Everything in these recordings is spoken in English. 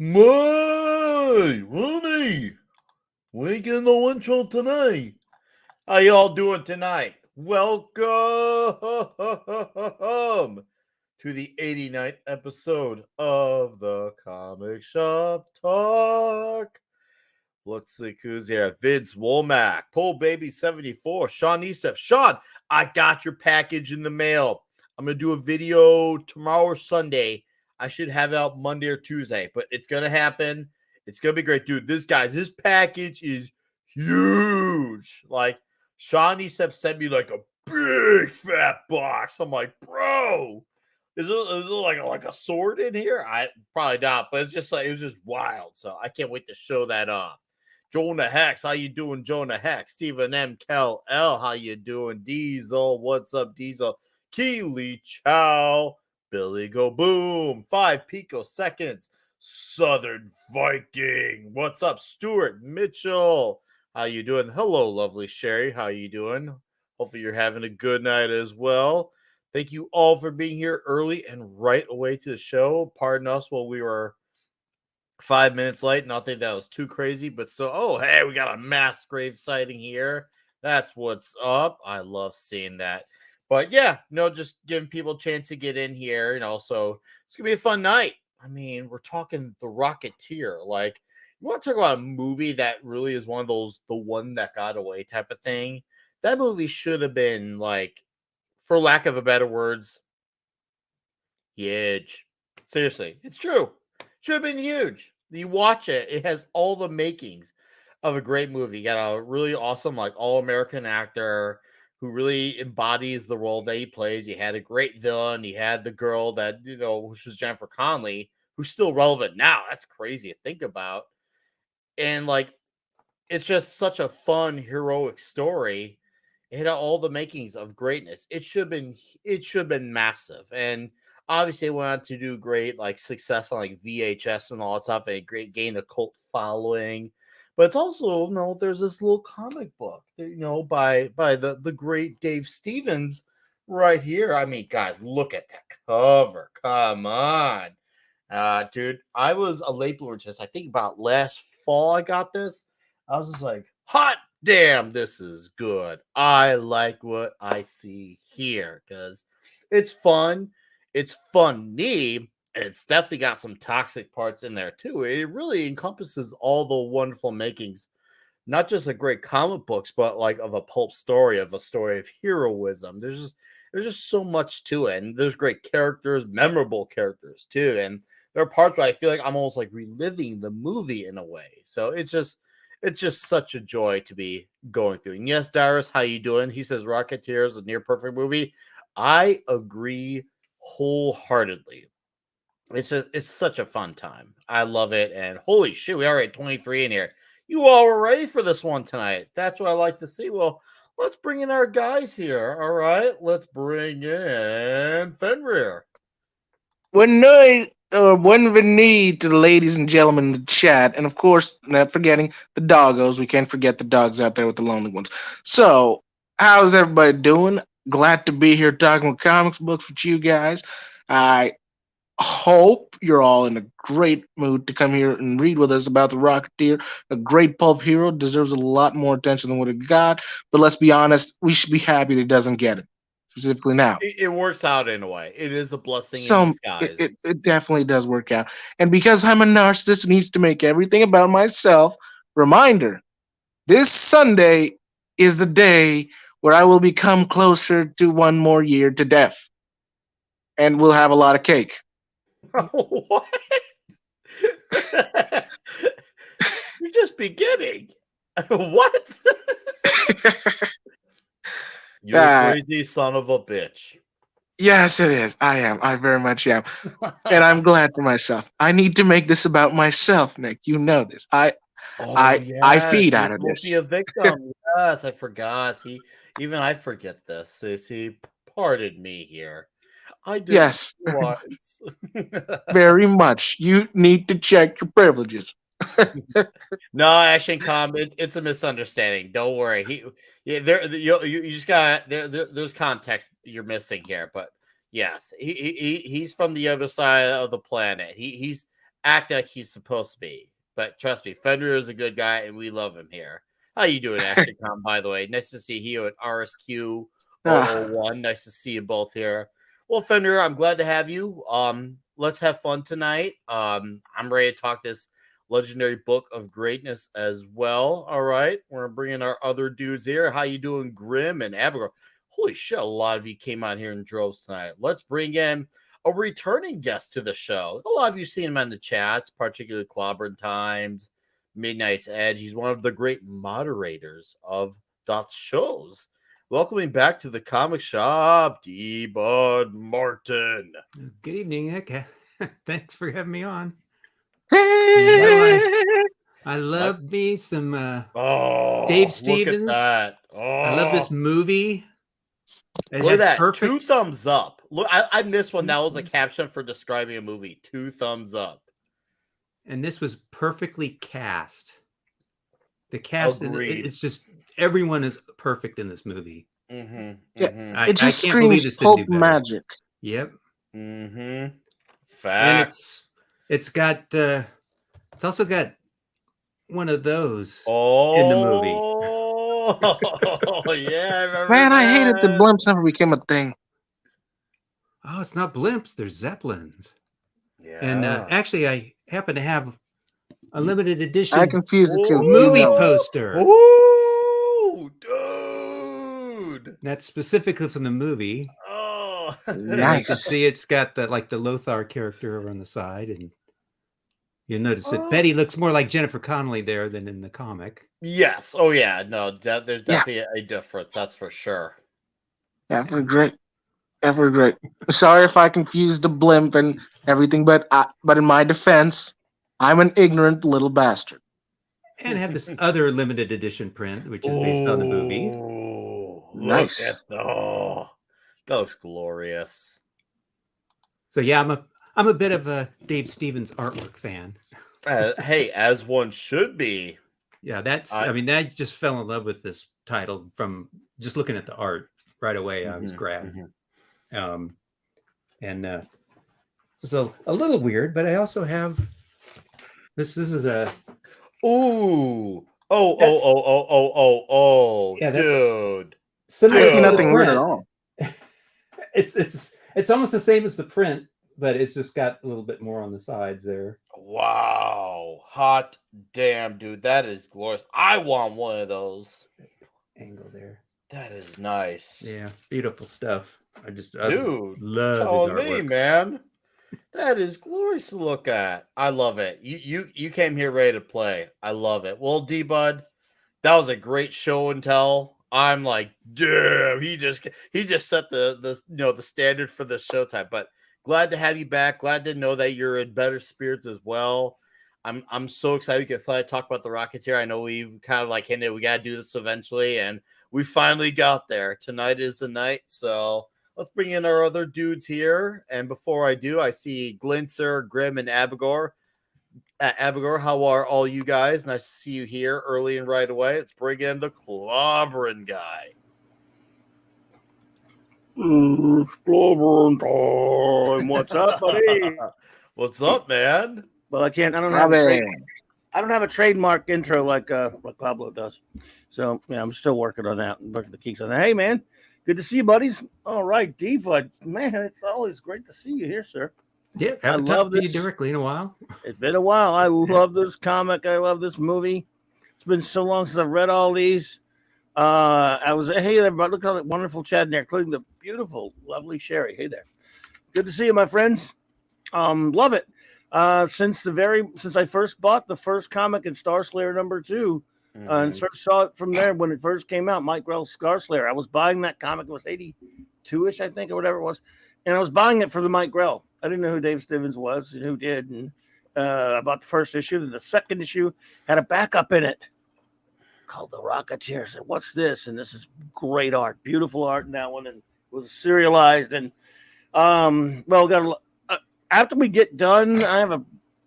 My, Ronnie, we ain't getting no intro tonight. How y'all doing tonight? Welcome to the 89th episode of the Comic Shop Talk. Let's see who's here. Vince Womack, Pole Baby 74, Sean Estep. Sean, I got your package in the mail. I'm gonna do a video tomorrow or Sunday. I should have it out Monday or Tuesday, but it's gonna happen. It's gonna be great, dude. This package is huge. Like Sean Estep sent me like a big fat box. I'm like, bro, is it like a sword in here? I probably not, but it's just like it was just wild. So I can't wait to show that off. Jonah Hex, how you doing, Jonah Hex? Stephen M. Kel L, how you doing? Diesel, what's up, Diesel? Keely Chow, Billy Go Boom, 5 picoseconds. Southern Viking, what's up? Stuart Mitchell, how you doing? Hello, lovely Sherry, how you doing? Hopefully you're having a good night as well. Thank you all for being here early and right away to the show. Pardon us while we were 5 minutes late. Nothing that was too crazy, but hey, we got a mass grave sighting here. That's what's up. I love seeing that. But yeah, just giving people a chance to get in here. So it's gonna be a fun night. I mean, we're talking the Rocketeer. Like, you want to talk about a movie that really is one of those the one that got away type of thing. That movie should have been like, for lack of a better words, huge. Seriously, it's true. Should have been huge. You watch it, it has all the makings of a great movie. You got a really awesome, like, all American actor who really embodies the role that he plays. You had a great villain. You had the girl that, which was Jennifer Connelly, who's still relevant now. That's crazy to think about. And like, it's just such a fun, heroic story. It had all the makings of greatness. It should have been massive. And obviously it went on to do great like success on like VHS and all that stuff, and a great gain a cult following. But it's also, there's this little comic book, by the great Dave Stevens right here. I mean, God, look at that cover. Come on. Dude, I was a late bloomer to this. I think about last fall I got this. I was just like, hot damn, this is good. I like what I see here because it's fun. It's funny. And it's definitely got some toxic parts in there too. It really encompasses all the wonderful makings, not just a great comic books, but like of a pulp story, of a story of heroism. There's just so much to it. And there's great characters, memorable characters too. And there are parts where I feel like I'm almost like reliving the movie in a way. So it's just such a joy to be going through. And yes, Darius, how you doing? He says Rocketeer is a near perfect movie. I agree wholeheartedly. It's such a fun time. I love it. And holy shit, we are at 23 in here. You all were ready for this one tonight. That's what I like to see. Well, let's bring in our guys here. All right, let's bring in Fenrir. One night, or one need to the ladies and gentlemen in the chat, and of course, not forgetting the doggos. We can't forget the dogs out there with the lonely ones. So, how's everybody doing? Glad to be here talking with comics books with you guys. I hope you're all in a great mood to come here and read with us about the Rocketeer. A great pulp hero, deserves a lot more attention than what it got. But let's be honest, we should be happy that it doesn't get it, specifically now. It works out in a way. It is a blessing in Some it, disguise. it, it definitely does work out. And because I'm a narcissist who needs to make everything about myself, reminder, this Sunday is the day where I will become closer to one more year to death. And we'll have a lot of cake. What? You're just beginning. What? You a uh, crazy son of a bitch. yes, it is. I am. I very much am. And I'm glad for myself. I need to make this about myself, Nick. You know this. Oh I yes, feed you're out of supposed to be this. a victim. Yes, I forgot. See, even I forget this. See, pardon me here. I didn't Yes, realize. very much. You need to check your privileges. No, Action Com, it's a misunderstanding. Don't worry. Yeah, you just got there's context you're missing here, but yes, he's from the other side of the planet. He's act like he's supposed to be. But trust me, Fenrir is a good guy, and we love him here. How you doing, Ashley Tom, by the way? Nice to see you at RSQ Ah, 001. Nice to see you both here. Well, Fenrir, I'm glad to have you. Let's have fun tonight. I'm ready to talk this legendary book of greatness as well. All right, we're bringing our other dudes here. How you doing, Grim and Abigail? Holy shit, a lot of you came out here in droves tonight. Let's bring in a returning guest to the show. A lot of you seen him in the chats, particularly Clobbering Times, Midnight's Edge. He's one of the great moderators of Dot's shows. Welcoming back to the comic shop, D. Bud Martin. Good evening, Nick. Thanks for having me on. hey. I love me some Oh, Dave Stevens. Look at that. Oh, I love this movie. Look at that. 2 thumbs up. Look, I missed one. That was a caption for describing a movie. 2 thumbs up. And this was perfectly cast. The cast, Agreed. it's just everyone is perfect in this movie. Mm-hmm. Yeah, Mm-hmm. It just I can't believe screams this didn't pulp do better. magic. Yep. Mm-hmm. And Facts. it's got it's also got one of those Oh, in the movie. Oh, yeah, I remember Man, I hated the that. blimps never became a thing. Oh, it's not blimps, they're zeppelins. Yeah. And actually, I happen to have a limited edition I confused the two. movie You know. poster. Ooh, dude. That's specifically from the movie. Oh, And you can Nice. see it's got the Lothar character over on the side, and you'll notice that Oh. Betty looks more like Jennifer Connelly there than in the comic. Yes. Oh, yeah. No, there's Yeah. definitely a difference. That's for sure. Ever great. Ever great. Sorry if I confused the blimp and everything, but in my defense, I'm an ignorant little bastard. And have this other limited edition print, which is based on the movie. Oh, Nice. look at that looks glorious. So yeah, I'm a bit of a Dave Stevens artwork fan. Hey, as one should be. Yeah, I mean, I just fell in love with this title from just looking at the art right away. I was grabbed. And so a little weird, but I also have this is a Ooh. Yeah, that's Dude. similar I to see the nothing weird at print. all. It's almost the same as the print, but it's just got a little bit more on the sides there. Wow. Hot damn, dude. That is glorious. I want one of those. Angle there. That is nice. Yeah, beautiful stuff. I Dude, love telling his me, artwork. man. That is glorious to look at. I love it. You came here ready to play. I love it. Well, D Bud, that was a great show and tell. I'm like, damn, he just set the standard for the showtime. But glad to have you back. Glad to know that you're in better spirits as well. I'm so excited to get to talk about the Rocketeer. I know we've kind of like hinted we gotta do this eventually, and we finally got there. Tonight is the night, so let's bring in our other dudes here. And before I do, I see Glinser, Grim, and Abigor. Abigor, how are all you guys? Nice to see you here early and right away. Let's bring in the clobbering guy. It's clobbering time. What's up, buddy? What's up, man? Well, I don't have a trademark intro like Pablo does. So yeah, I'm still working on that and working the kinks on that. Hey, man, good to see you, buddies. All right, D Bud, man, it's always great to see you here, sir. Yeah, I haven't love talked to you this. directly in a while. It's been a while. I love this comic. I love this movie. It's been so long since I've read all these. Hey there, bud. Look at all that wonderful chat in there, including the beautiful, lovely Sherry. Hey there. Good to see you, my friends. Love it. Since I first bought the first comic in Star Slayer #2, and first saw it from there when it first came out, Mike Grell's Star Slayer. I was buying that comic. It was 82-ish, I think, or whatever it was. And I was buying it for the Mike Grell. I didn't know who Dave Stevens was and who did. And I bought the first issue. Then the second issue had a backup in it called The Rocketeer. I said, what's this? And this is great art, beautiful art in that one. And it was serialized. And after we get done, I have a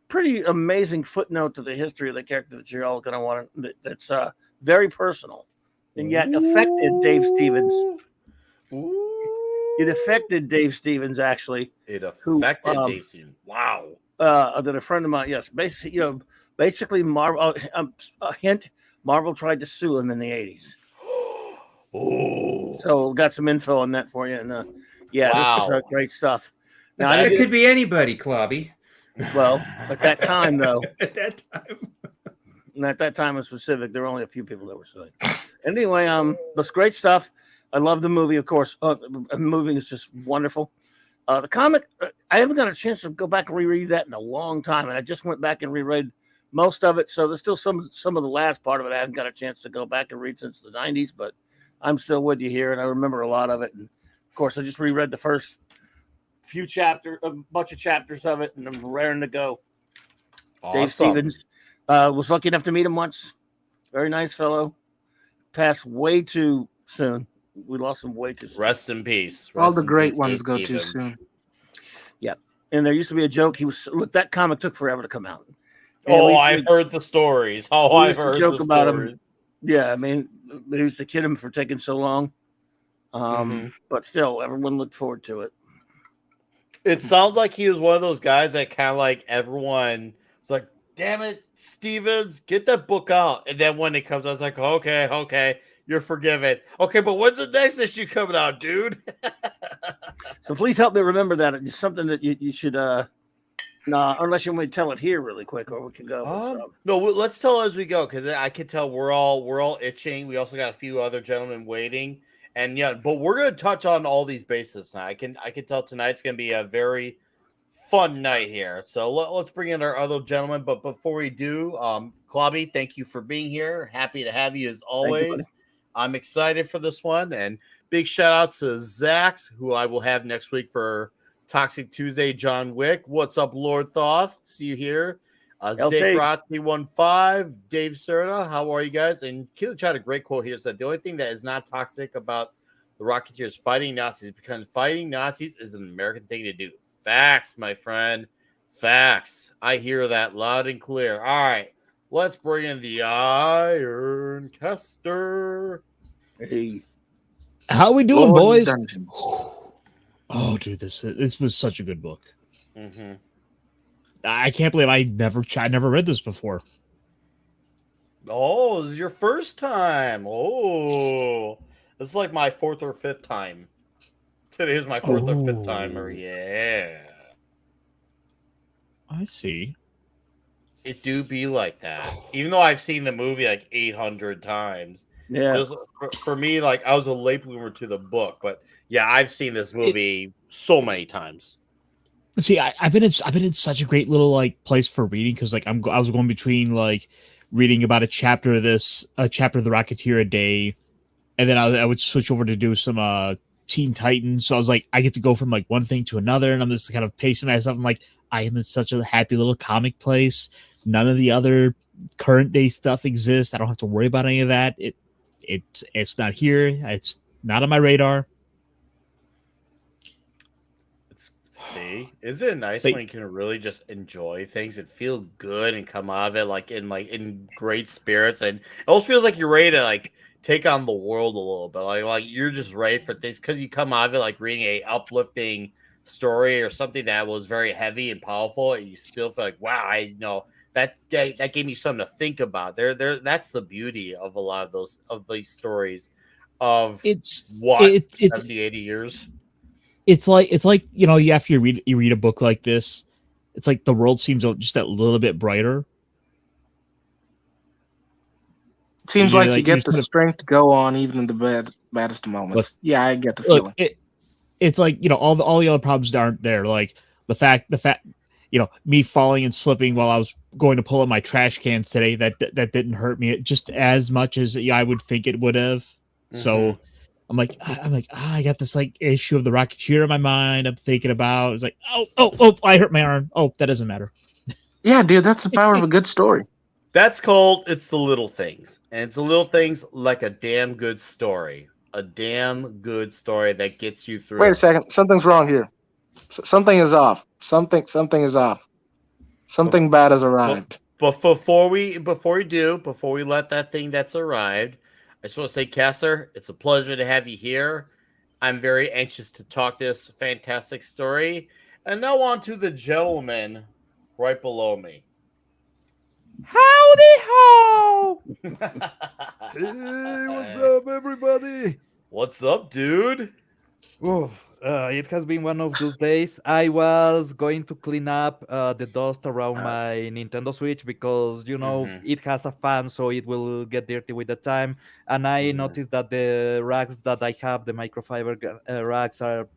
pretty amazing footnote to the history of the character that you're all going to want. That's very personal and yet affected Dave Stevens. It affected Dave Stevens, actually. It affected Dave Stevens. Wow. that a friend of mine, yes, basically Marvel. A hint: Marvel tried to sue him in the '80s. Oh, So got some info on that for you, and yeah, this is wow. great stuff. Now I It did could be anybody, Clobby. well at that time though. At that time. And at that time in specific, there were only a few people that were suing. Anyway, but it's great stuff. I love the movie, of course. The movie is just wonderful. The comic, I haven't got a chance to go back and reread that in a long time, and I just went back and reread most of it. So there's still some of the last part of it I haven't got a chance to go back and read since the '90s, but I'm still with you here, and I remember a lot of it. And of course, I just reread the first few chapters, a bunch of chapters of it, and I'm raring to go. Awesome. Dave Stevens. Was lucky enough to meet him once. Very nice fellow. Passed way too soon. We lost him way too soon. Rest in peace. All the Rest in great peace, ones Dave go too Stevens. soon. Yeah. And there used to be a joke. That comic took forever to come out. And Oh, we I've used to- heard the stories. Oh, we I've used to heard joke the about him. stories. Yeah, I mean, they used to kid him for taking so long. But still, everyone looked forward to it. It sounds like he was one of those guys that kind of like everyone was like, damn it, Stevens, get that book out. And then when it comes out, it's like, okay, you're forgiven. Okay, but when's the next issue coming out, dude? So please help me remember that. It's something that you should, unless you want me to tell it here really quick, or we can go. No, let's tell as we go, because I can tell we're all itching. We also got a few other gentlemen waiting. And yeah, but we're going to touch on all these bases now. I can tell tonight's going to be a very fun night here. So let's bring in our other gentlemen. But before we do, Clobby, thank you for being here. Happy to have you as always. You, I'm excited for this one. And big shout outs to Zach, who I will have next week for Toxic Tuesday, John Wick. What's up, Lord Thoth? See you here. Zach Rothy 15, Dave Serta, how are you guys? And Keelich had a great quote here. Said the only thing that is not toxic about the Rocketeers fighting Nazis because fighting Nazis is an American thing to do. Facts, my friend. Facts. I hear that loud and clear. All right, let's bring in the Iron Caster. Hey, how we doing, Lord boys? Dungeons. Oh, dude, this was such a good book. Mm-hmm. I can't believe I never read this before. Oh, this is your first time. Oh, this is like my fourth or fifth time. Today is my fourth or fifth timer. Yeah. I see. It do be like that. Even though I've seen the movie like 800 times. yeah. For me, like I was a late bloomer to the book, but yeah, I've seen this movie so many times. See, I've been in such a great little like place for reading because like I was going between like reading about a chapter of the Rocketeer a day, and then I would switch over to do some Teen Titans. So I was like, I get to go from like one thing to another, and I'm just kind of pacing myself. I'm like, I am in such a happy little comic place. None of the other current day stuff exists. I don't have to worry about any of that. It's not here. It's not on my radar. See, is it nice when you can really just enjoy things and feel good and come out of it like in great spirits, and it almost feels like you're ready to like take on the world a little bit, like you're just ready for things because you come out of it like reading a uplifting story or something that was very heavy and powerful, and you still feel like, wow, I know that gave me something to think about. That's the beauty of a lot of these stories of 70, 80 years. It's like after you read a book like this, it's like the world seems just a little bit brighter. It seems like you get the strength to go on even in the baddest moments. Yeah, I get the feeling. It's like all the other problems aren't there. Like the fact me falling and slipping while I was going to pull up my trash cans today that didn't hurt me just as much as I would think it would have. Mm-hmm. So. I'm like, I got this like issue of the Rocketeer in my mind. I'm thinking about. It's like, oh, I hurt my arm. Oh, that doesn't matter. Yeah, dude, that's the power of a good story. That's called it's the little things, and it's the little things like a damn good story. A damn good story that gets you through. Wait a second, something's wrong here. Something is off. Something is off. Something bad has arrived. But before we let that thing that's arrived. I just want to say, Caster, it's a pleasure to have you here. I'm very anxious to talk this fantastic story. And now on to the gentleman right below me. Howdy ho! Hey, what's up, everybody? What's up, dude? Oof, it has been one of those days. I was going to clean up the dust around my Nintendo Switch because, Mhm. it has a fan, so it will get dirty with the time. And I Mhm. noticed that the racks that I have, the microfiber racks, are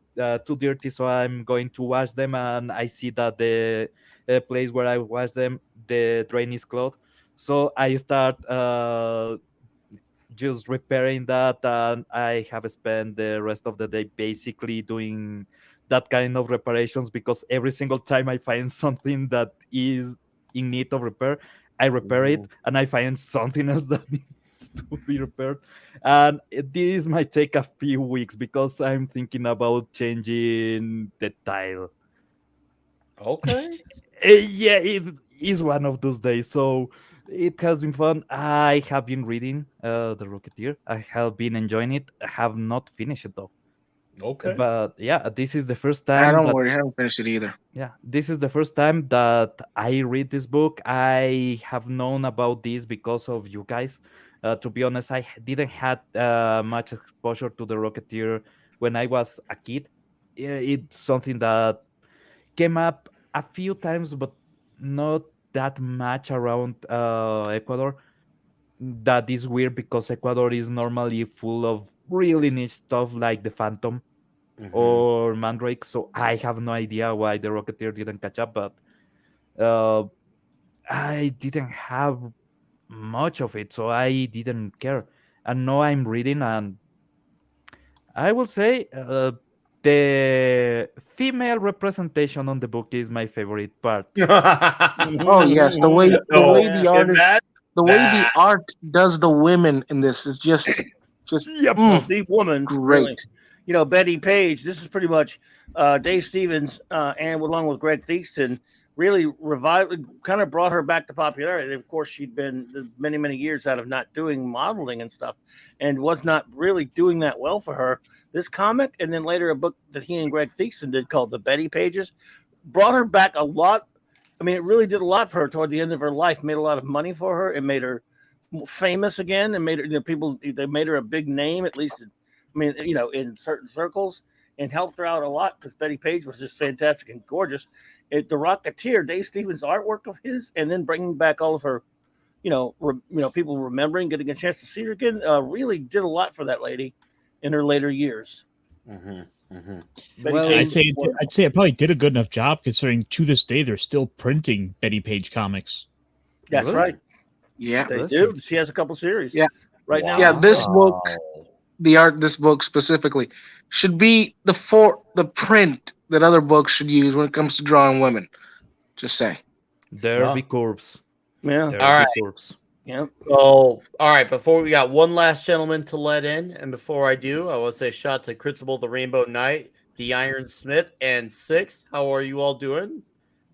too dirty, so I'm going to wash them. And I see that the place where I wash them, the drain is clogged. So I start just repairing that, and I have spent the rest of the day basically doing that kind of reparations, because every single time I find something that is in need of repair, I repair it, and I find something else that needs to be repaired. And this might take a few weeks because I'm thinking about changing the tile. Okay. Yeah, it is one of those days. So it has been fun. I have been reading The Rocketeer. I have been enjoying it. I have not finished it though. Okay. But yeah, this is the first I time don't that worry, I haven't finished it either. this is the first time that I read this book. I have known about this because of you guys. To be honest, didn't had much exposure to The Rocketeer when I was a kid. It's something that came up a few times, but not that much around Ecuador. That is weird because Ecuador is normally full of really niche stuff like the Phantom Mhm. or Mandrake. So I have no idea why the Rocketeer didn't catch up, but uh, I didn't have much of it, so I didn't care. And now I'm reading, and I will say the female representation on the book is my favorite part. Oh yes, No, the way the that. art does the women in this is just Yep, the woman, really. great. Betty Page. This is pretty much Dave Stevens, and along with Greg Theakston, really revived, kind of brought her back to popularity. Of course, she'd been many, many years out of not doing modeling and stuff, and was not really doing that well for her. This comic, and then later a book that he and Greg Theakston did called The Betty Pages, brought her back a lot. I mean, it really did a lot for her toward the end of her life. Made a lot of money for her. It made her famous again, and made her, people, they made her a big name, at least in certain circles, and helped her out a lot because Betty Page was just fantastic and gorgeous. The Rocketeer, Dave Stevens' artwork of his, and then bringing back all of her, people remembering, getting a chance to see her again, really did a lot for that lady in her later years. Mhm. Mhm. Betty Well, Page I'd say was wonderful. I'd say it probably did a good enough job considering to this day they're still printing Betty Page comics. That's Really? right. Yeah. They Listen. do. She has a couple series. Yeah. Right now. Yeah, this book, Wow. the art this book specifically, should be the print that other books should use when it comes to drawing women. Just say. There be No. corpse. Yeah. There All be right. corpse. Yeah. So, all right. Before we got one last gentleman to let in, and before I do, I want to say shout out to Crucible, the Rainbow Knight, the Iron Smith, and Six. How are you all doing?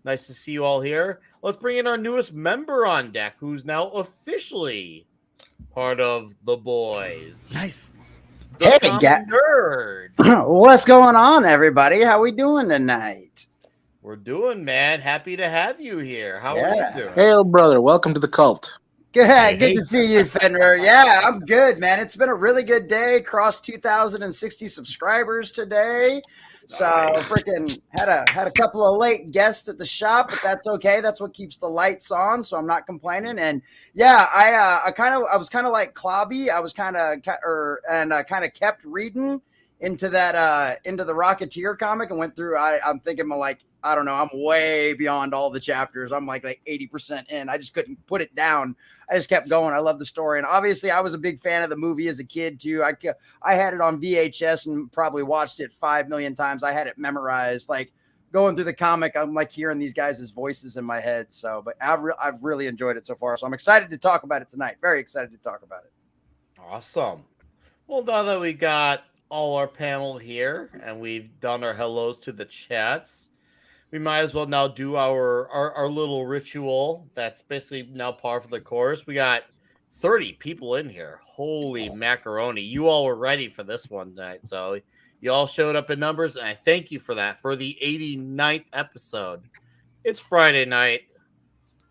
Nice to see you all here. Let's bring in our newest member on deck, who's now officially part of the boys. Nice. The Hey, common nerd. What's going on, everybody? How we doing tonight? We're doing, man. Happy to have you here. How are Yeah. you doing? Hail, brother. Welcome to the cult. Good, Hey, good hey. to see you, Fenrir. Yeah, I'm good, man. It's been a really good day. Crossed 2,060 subscribers today. So freaking had a couple of late guests at the shop, but that's okay. That's what keeps the lights on, so I'm not complaining. And yeah, I was kind of like Clobby. I was kind of kept reading into the Rocketeer comic and went through. I'm thinking like, I don't know, I'm way beyond all the chapters. I'm like 80% in. I just couldn't put it down. I just kept going. I love the story. And obviously I was a big fan of the movie as a kid too. I had it on VHS and probably watched it 5 million times. I had it memorized. Like going through the comic, I'm like hearing these guys' voices in my head. So, but I've really enjoyed it so far. So I'm excited to talk about it tonight. Very excited to talk about it. Awesome. Well, now that we got all our panel here and we've done our hellos to the chats, we might as well now do our little ritual that's basically now par for the course. We got 30 people in here. Holy macaroni. You all were ready for this one tonight. So you all showed up in numbers, and I thank you for that for the 89th episode. It's Friday night,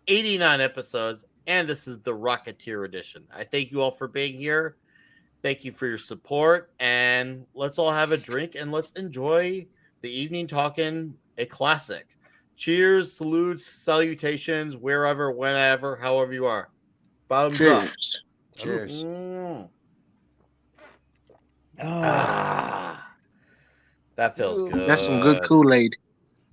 89 episodes, and this is the Rocketeer edition. I thank you all for being here. Thank you for your support, and let's all have a drink and let's enjoy the evening talking a classic. Cheers, salutes, salutations, wherever, whenever, however you are. Bottoms up. Cheers. Cheers. Mm. Oh, Ah, that feels good. That's some good Kool-Aid.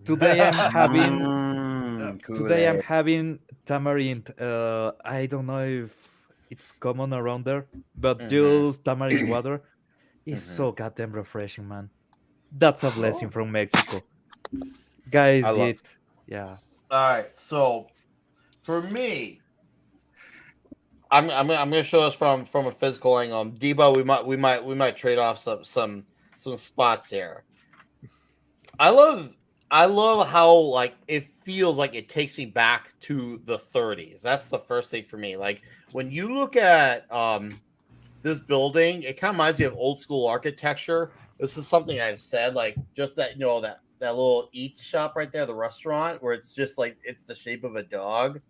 today I'm having today I'm Kool-Aid. having tamarind. I don't know if it's common around there, but Mhm. just tamarind water is Mhm. so goddamn refreshing, man. That's a blessing from Mexico. Guys, I love- yeah. All right, so for me, I'm gonna show us from a physical angle. Debo, we might trade off some spots here. I love how like it feels like it takes me back to the 30s. That's the first thing for me. Like when you look at this building, it kind of reminds me of old school architecture. This is something I've said, like just that that little eats shop right there, the restaurant where it's just like it's the shape of a dog.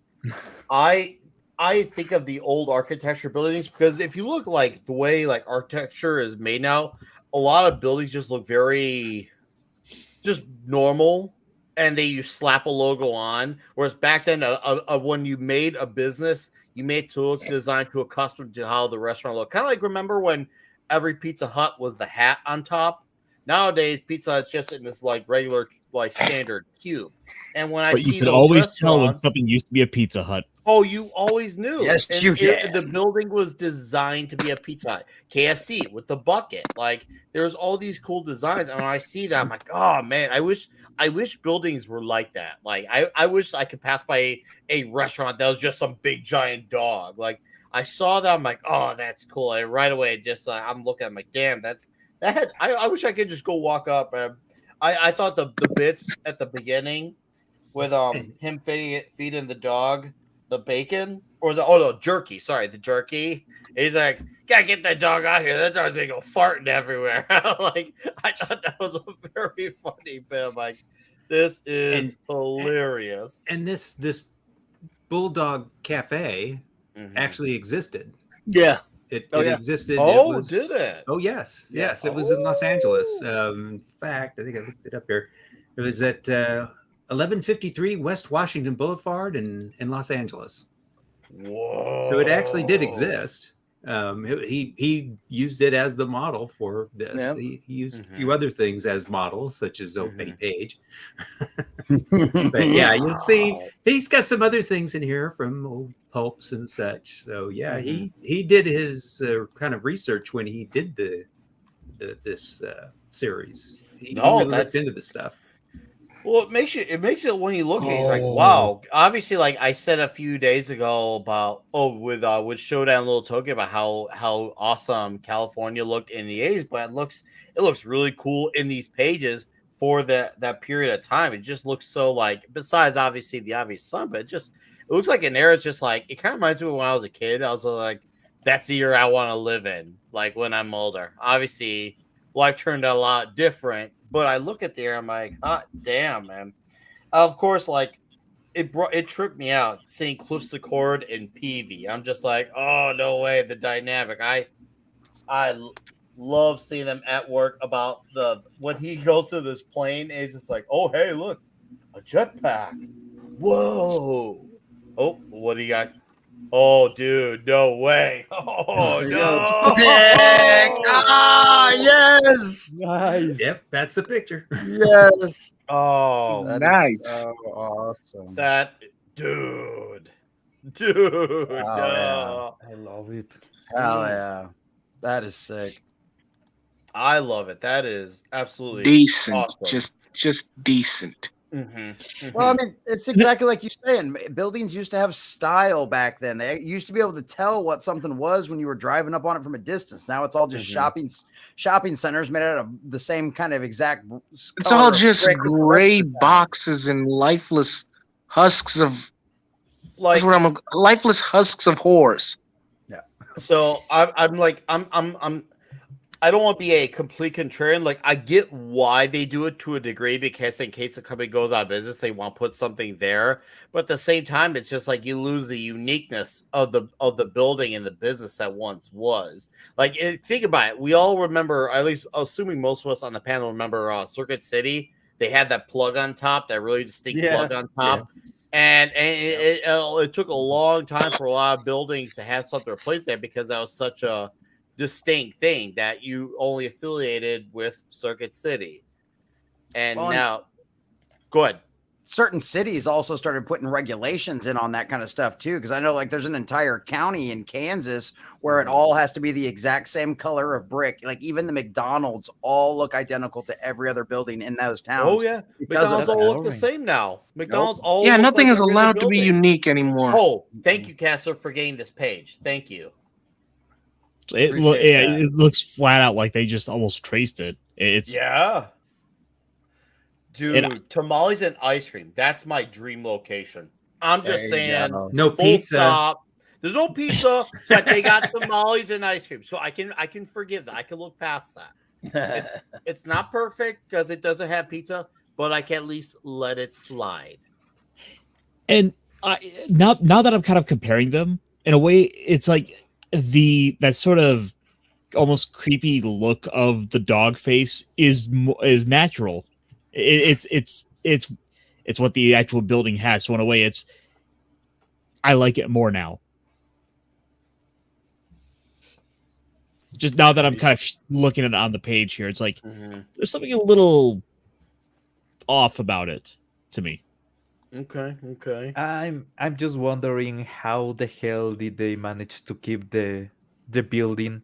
I think of the old architecture buildings because if you look like the way like architecture is made now, a lot of buildings just look very just normal and you slap a logo on. Whereas back then, when you made a business, you made it to look designed to accustomed to how the restaurant looked. Kind of like remember when every Pizza Hut was the hat on top. Nowadays, Pizza Hut's just in this like regular, like standard cube. And when I But you see could those always tell when restaurants, something used to be a Pizza Hut. oh, you always knew. Yes, And you can. the building was designed to be a Pizza Hut. KFC with the bucket. Like there's all these cool designs. And when I see that, I'm like, oh man, I wish buildings were like that. Like I wish I could pass by a restaurant that was just some big giant dog. Like I saw that, I'm like, oh, that's cool. And right away, just I'm looking, I'm like, damn, I wish I could just go walk up. I thought the bits at the beginning with him feeding the dog the bacon, or is it? Oh no, jerky. Sorry, the jerky. He's like, gotta get that dog out here. That dog's gonna go farting everywhere. Like I thought that was a very funny bit. I'm like, this is hilarious. And this Bulldog Cafe Mhm. actually existed. Yeah. It Oh, yeah. existed. Oh, it was, did it? Oh yes, Yeah. yes. It was in Los Angeles. Oh. In fact, I think I looked it up here. It was at 1153 West Washington Boulevard in Los Angeles. Whoa! So it actually did exist. He used it as the model for this. Yeah. He used a few other things as models, such as Betty Page. But But yeah, you'll see he's got some other things in here from old pulps and such. So yeah, he did his kind of research when he did this series. He really looked into the stuff. Well, it makes it when you look at it, you're like, wow. Obviously, like I said a few days ago about with Showdown Little Tokyo about how awesome California looked in the 80s, but it looks really cool in these pages for that period of time. It just looks so like, besides obviously the obvious sun, but it looks like an era. It's just like, it kind of reminds me of when I was a kid. I was like, that's the year I want to live in, like when I'm older. Obviously, life turned out a lot different, but I look at the era, I'm like, hot damn, man. Of course, like it tripped me out seeing Cliff Secord and Peavy. I'm just like, oh no way, the dynamic. I love seeing them at work about when he goes to this plane and he's just like, oh hey, look, a jetpack. Whoa. Oh, what do you got? Oh, dude, no way. Oh, no. Sick. Ah, yes. Nice. Yep, that's the picture. Yes. Oh, That is Nice. so awesome. dude. Oh, No. I love it. Hell yeah. That is sick. I love it. That is absolutely Decent. awesome. Just decent. Well, I mean, it's exactly like you're saying. Buildings used to have style back then. They used to be able to tell what something was when you were driving up on it from a distance. Now it's all just shopping centers made out of the same kind of exact. It's all just brick as the rest gray of the town. boxes and lifeless husks of like lifeless husks of whores. so I'm I don't want to be a complete contrarian. Like, I get why they do it to a degree, because in case the company goes out of business, they want to put something there. But at the same time, it's just like you lose the uniqueness of the building and the business that once was. Like, think about it. We all remember, at least assuming most of us on the panel remember, Circuit City. They had that plug on top, that really distinct plug on top. And it took a long time for a lot of buildings to have something replaced that, because that was such a distinct thing that you only affiliated with Circuit City. And Well, now, go ahead. Certain cities also started putting regulations in on that kind of stuff too, because I know like there's an entire county in Kansas where it all has to be the exact same color of brick. Like even the McDonald's all look identical to every other building in those towns. Oh yeah, because McDonald's of all that. look the same now. McDonald's all Yeah, look nothing like is every other allowed to be building. unique anymore. Oh, thank you, Casser, for getting this page. Thank you. It looks flat out like they just almost traced it. It's Yeah. Dude, tamales and ice cream. That's my dream location. I'm just There you saying. go. No full pizza. stop. There's no pizza, but they got tamales and ice cream. So I can forgive that. I can look past that. It's not perfect because it doesn't have pizza, but I can at least let it slide. And now that I'm kind of comparing them in a way, it's like that sort of almost creepy look of the dog face is natural. It's what the actual building has. So in a way, I like it more now. Just now that I'm kind of looking at it on the page here, it's like there's something a little off about it to me. Okay. I'm just wondering how the hell did they manage to keep the building.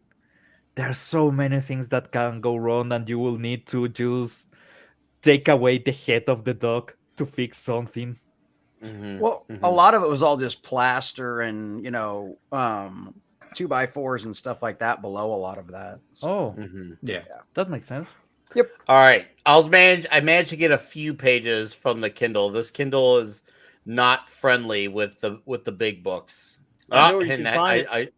There are so many things that can go wrong, and you will need to just take away the head of the dog to fix something. Well, a lot of it was all just plaster and 2x4s and stuff like that below a lot of that. Oh, Yeah. that makes sense. Yep. All right. I managed to get a few pages from the Kindle. This Kindle is not friendly with the big books. I know where you can find it.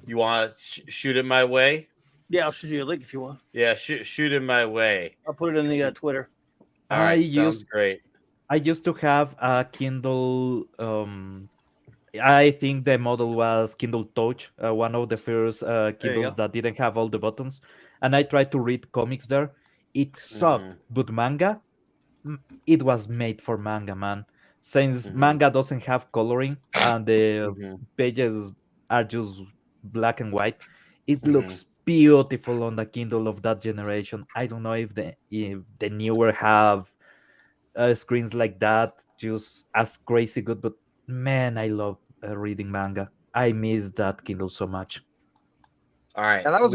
You want to shoot it my way? Yeah, I'll shoot you a link if you want. Yeah, shoot it my way. I'll put it in the Twitter. All right, sounds great. I used to have a Kindle. I think the model was Kindle Touch, one of the first Kindles that didn't have all the buttons. And I tried to read comics there. It sucked, but manga, it was made for manga, man. Since manga doesn't have coloring and the pages are just black and white, it looks beautiful on the Kindle of that generation. I don't know if the newer have screens like that, just as crazy good. But man, I love reading manga. I miss that Kindle so much. All right, Yeah, that was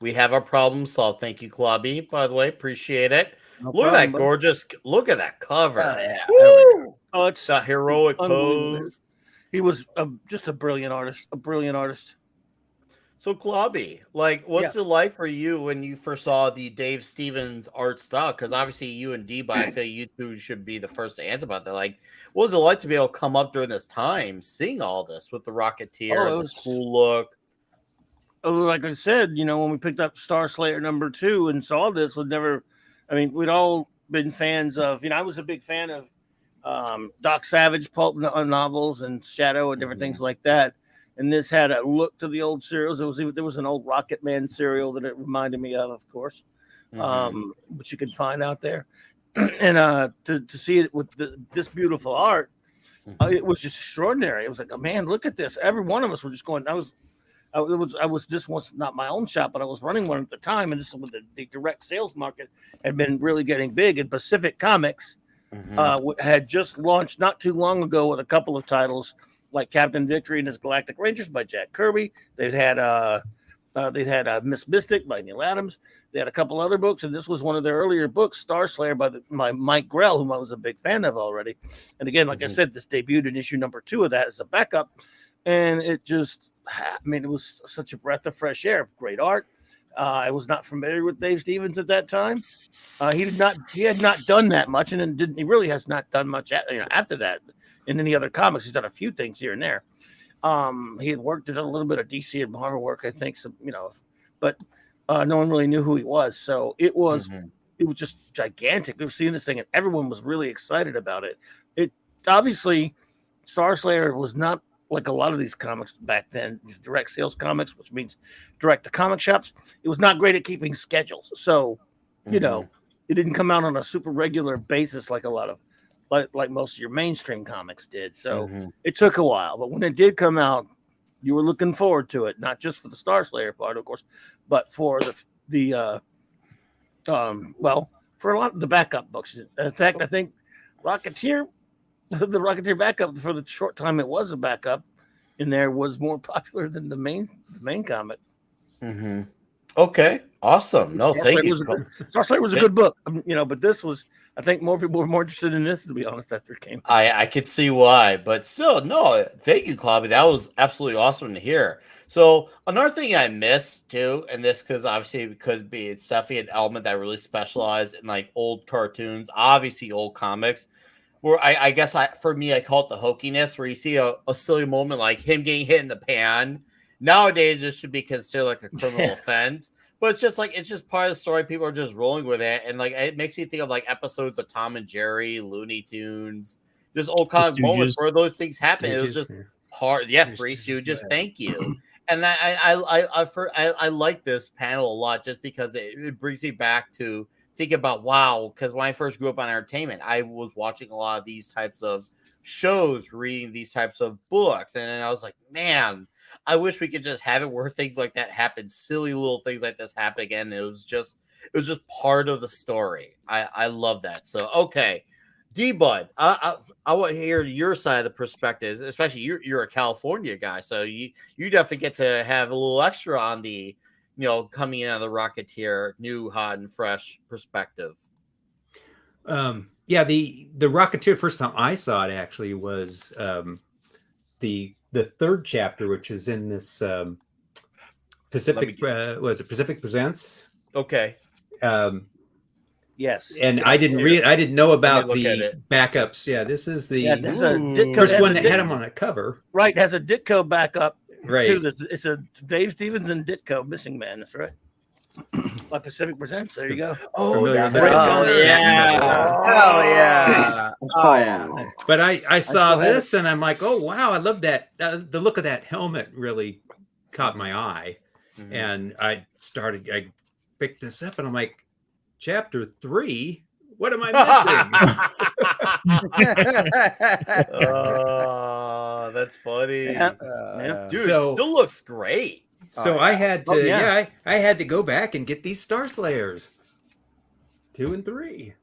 we have our problem solved. Thank you, Klobby. By the way, appreciate it. No Look problem, at that bud. gorgeous. Look at that cover. Yeah. Woo! Oh, it's That heroic unbelievable. pose. He was just a brilliant artist. So, Klobby, like, what's it like for you when you first saw the Dave Stevens art style? Because obviously you and D-Bot, I feel you two should be the first to answer about that. Like, what was it like to be able to come up during this time, seeing all this with the Rocketeer, this cool look? Like I said, when we picked up Star Slayer #2 and saw this, we'd all been fans of, I was a big fan of Doc Savage pulp novels and Shadow and different things like that. And this had a look to the old serials. There was an old Rocket Man serial that it reminded me of course, which you can find out there. And to see it with this beautiful art, it was just extraordinary. It was like, oh, man, look at this. Every one of us were just going. This was not my own shop, but I was running one at the time, and this is when the direct sales market had been really getting big. And Pacific Comics had just launched not too long ago with a couple of titles like Captain Victory and his Galactic Rangers by Jack Kirby. They'd had Miss Mystic by Neil Adams. They had a couple other books, and this was one of their earlier books, Star Slayer by Mike Grell, whom I was a big fan of already. And again, like I said, this debuted in issue #2 of that as a backup, and it was such a breath of fresh air. Great art. I was not familiar with Dave Stevens at that time. He had not done that much, and he really has not done much after that in any other comics. He's done a few things here and there. He had done a little bit of DC and Marvel work, I think, some but no one really knew who he was. So it was Mhm. just gigantic. We were seeing this thing, and everyone was really excited about it. It obviously, Star Slayer was not like a lot of these comics back then, these direct sales comics, which means direct to comic shops. It was not great at keeping schedules. So, you know, it didn't come out on a super regular basis like a lot of like most of your mainstream comics did. So it took a while, but when it did come out, you were looking forward to it, not just for the Star Slayer part, of course, but for well, for a lot of the backup books. In fact, I think Rocketeer, the Rocketeer backup, for the short time it was a backup in there, was more popular than the main comic. Okay, awesome. No, thank you. Star Slayer was a good book, but this was, I think more people were more interested in this, to be honest, after it came out. I could see why, but still, no, thank you, Claudia. That was absolutely awesome to hear. So another thing I missed too, and this because obviously it could be it's definitely an element that really specialized in like old cartoons, obviously old comics. Where I guess for me I call it the hokiness, where you see a silly moment like him getting hit in the pan. Nowadays, this should be considered like a criminal offense, but it's just part of the story. People are just rolling with it, and like it makes me think of like episodes of Tom and Jerry, Looney Tunes, just old comic moments where those things happen. It was just hard. Yeah, Three Stooges. Thank you. And I like this panel a lot just because it brings me back to think about because when I first grew up on entertainment, I was watching a lot of these types of shows, reading these types of books, and I was like, man, I wish we could just have it where things like that happen, silly little things like this happen again. It was just part of the story. I love that. So okay, D-Bud, I want to hear your side of the perspective, especially you're a California guy, so you definitely get to have a little extra on the coming in on the Rocketeer new, hot and fresh perspective. Yeah, the Rocketeer, first time I saw it actually was the third chapter, which is in this Pacific Pacific Presents. Okay. Yes. And I didn't know about the backups. Yeah, this is the first one that had him on a cover. Right, it has a Ditko backup. Right. It's a Dave Stevens and Ditko Missing Man. That's right. By Pacific Presents. There you go. Oh yeah. But I saw this and I'm like, oh wow, I love that. The look of that helmet really caught my eye, and I picked this up and I'm like, chapter 3. What am I missing? Oh, that's funny. Dude, it still looks great. So I had to, I had to go back and get these Star Slayers, 2 and 3.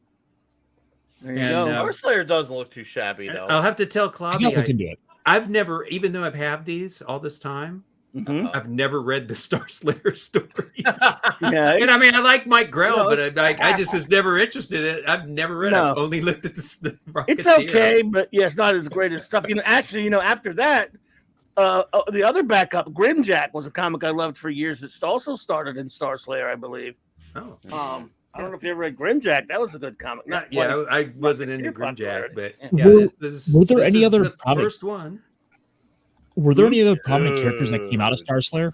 There you go. Star Slayer doesn't look too shabby though. I'll have to tell Claudia, I can do it. I've never, even though I've had these all this time, I've never read the Star Slayer stories. And I mean, I like Mike Grell, but I just was never interested in it. I've never read it. I've only looked at the Rocketeer. It's okay, but it's not as great as stuff. Actually, after that, the other backup, Grimjack, was a comic I loved for years. It also started in Star Slayer, I believe. Oh. I don't know if you ever read Grimjack. That was a good comic. I wasn't into Grimjack, but were there any other first one? Were there any other prominent characters that came out of Star Slayer?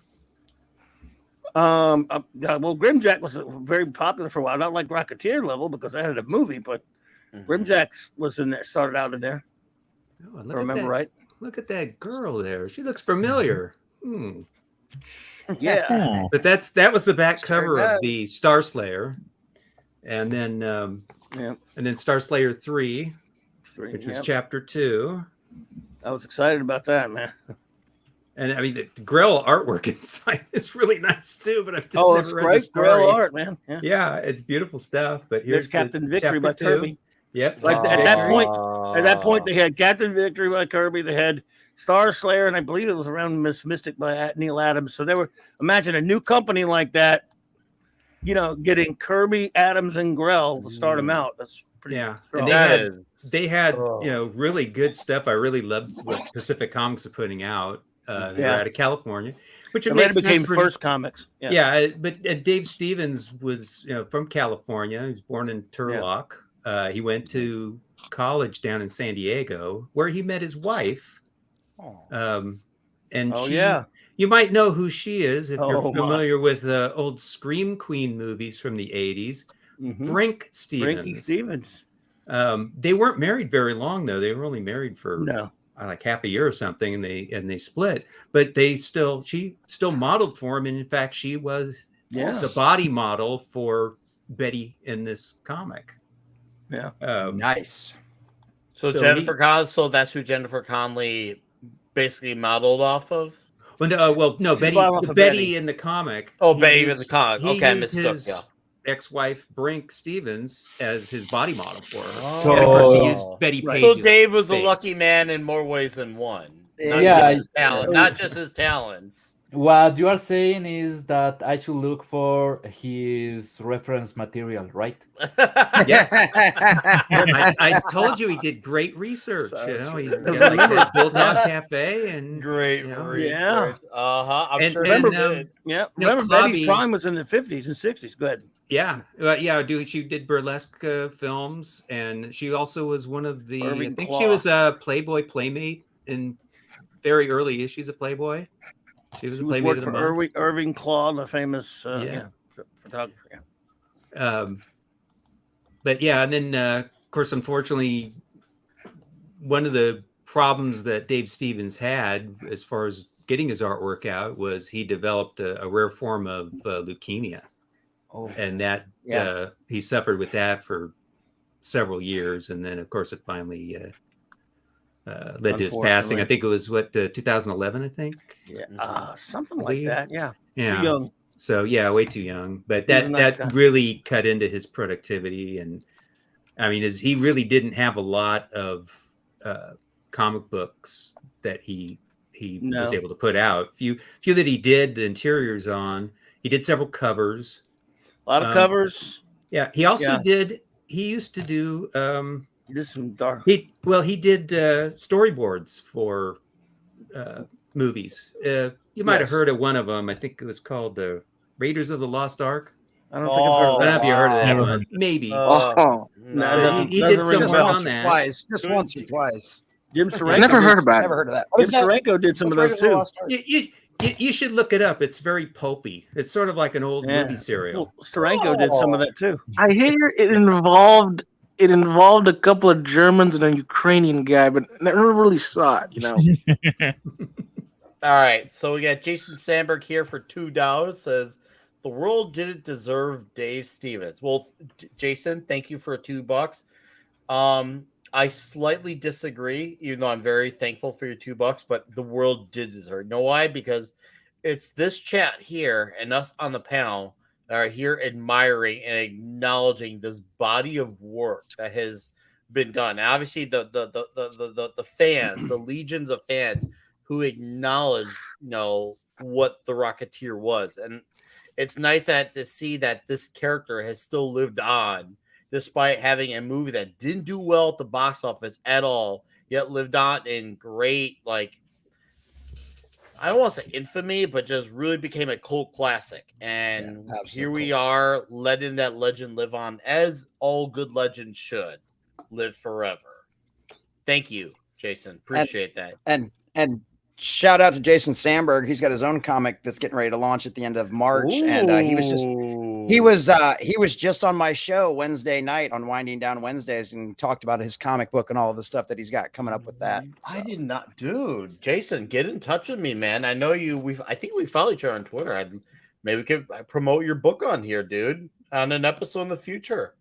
Well, Grimjack was very popular for a while. Not like Rocketeer level because I had a movie, but Grimjack was in there. Started out in there. Oh, if I remember right. Look at that girl there. She looks familiar. Yeah. But that was the back cover of the Star Slayer, and then Star Slayer 3, which was chapter 2. I was excited about that, man. And I mean, the Grell artwork inside is really nice too. But I've just never read the story. Grell art, man. Yeah, it's beautiful stuff. But here's Captain Victory by Kirby. Yep. Like at that point, they had Captain Victory by Kirby. They had Star Slayer, and I believe it was around Miss Mystic by Neil Adams. So imagine a new company like that, getting Kirby, Adams, and Grell to start them out. That's pretty strong. And they had really good stuff. I really loved what Pacific Comics are putting out. They're out of California, which became First Comics. But Dave Stevens was from California. He was born in Turlock. He went to college down in San Diego, where he met his wife. And You might know who she is if you're Oh, my. familiar with old Scream Queen movies from the 80s. Mhm. Brink Frankie Stevens. Stevens. They weren't married very long, though. They were only married for No. like half a year or something, and they split. But she still modeled for him, and in fact, she was the body model for Betty in this comic. Yeah. Nice. So Jennifer Connelly. So that's who Jennifer Connelly basically modeled off of. No, Betty in the comic. Oh, Betty in the comic. Okay, I mistook. His ex-wife Brink Stevens as his body model for her. Oh. And of course, he used Betty Page's So Dave was face. a lucky man in more ways than one. Not just his talents. What you are saying is that I should look for his reference material, right? Yes. I told you he did great research. He did like the Bulldog Cafe and great research. I'm sure. Remember Clobby, Betty's prime was in the 50s and 60s. Go ahead. Yeah, she did burlesque films, and she also was one of the. I think she was a Playboy playmate in very early issues of Playboy. She was a playmate of the month. Irving Klaw, the famous photographer. But yeah, and then of course, unfortunately, one of the problems that Dave Stevens had as far as getting his artwork out was he developed a rare form of leukemia. And that he suffered with that for several years, and then of course it finally led to his passing. I think it was 2011. I think. Yeah, something like that. Yeah. Too young. So way too young. But that really cut into his productivity, and I mean, he really didn't have a lot of comic books that he was able to put out. Few that he did the interiors on. He did several covers. A lot of covers. Yeah, he also did. He used to do. He did some dark. He did storyboards for movies. You might have heard of one of them. I think it was called Raiders of the Lost Ark. I don't think I've heard of that. I don't know if you heard of that one. Maybe. He did some work on that. Twice, just once or twice. Jim Steranko. I never heard about it. Never heard of that. Jim Steranko did some of those too. You should look it up. It's very pulpy. It's sort of like an old movie serial. Well, Steranko did some of that too. I hear it involved a couple of Germans and a Ukrainian guy, but I never really saw it, All right, so we got Jason Sandberg here for $2. Says the world didn't deserve Dave Stevens. Well, Jason, thank you for $2. I slightly disagree, even though I'm very thankful for your $2, but the world did deserve it. You know why? Because it's this chat here and us on the panel that are here admiring and acknowledging this body of work that has been done. Now, obviously, the fans, the legions of fans who acknowledge, what the Rocketeer was, and it's nice to see that this character has still lived on. Despite having a movie that didn't do well at the box office at all, yet lived on in great, I don't want to say infamy, but just really became a cult classic. And here we are, letting that legend live on, as all good legends should live forever. Thank you, Jason. Appreciate that. And shout out to Jason Sandberg. He's got his own comic that's getting ready to launch at the end of March. Ooh. And he was just on my show Wednesday night on Winding Down Wednesdays and talked about his comic book and all of the stuff that he's got coming up with that. So. I did not, dude. Jason, get in touch with me, man. I know you. I think we follow each other on Twitter. Maybe we could promote your book on here, dude, on an episode in the future.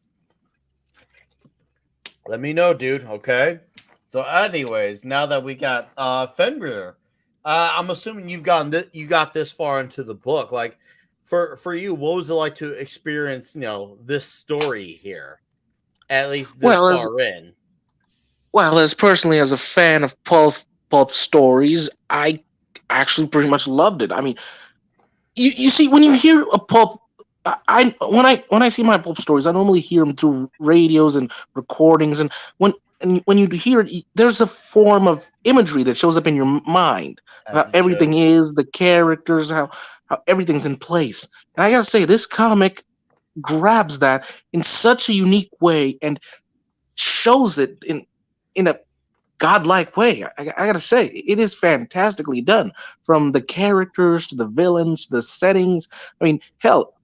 Let me know, dude. Okay. So, anyways, now that we got Fenrir, I'm assuming you got this far into the book. Like, for you, what was it like to experience, this story here? At least this far in. Well, as personally as a fan of pulp stories, I actually pretty much loved it. I mean, you see, when you hear a pulp, when I see my pulp stories, I normally hear them through radios and recordings, and when you hear it, there's a form of imagery that shows up in your mind. How everything is, the characters, how everything's in place. And I gotta say, this comic grabs that in such a unique way and shows it in a godlike way. I gotta say, it is fantastically done. From the characters to the villains, the settings. I mean, hell,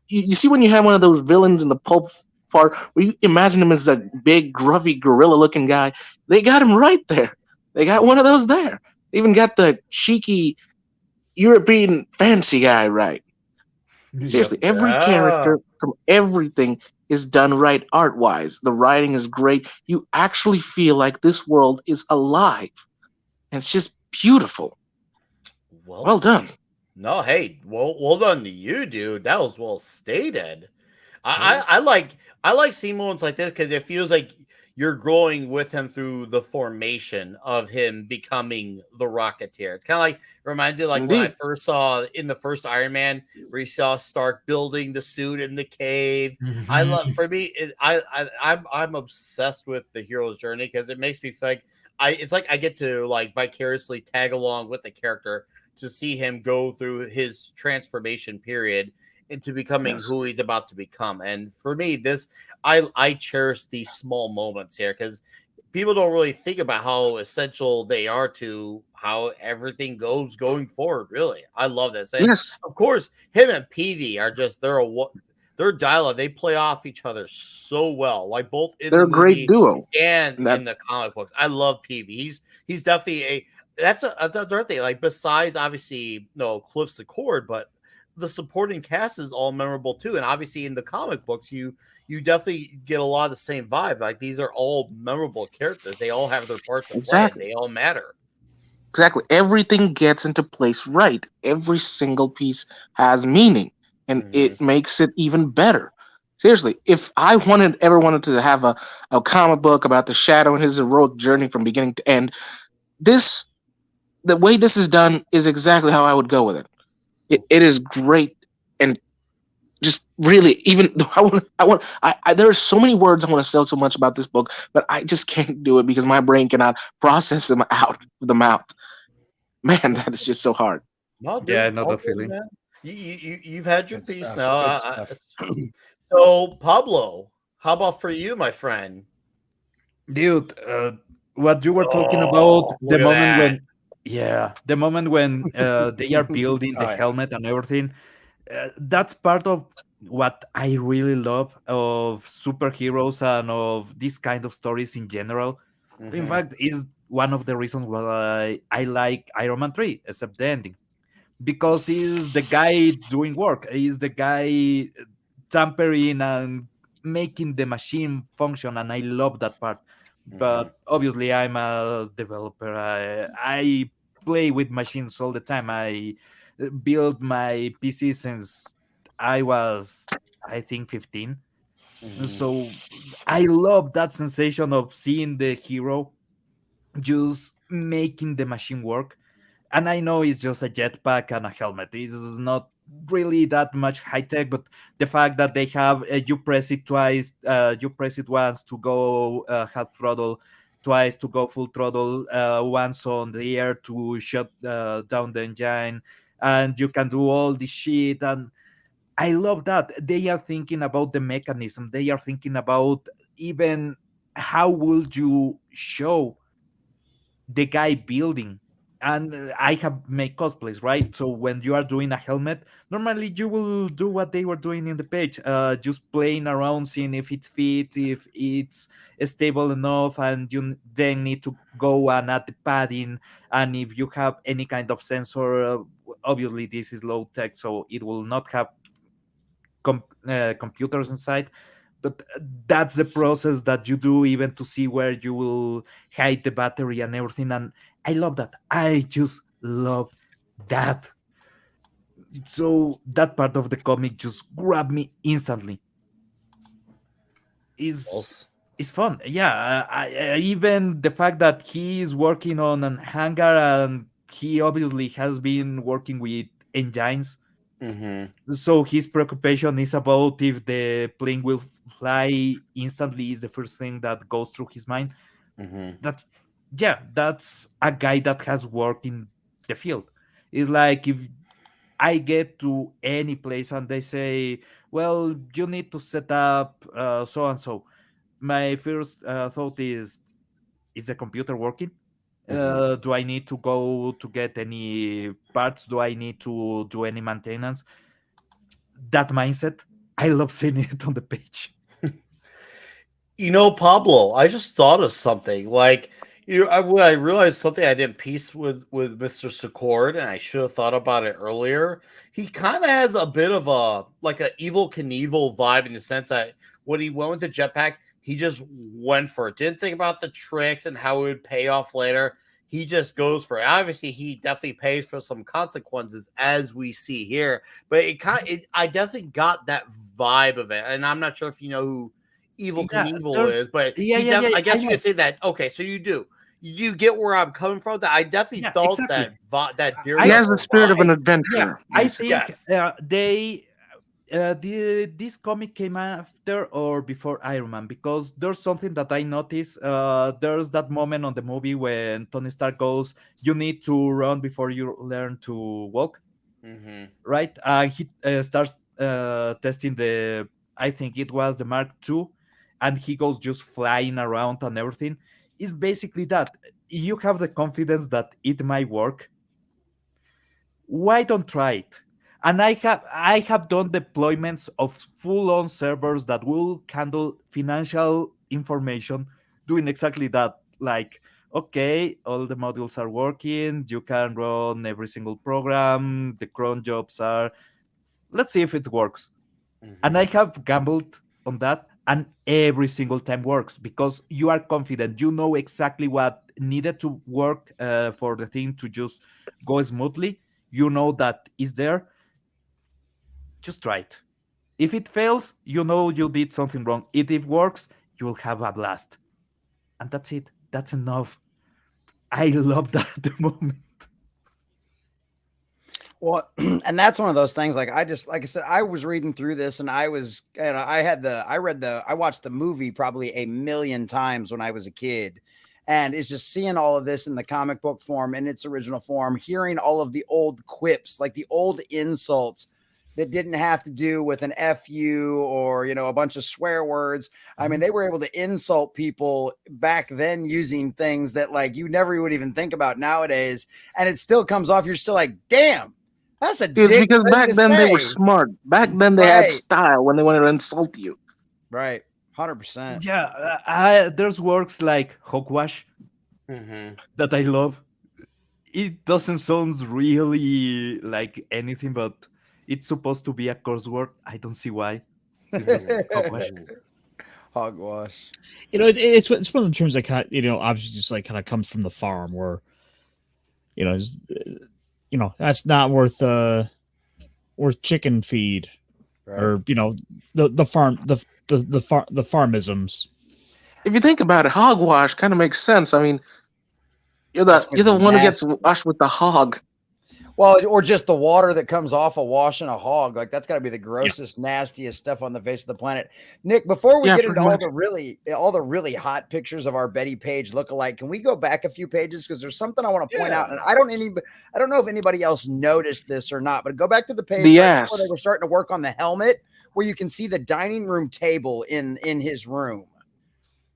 you see when you have one of those villains in the pulp part where you imagine him as a big, gruffy, gorilla-looking guy. They got him right there. They got one of those there. They even got the cheeky European fancy guy right. Yep. Seriously, every Yeah. character from everything is done right art wise. The writing is great. You actually feel like this world is alive. And it's just beautiful. Well Well done. stated. No, hey, well done to you, dude. That was well stated. I like seeing moments like this because it feels like you're growing with him through the formation of him becoming the Rocketeer. It's kind of like reminds you like when I Indeed. first saw in the first Iron Man where you saw Stark building the suit in the cave. I love for me, I'm obsessed with the hero's journey because it makes me feel like it's like I get to like vicariously tag along with the character to see him go through his transformation period into becoming Yes. who he's about to become. And for me, I cherish these small moments here because people don't really think about how essential they are to how everything goes going forward. Really, I love this, and Yes. of course, him and Peavy are just their dialogue. They play off each other so well, like both in They're the a great movie duo. and And in the that's comic books. I love Peavy. He's definitely a that's another thing. Like besides obviously no Cliff's the cord, but the supporting cast is all memorable too. And obviously in the comic books, you definitely get a lot of the same vibe. Like these are all memorable characters. They all have their part to play, and exactly. they all matter. Exactly. Everything gets into place right. Every single piece has meaning, and Hmm. it makes it even better. Seriously, if I ever wanted to have a comic book about the Shadow and his heroic journey from beginning to end, this the way this is done is exactly how I would go with it. It is great and just really even though there are so many words I want to say so much about this book, but I just can't do it because my brain cannot process them out of the mouth. Man, that is just so hard. No, Yeah, I dude, know all that good, feeling. man. You've had your Good piece stuff. now. Good stuff. So Pablo, how about for you, my friend? Dude, what you were talking about, Oh, the look at moment that. when, yeah, the moment when they are building Oh the yeah. helmet and everything, that's part of what I really love of superheroes and of this kind of stories in general. In Hmm. fact, is one of the reasons why I like Iron Man 3, except the ending. Because he's the guy doing work. He's the guy tampering and making the machine function, and I love that part. Hmm. But obviously, I'm a developer. I play with machines all the time. I build my PC since I was, I think, 15. Hmm. So I love that sensation of seeing the hero just making the machine work. And I know it's just a jetpack and a helmet. This is not really that much high tech, but the fact that they have you press it twice, you press it once to go half throttle, twice to go full throttle, once on the air to shut down the engine, and you can do all this shit. And I love that they are thinking about the mechanism. They are thinking about even how would you show the guy building. And I have made cosplays, right? So when you are doing a helmet, normally you will do what they were doing in the page, just playing around, seeing if it fits, if it's stable enough, and you then need to go and add the padding. And if you have any kind of sensor, obviously this is low tech, so it will not have computers inside, but that's the process that you do even to see where you will hide the battery and everything. And I love that. I just love that. So that part of the comic just grabbed me instantly. is Also, is fun. Yeah, even the fact that he is working on an hangar, and he obviously has been working with engines, hmm. so his preoccupation is about if the plane will fly instantly is the first thing that goes through his mind. Hmm. That's, yeah, that's a guy that has worked in the field. It's like if I get to any place and they say, well, you need to set up so and so, my first thought is, is the computer working? Mhm. Do I need to go to get any parts? Do I need to do any maintenance? That mindset, I love seeing it on the page. Pablo, I just thought of something. Like, when I realized something I didn't piece with Mr. Secord, and I should have thought about it earlier. He kind of has a bit of a like a evil Knievel vibe in the sense that when he went with the jetpack, he just went for it. Didn't think about the tricks and how it would pay off later. He just goes for it. Obviously, he definitely pays for some consequences, as we see here. But I definitely got that vibe of it, and I'm not sure if you know who Evil Yeah, Knievel is, there's but yeah, yeah, yeah. I I guess you know. could say that. Okay, so you do. You get where I'm coming from? That I definitely Yeah, felt exactly. that He has the Daredevil spirit of an vibe. Yeah, adventurer, I basically. think Yes. this comic came after or before Iron Man, because there's something that I noticed. There's that moment on the movie when Tony Stark goes, "You need to run before you learn to walk." Mm-hmm. Right? He starts testing the. I think it was the Mark II, and he goes just flying around and everything. It's basically that you have the confidence that it might work. Why don't try it? And I have done deployments of full-on servers that will handle financial information, doing exactly that. Like, okay, all the modules are working, you can run every single program, the cron jobs are, let's see if it works. And I Mm-hmm. have gambled on that, and every single time works because you are confident. You know exactly what needed to work for the thing to just go smoothly. You know that is there. Just try it. If it fails, you know you did something wrong. If it works, you will have a blast. And that's it. That's enough. I love that at the moment. Well, and that's one of those things. Like like I said, I was reading through this, and I watched the movie probably a million times when I was a kid, and it's just seeing all of this in the comic book form in its original form, hearing all of the old quips, like the old insults that didn't have to do with an fu or a bunch of swear words. I mean, they were able to insult people back then using things that like you never would even think about nowadays, and it still comes off. You're still like, damn. That's a It's dick because thing back to then they were say. smart. Back then they had Right. style when they wanted to insult you. Right. 100%. Yeah, there's works like Hogwash Mm-hmm. that I love. It doesn't sound really like anything, but it's supposed to be a curse word. I don't see why. It's just Hogwash. Mm-hmm. Hogwash. It's one of the terms that kind of, obviously just like kind of comes from the farm where it's, that's not worth chicken feed, Right. or the farm the farmisms. If you think about it, hogwash kind of makes sense. I mean, you're That's the fucking one who gets nasty. washed with the hog. Well, or just the water that comes off of washing a hog. Like that's got to be the grossest, nastiest stuff on the face of the planet. Nick, before we Yeah, get into pretty much. all the really hot pictures of our Betty Page lookalike, can we go back a few pages because there's something I want to point out, and I don't know if anybody else noticed this or not, but go back to the page The right before they ass. were starting to work on the helmet, where you can see the dining room table in his room.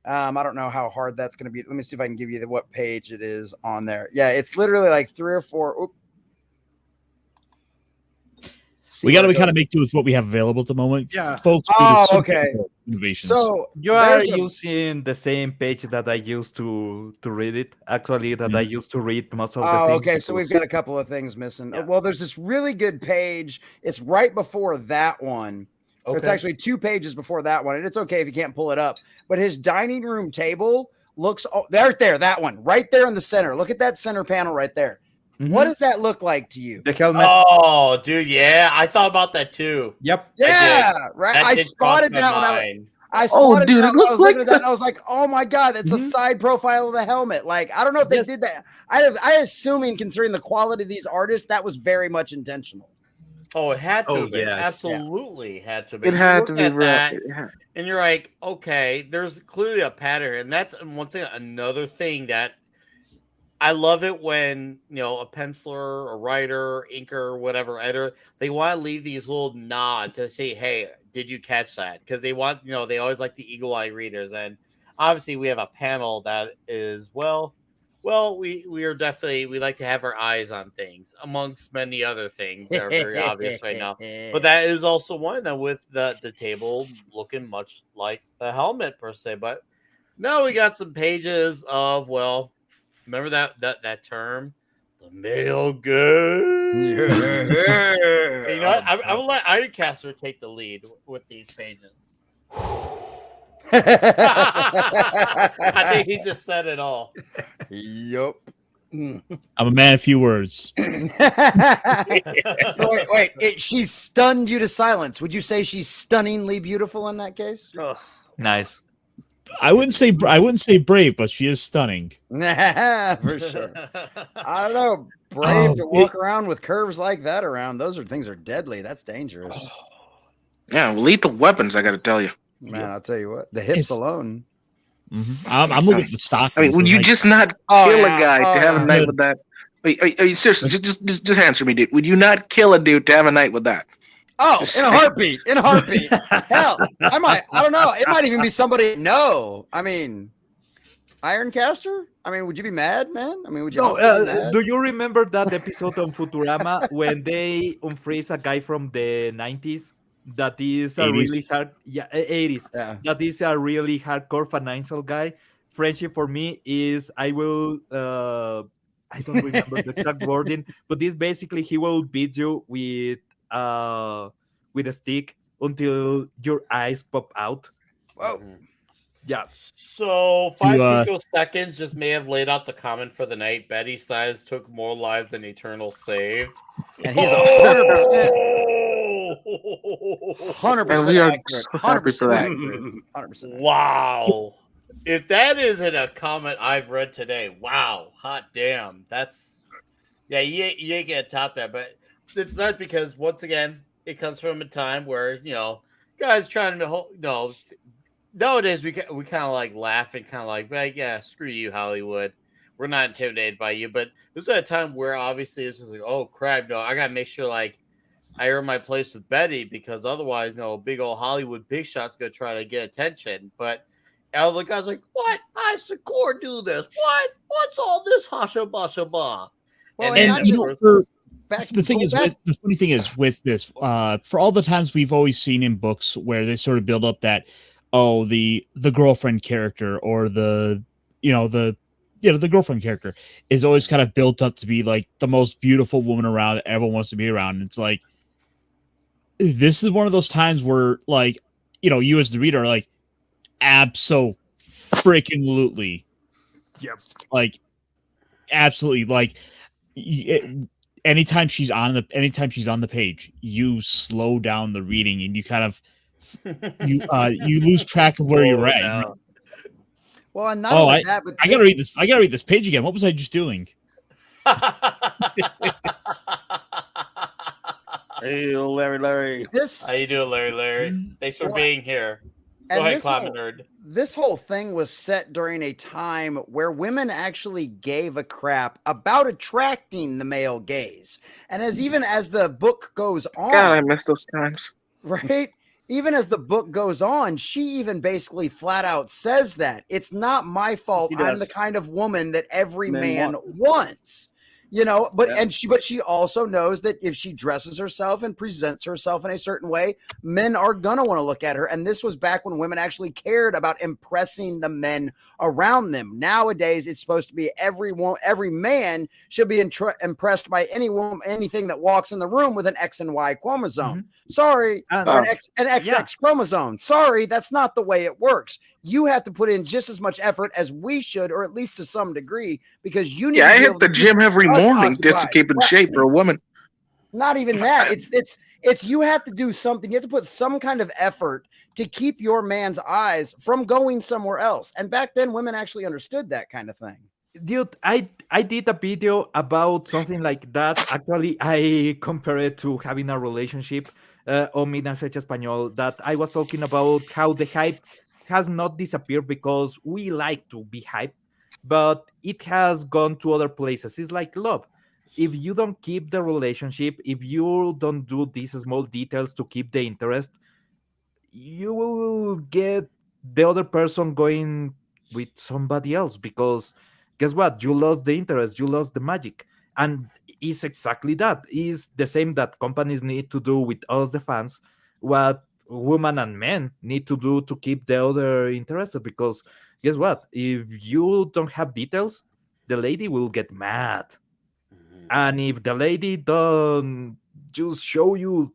I don't know how hard that's going to be. Let me see if I can give you what page it is on there. Yeah, it's literally like 3 or 4. Oop. We got to kind of make do with what we have available at the moment. Yeah. Folks. Oh, okay. Innovations. So You are using the same page that I used to read it. Actually, that I used to read most of the things. Okay. So we've got a couple of things missing. Yeah. Well, there's this really good page. It's right before that one. Okay. It's actually 2 pages before that one, and it's okay if you can't pull it up. But his dining room table looks right there. That one right there in the center. Look at that center panel right there. Mhm. What does that look like to you? The helmet. Oh, dude, yeah, I thought about that too. Yep. Yeah, right. That I did spotted cross my that when mind. I spotted dude, that it when I looks was like looking at that, and I was like, "Oh my god, that's a Mhm. side profile of the helmet." Like, I don't know if they Yes. did that. I assuming, considering the quality of these artists, that was very much intentional. Oh, it had to Oh, have been. yes. Absolutely had to be. It You had look to be at right. that, and you're like, okay, there's clearly a pattern, and that's one thing. Another thing that I love it when a penciler, a writer, inker, whatever editor, they want to leave these little nods to say, "Hey, did you catch that?" Because they want, they always like the eagle eye readers, and obviously we have a panel that is well, we are definitely we like to have our eyes on things amongst many other things that are very obvious right now. But that is also one that with the table looking much like the helmet per se. But now we got some pages of remember that term, the male gaze. You know what? I will let Ironcaster take the lead with these pages. I think he just said it all. Yup. I'm a man of few words. Wait, she stunned you to silence. Would you say she's stunningly beautiful in that case? Nice. I wouldn't say brave, but she is stunning. For sure. I don't know. Brave to walk around with curves like that around. Those things are deadly. That's dangerous. Yeah, lethal weapons. I got to tell you. Man, I'll tell you what. The hips alone. Mm-hmm. I'm looking at the stock. I mean, would you just not kill a guy to have a night with that? Are you seriously? Just answer me, dude. Would you not kill a dude to have a night with that? Oh, in a heartbeat. In a heartbeat. Hell, I might. I don't know. It might even be somebody. No, I mean, Ironcaster. I mean, would you be mad, man? I mean, would you? Do you remember that episode on Futurama when they unfreeze a guy from the 90s? That is a 80s. really hard, 80s. Yeah. That is a really hardcore financial guy. Friendship for me is I don't remember the exact wording, but this basically he will beat you with a stick until your eyes pop out. Whoa. Yeah. So 5 crucial seconds just may have laid out the comment for the night. Betty Stiles took more lives than Eternal saved. And he's 100%. 100% And we are accurate. so happy for 100% that. accurate. 100%. Wow. If that isn't a comment I've read today, wow. Hot damn. That's you ain't gonna top that, but it's not because once again, it comes from a time where, guys trying to nowadays we kind of like laugh and kind of like, yeah, screw you, Hollywood. We're not intimidated by you. But this is a time where obviously it's just like, oh crap, no, I gotta make sure like I earn my place with Betty because otherwise, big old Hollywood big shot's gonna try to get attention. But all the guys like, what? I Secor do this. What? What's all this hasha basha ba? Well, the funny thing is with this, for all the times we've always seen in books where they sort of build up that, the girlfriend character or the girlfriend character is always kind of built up to be like the most beautiful woman around that everyone wants to be around. And it's like, this is one of those times where like, you as the reader are like, abso-freaking-lutely. Yep. Like, absolutely. Like, anytime she's on the page, you slow down the reading and you kind of you lose track of where you're at. No. Well, and not only that, but I gotta read this. I gotta read this page again. What was I just doing? Hey, Larry. How you doing, Larry? Thanks for being here. Go ahead, Climate Nerd. This whole thing was set during a time where women actually gave a crap about attracting the male gaze. And even as the book goes on... God, I miss those times. Right? Even as the book goes on, she even basically flat out says that. It's not my fault. I'm the kind of woman that every man wants. But she also knows that if she dresses herself and presents herself in a certain way, men are gonna want to look at her. And this was back when women actually cared about impressing the men around them. Nowadays, it's supposed to be every man should be impressed by anything that walks in the room with an X and Y chromosome. Mm-hmm. Sorry, or an XX chromosome. Sorry, that's not the way it works. You have to put in just as much effort as we should, or at least to some degree, because you need. I hit the gym every morning just to keep in shape for a woman. Not even that. It's you have to do something. You have to put some kind of effort to keep your man's eyes from going somewhere else. And back then, women actually understood that kind of thing. Dude, I did a video about something like that. Actually, I compare it to having a relationship on Mi Nacecha Español, that I was talking about how the hype has not disappeared because we like to be hyped, but it has gone to other places. It's like love. If you don't keep the relationship, if you don't do these small details to keep the interest, you will get the other person going with somebody else because guess what? You lost the interest, you lost the magic. And it's exactly that. It's the same that companies need to do with us, the fans, what women and men need to do to keep the other interested. Because guess what? If you don't have details, the lady will get mad. And if the lady don't just show you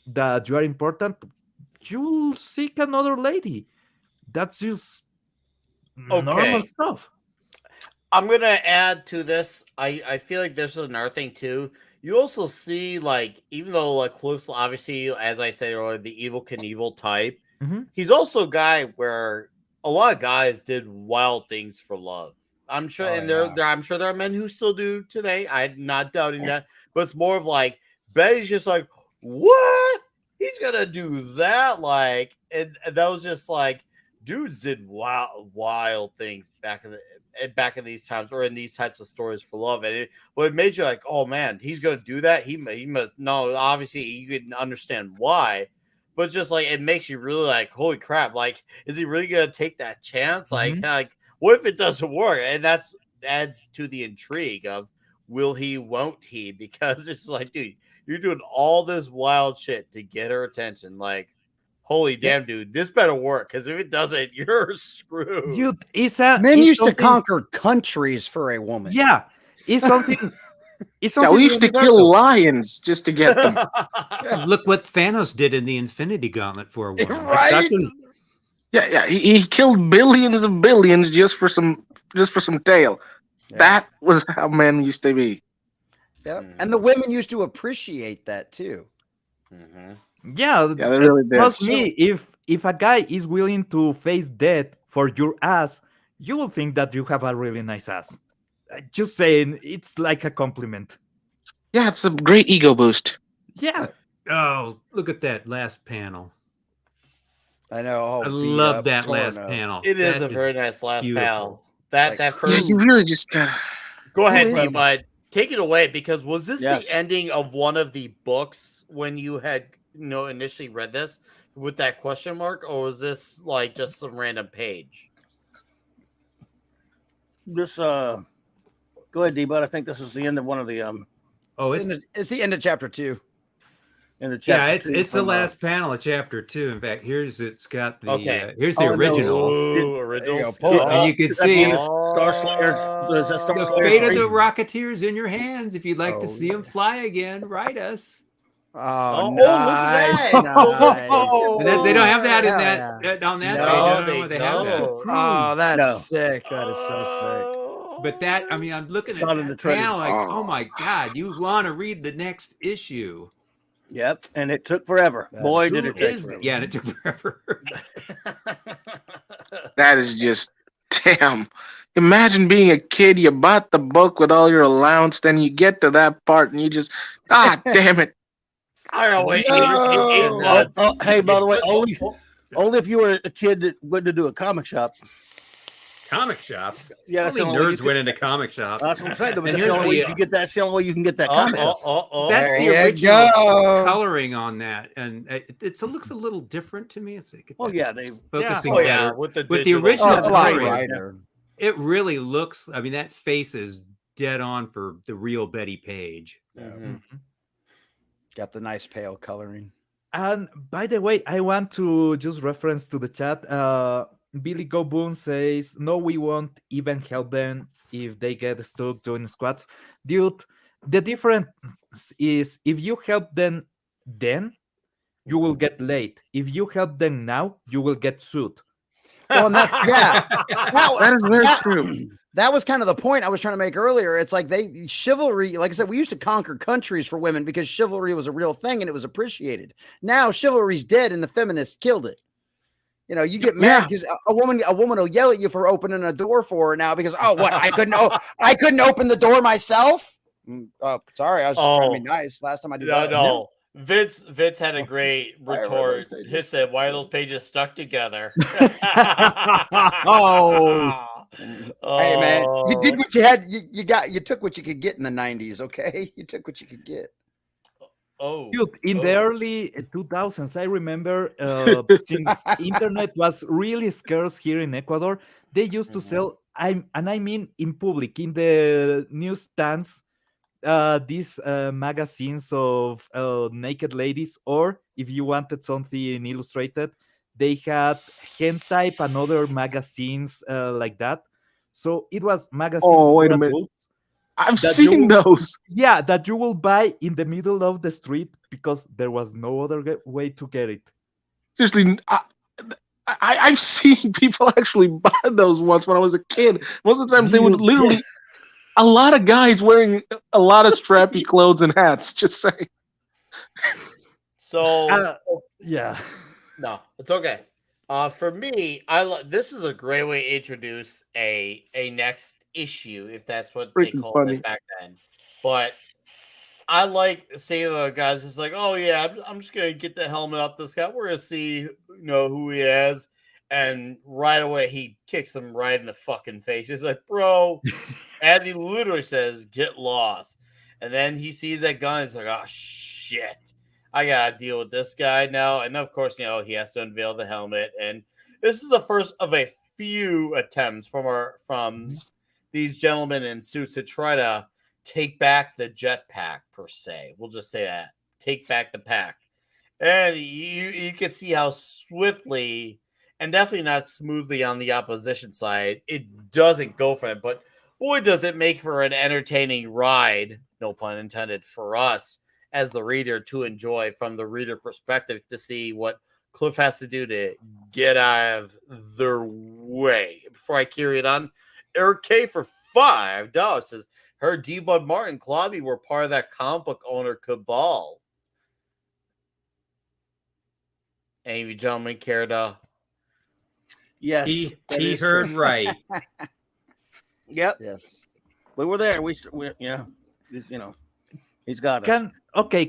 that you are important, you'll seek another lady. That's just normal Okay. stuff. I'm gonna add to this. I feel like there's another thing too. You also see like even though like close, obviously as I said earlier, the evil Knievel type. Mhm. He's also a guy where a lot of guys did wild things for love. I'm sure, Oh, and yeah. I'm sure there are men who still do today. I'm not doubting that, but it's more of like Betty's just like, what? He's gonna do that, like, and that was just like dudes did wild things back in these times or in these types of stories for love, and it made you like, oh man, he's gonna do that. He must no. Obviously, you can understand why, but just like it makes you really like, holy crap! Like, is he really gonna take that chance? Mhm. Like, what if it doesn't work? And that's adds to the intrigue of will he, won't he? Because it's like, dude, you're doing all this wild shit to get her attention. Like, holy damn, dude, this better work. Because if it doesn't, you're screwed. Dude, Men it's used to something- conquer countries for a woman. Yeah, it's something. It's Yeah, something we used to universal. kill lions just to get them. Look what Thanos did in the Infinity Gauntlet for a woman. Right? Exactly. Yeah, he killed billions of billions just for some tail. Yeah. That was how men used to be. Yep. And the women used to appreciate that too. Yeah, Yeah, they really did. trust me, if a guy is willing to face death for your ass, you will think that you have a really nice ass. Just saying, it's like a compliment. Yeah, it's a great ego boost. Yeah. Oh, look at that last panel. I know. Oh, I beat love up, that torn last up. panel. It is That a very nice last beautiful. panel. That Like, first. You really just Go ahead, Who is- but take it away because was this Yes. the ending of one of the books when you had initially read this with that question mark, or was this like just some random page? This go ahead, D, but I think this is the end of one of the Oh, it's the end of chapter 2. in the yeah, chapter. it's the last panel of chapter 2. In fact, it's got the Okay. here's the Oh, no. original. Ooh, original. There you go. Pull it And you can Is that the see end of Star Slayer? Is that Star the Slayer fate of 3? the Rocketeer is in your hands. If you'd like to Oh, see them fly again, write us. Oh, look at nice. that. Nice. And they don't have that in Hell that on that No, page. I don't know they why they have that. don't. Oh, that's No. sick. That is so sick. But that, I mean, I'm looking It's at not in the that trailer. panel like, Oh. oh my god, you want to read the next issue? Yep, and it took forever. That Boy, is- did Who it take is forever. yeah, and it took forever. that is just damn. Imagine being a kid, you bought the book with all your allowance, then you get to that part and you just damn it. I don't wait. No. Eight months. Oh, hey, by the way, only if you were a kid that went to do a comic shop. Comic shops. Yeah, that's Only the only way you nerds could- went into comic shops. That's what I'm saying. But And that's here's the only way the, you can get that. That's the only way you can get that comic. That's There the you original go. coloring on that, and it looks a little different to me. It's like Oh yeah, they. focusing Oh yeah, better. with the With the digital. original Oh, it's a lot coloring. brighter. It really looks. I mean, that face is dead on for the real Betty Page. Mhm. Got the nice pale coloring. And by the way, I want to just reference to the chat. Billy Go Boon says, "No, we won't even help them if they get stuck doing squats." Dude, the difference is if you help them then, you will get late. If you help them now, you will get sued. Well, and that, yeah, That is very that- true. That was kind of the point I was trying to make earlier. It's like chivalry, like I said, we used to conquer countries for women because chivalry was a real thing and it was appreciated. Now chivalry's dead and the feminists killed it. You know, you get mad because a woman will yell at you for opening a door for her now because what I couldn't open the door myself. Oh, sorry, I was just trying to be nice. Last time I did that. No. Vince had a great Why are those retort. pages He said, "Why are those pages stuck together?" Oh. Hey man, you did Oh. what you had. You took what you could get in the 90s. Okay, you took what you could get. Dude, in the early 2000s, I remember since internet was really scarce here in Ecuador, they used to sell, I mean in public, in the newsstands, these magazines of naked ladies, or if you wanted something illustrated, they had hentai and other magazines like that. So it was magazines Oh, wait for a minute. adults I've that you seen will, those. yeah, that you will buy in the middle of the street because there was no other way to get it. Seriously, I've seen people actually buy those once when I was a kid. Most of the times they would literally, a lot of guys wearing a lot of strappy clothes and hats. Just saying. So yeah, no, it's okay. For me, this is a great way to introduce a next issue, if that's what they Freaking called funny. it back then. But I like seeing the guys just like, oh yeah, I'm just gonna get the helmet off this guy. We're gonna see, who he is, and right away he kicks him right in the fucking face. He's like, bro, as he literally says, get lost. And then he sees that gun. He's like, oh shit, I gotta deal with this guy now. And of course, he has to unveil the helmet. And this is the first of a few attempts from these gentlemen in suits to try to take back the jetpack per se. We'll just say that. Take back the pack. And you can see how swiftly and definitely not smoothly on the opposition side it doesn't go for it. But boy, does it make for an entertaining ride, no pun intended, for us as the reader to enjoy from the reader perspective to see what Cliff has to do to get out of their way. Before I carry it on, Eric K for $5 says, her D. Bud Martin, Clauby were part of that comic book owner cabal. Any of you gentlemen care to? Yes, he heard right. Yep. Yes. We were there. We he's got us.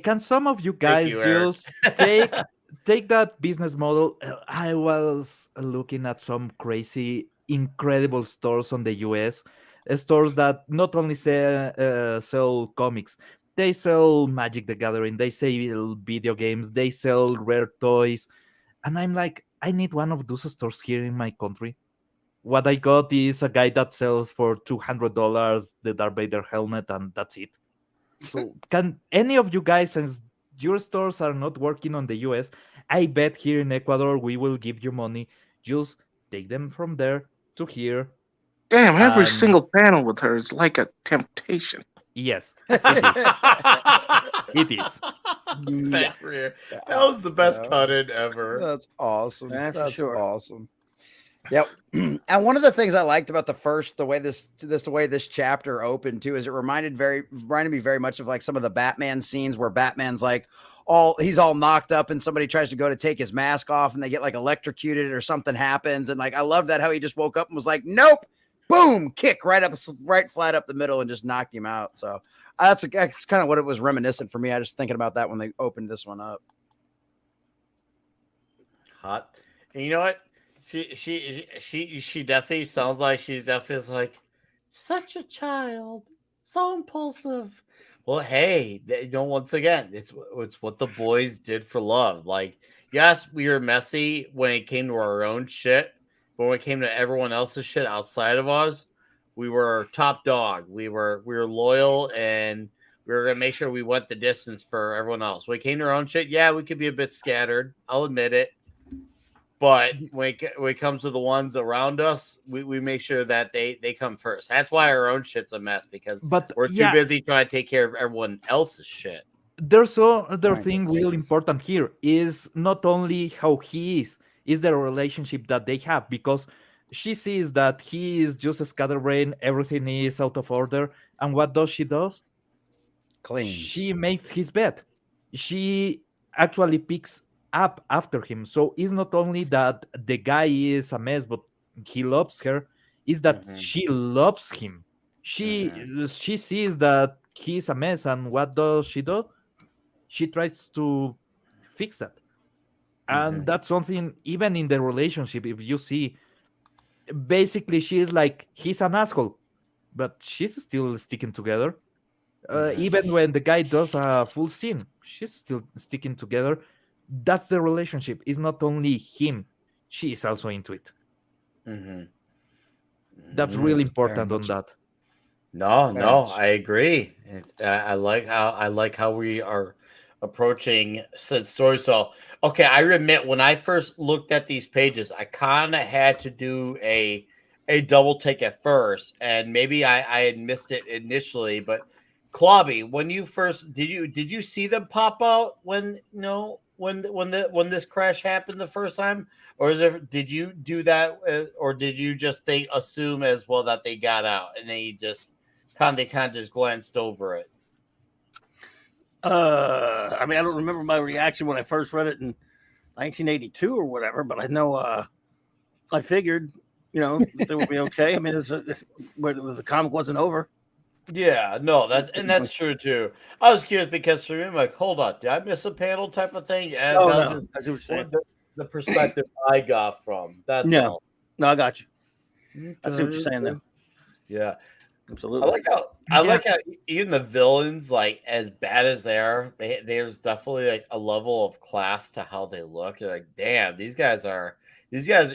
Can some of you guys just take that business model? I was looking at some crazy, incredible stores on the US, stores that not only sell comics, they sell Magic the Gathering, they sell video games, they sell rare toys, and I'm like, I need one of those stores here in my country. What I got is a guy that sells for $200 the Darth Vader helmet, and that's it. So, can any of you guys, since your stores are not working on the US, I bet here in Ecuador we will give you money. Just take them from there to here. Damn, every single panel with her is like a temptation. Yes, it is. Yeah. That was the best cut-in ever. That's awesome. That's That's sure. awesome. Yep. And one of the things I liked about the way this chapter opened too is it reminded me very much of like some of the Batman scenes where Batman's like he's all knocked up and somebody tries to go to take his mask off and they get like electrocuted or something happens. And like I love that how he just woke up and was like, nope, boom, kick right flat up the middle and just knocked him out. So that's kind of what it was reminiscent for me. I was just thinking about that when they opened this one up. Hot. And you know what? She definitely sounds like she's definitely like such a child, so impulsive. Well, hey, once again, it's what the boys did for love. Like, yes, we were messy when it came to our own shit, but when it came to everyone else's shit outside of us, we were top dog. We were loyal, and we were gonna make sure we went the distance for everyone else. When it came to our own shit, yeah, we could be a bit scattered. I'll admit it. But when it comes to the ones around us, we make sure that they come first. That's why our own shit's a mess because we're too busy trying to take care of everyone else's shit. There's another thing real important here is not only how he is the relationship that they have, because she sees that he is just a scatterbrain, everything is out of order, and what does she do? Clean. She makes his bed. She actually picks up after him. So it's not only that the guy is a mess, but he loves her, is that she loves him. She sees that he's a mess, and what does she do? She tries to fix that. And that's something, even in the relationship, if you see, basically she is like, he's an asshole, but she's still sticking together. Even when the guy does a full scene, she's still sticking together. That's the relationship. It's not only him; she is also into it. Mhm. That's Mhm. really Very important on much. that. No, Very no, much. I agree. I like how we are approaching said story. So, okay, I admit when I first looked at these pages, I kind of had to do a double take at first, and maybe I had missed it initially. But Clobby, when you first did you see them pop out when when this crash happened the first time, or did you do that, or did you just assume as well that they got out and then you just they kind of just glanced over it? I mean, I don't remember my reaction when I first read it in 1982 or whatever, but I know I figured, that they would be okay. I mean, where the comic wasn't over. Yeah, no, that's true too. I was curious because for me, I'm like, hold on, did I miss a panel type of thing? And Oh that was no, just I see what you're saying. the perspective I got from. That's Yeah, all. no, I got you. I see what Okay, you're saying okay. there. Yeah. I Absolutely. like how even the villains, like as bad as they are, there's definitely like a level of class to how they look. You're like, damn, these guys,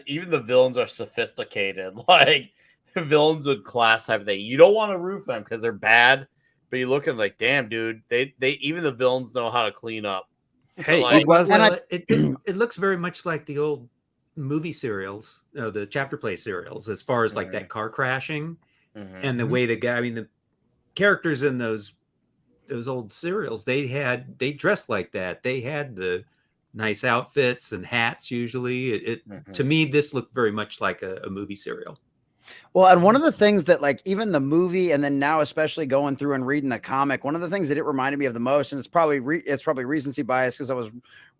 even the villains are sophisticated. Like villains with class type of thing. You don't want to root for them because they're bad, but you look at like, damn, dude, they even the villains know how to clean up. Hey, Like, it was And I It looks very much like the old movie serials, the chapter play serials, as far as like that car crashing mhm. and the way the guy. I mean, the characters in those old serials, they dressed like that. They had the nice outfits and hats. Usually, to Mhm. me, this looked very much like a movie serial. Well, and one of the things that, like, even the movie, and then now especially going through and reading the comic, one of the things that it reminded me of the most, and it's probably recency bias because I was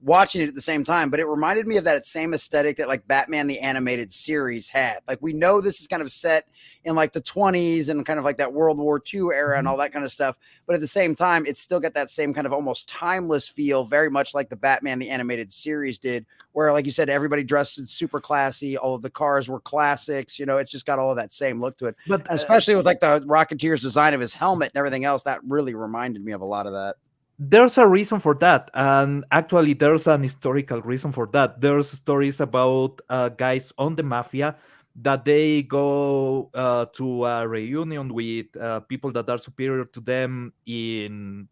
watching it at the same time, but it reminded me of that same aesthetic that like Batman the animated series had. Like, we know this is kind of set in like the 20s and kind of like that World War II era and all that kind of stuff, but at the same time, it's still got that same kind of almost timeless feel, very much like the Batman the animated series did, where, like you said, everybody dressed in super classy. All of the cars were classics. It's just got all of that same look to it. but And especially with like the Rocketeer's design of his helmet and everything else, that really reminded me of a lot of that. there's a reason for that, and actually there's an historical reason for that. There's stories about guys on the mafia that they go to a reunion with people that are superior to them in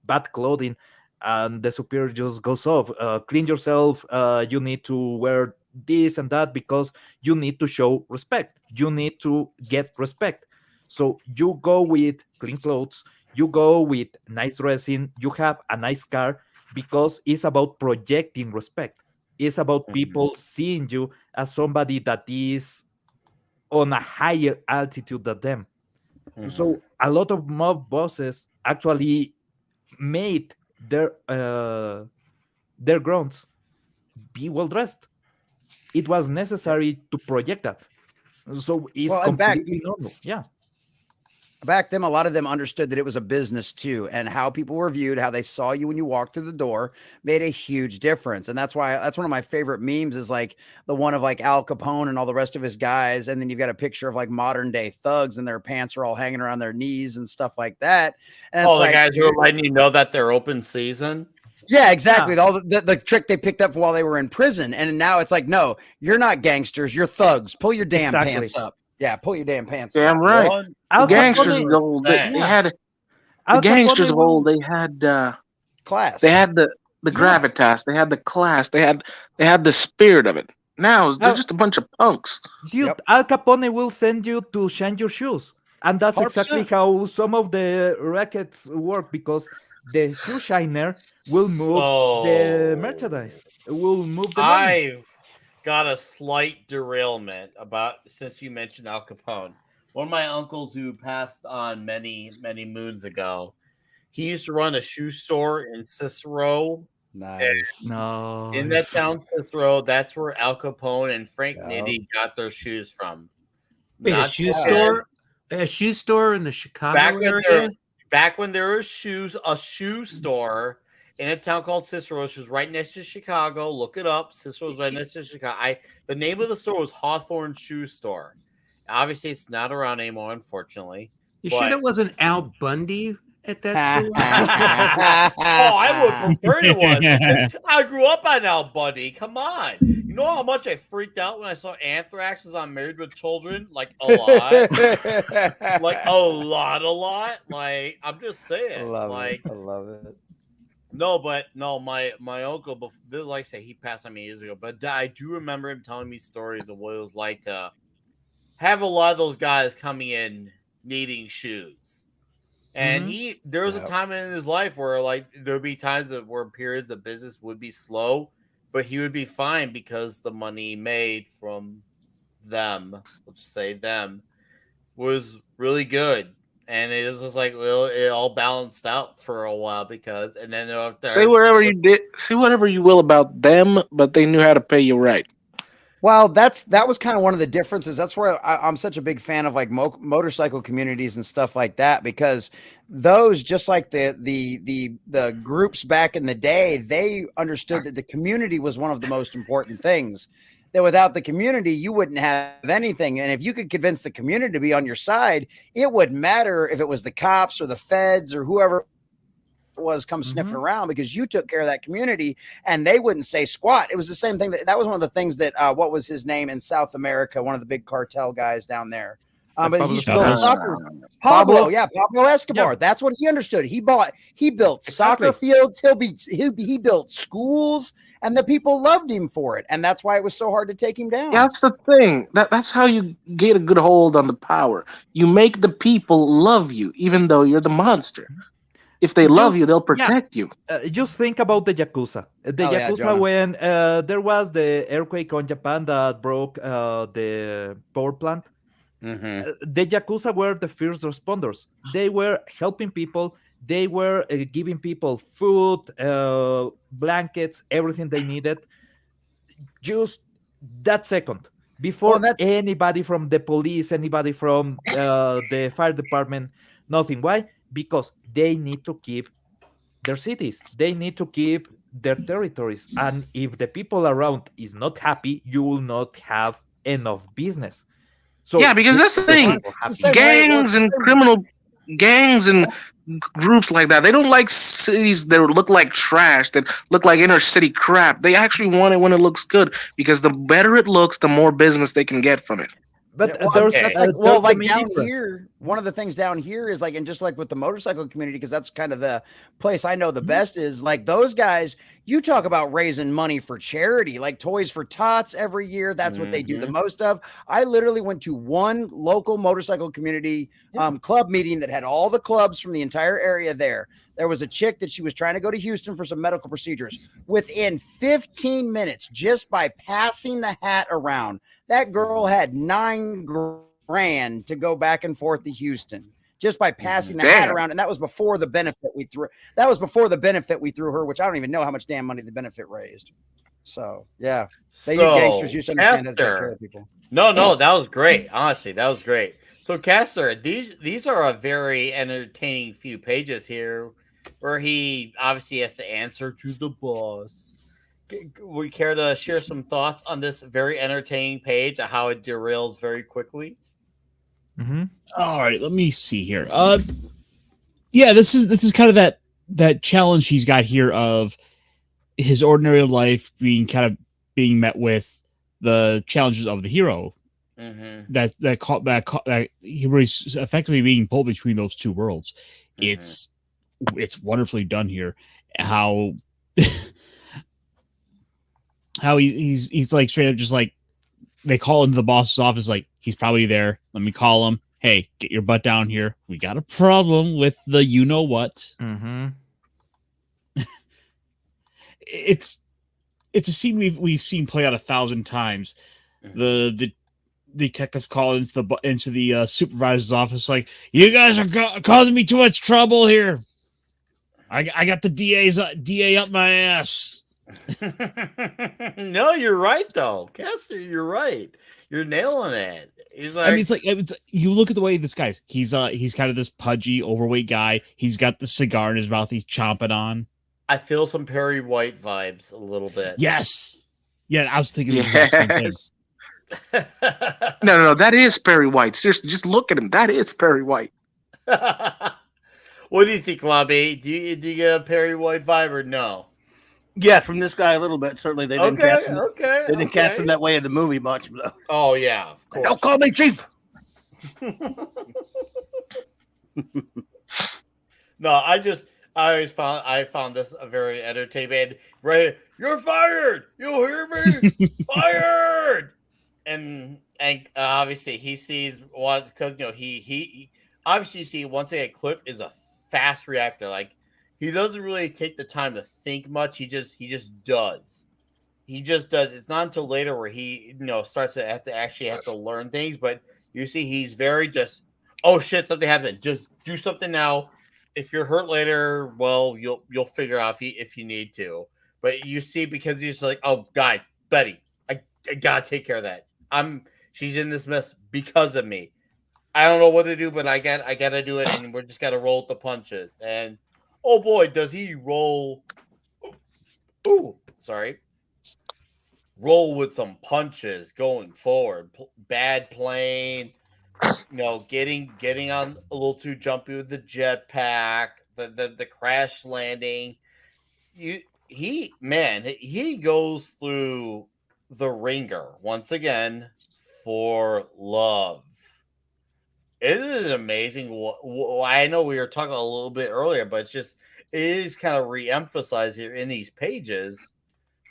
bad clothing, and the superior just goes off, clean yourself, you need to wear this and that because you need to show respect, you need to get respect. So you go with clean clothes, you go with nice dressing, you have a nice car, because it's about projecting respect. It's about people seeing you as somebody that is on a higher altitude than them. So a lot of mob bosses actually made their grounds be well dressed. It was necessary to project that. So it's Well, and completely normal. Yeah. back then, a lot of them understood that it was a business too, and how people were viewed, how they saw you when you walked through the door made a huge difference. And that's why that's one of my favorite memes is like the one of like Al Capone and all the rest of his guys. And then you've got a picture of like modern day thugs and their pants are all hanging around their knees and stuff like that. And it's Oh, the like, guys who are letting you know that they're open season. yeah, exactly. Yeah. All the trick they picked up while they were in prison. And now it's like, no, you're not gangsters, you're thugs. Pull your damn Exactly. pants up. Yeah, pull your damn pants Damn up. right. One The Al gangsters of Capone, old, they percent. had the Al gangsters Capone of will, old. They had Class. the yeah. gravitas. They had the class. They had the spirit of it. Now they're Al, just a bunch of punks. dude, Yep. Al Capone will send you to shine your shoes. And that's exactly 100%. how some of the rackets work, because the shoe shiner will move the So merchandise, will move the money. I've got a slight derailment about since you mentioned Al Capone. One of my uncles who passed on many, many moons ago, he used to run a shoe store in Cicero. Nice. In that Nice. town, Cicero, that's where Al Capone and Frank Yep. Nitti got their shoes from. Wait, Not too bad. a shoe store in the Chicago Back when area. there, back when there was shoes, a shoe store in a town called Cicero, which was right next to Chicago. Look it up. Cicero's right next to Chicago. The name of the store was Hawthorne Shoe Store. Obviously, it's not around anymore, unfortunately. You sure But that wasn't Al Bundy That's the Oh, I would prefer it was. I grew up on Al Bundy. Come on. You know how much I freaked out when I saw Anthrax as on Married with Children? Like a lot. Like a lot. Like I'm just saying. Like I love it. no, but no, my uncle, like I said, he passed on me years ago. But I do remember him telling me stories of what it was like to have a lot of those guys coming in needing shoes. And there was a time in his life where like there would be times where periods of business would be slow, but he would be fine because the money he made from them, let's say them, was really good. And it was just like, well, it all balanced out for a while because, and then Say whatever you will about them, but they knew how to pay you right. Well, that was kind of one of the differences. That's where I'm such a big fan of like motorcycle communities and stuff like that, because those, just like the groups back in the day, they understood that the community was one of the most important things. That without the community, you wouldn't have anything. And if you could convince the community to be on your side, it wouldn't matter if it was the cops or the feds or whoever was come sniffing around, because you took care of that community and they wouldn't say squat. It was the same thing. That was one of the things that what was his name in South America, one of the big cartel guys down there. But he built soccer. Pablo Escobar. Yeah. That's what he understood. He built soccer fields. He built schools, and the people loved him for it. And that's why it was so hard to take him down. Yeah, that's the thing. That's how you get a good hold on the power. You make the people love you, even though you're the monster. If they love you, they'll protect you. Just think about the Yakuza. The Yakuza, when there was the earthquake on Japan that broke the power plant, the Yakuza were the first responders. They were helping people. They were giving people food, blankets, everything they needed. Just that second. Before anybody from the police, anybody from the fire department, nothing. Why? Because they need to keep their cities. They need to keep their territories. And if the people around is not happy, you will not have enough business. So yeah, because that's the thing. Gangs and criminal gangs and groups like that, they don't like cities that look like trash, that look like inner city crap. They actually want it when it looks good, because the better it looks, the more business they can get from it. But like down here, one of the things down here is like, and just like with the motorcycle community, because that's kind of the place I know the best, is like those guys, you talk about raising money for charity, like Toys for Tots every year. That's what they do the most of. I literally went to one local motorcycle community club meeting that had all the clubs from the entire area there. There was a chick that she was trying to go to Houston for some medical procedures. Within 15 minutes, just by passing the hat around, that girl had $9,000 to go back and forth to Houston just by passing the hat around. And that was before the benefit we threw. That was before the benefit we threw her, which I don't even know how much damn money the benefit raised. So yeah, gangsters used to understand how to take care of people. No, that was great. Honestly, that was great. So Castor, these are a very entertaining few pages here, where he obviously has to answer to the boss. Would you care to share some thoughts on this very entertaining page and how it derails very quickly? All right, let me see here. Yeah, this is kind of that challenge he's got here of his ordinary life being met with the challenges of the hero. That he was effectively being pulled between those two worlds. It's wonderfully done here. How he's like straight up just like, they call into the boss's office, like, he's probably there. Let me call him. Hey, get your butt down here. We got a problem with the you know what. It's a scene we've seen play out 1,000 times. The detectives call into the supervisor's office, like, you guys are causing me too much trouble here. I got the DA up my ass. No, you're right though, Castor. You're right. You're nailing it. He's like, I mean, you look at the way this guy's. He's kind of this pudgy, overweight guy. He's got the cigar in his mouth. He's chomping on. I feel some Perry White vibes a little bit. Yes. Yeah, I was thinking the exact same thing. No, that is Perry White. Seriously, just look at him. That is Perry White. What do you think, Lobby? Do you get a Perry White vibe or no? Yeah, from this guy a little bit. Certainly, they didn't cast him. Okay. They didn't cast him that way in the movie much, though. Oh yeah, of course. Don't call me chief. No, I found this a very entertaining. Right, you're fired. You hear me? Fired. And obviously he sees what, because he obviously see once again Cliff is a fast reactor. Like he doesn't really take the time to think much. He just does. He just does. It's not until later where he starts to have to learn things. But you see, he's very just. Oh shit! Something happened. Just do something now. If you're hurt later, well, you'll figure out if you need to. But you see, because he's like, oh guys, Betty, I gotta take care of that. She's in this mess because of me. I don't know what to do, but I gotta do it, and we're just gotta roll with the punches. And oh boy, does he roll! Ooh, sorry. Roll with some punches going forward. Bad plane, getting on a little too jumpy with the jetpack, the crash landing. He goes through the ringer once again for love. It is amazing. I know we were talking a little bit earlier, but it is kind of re-emphasized here in these pages.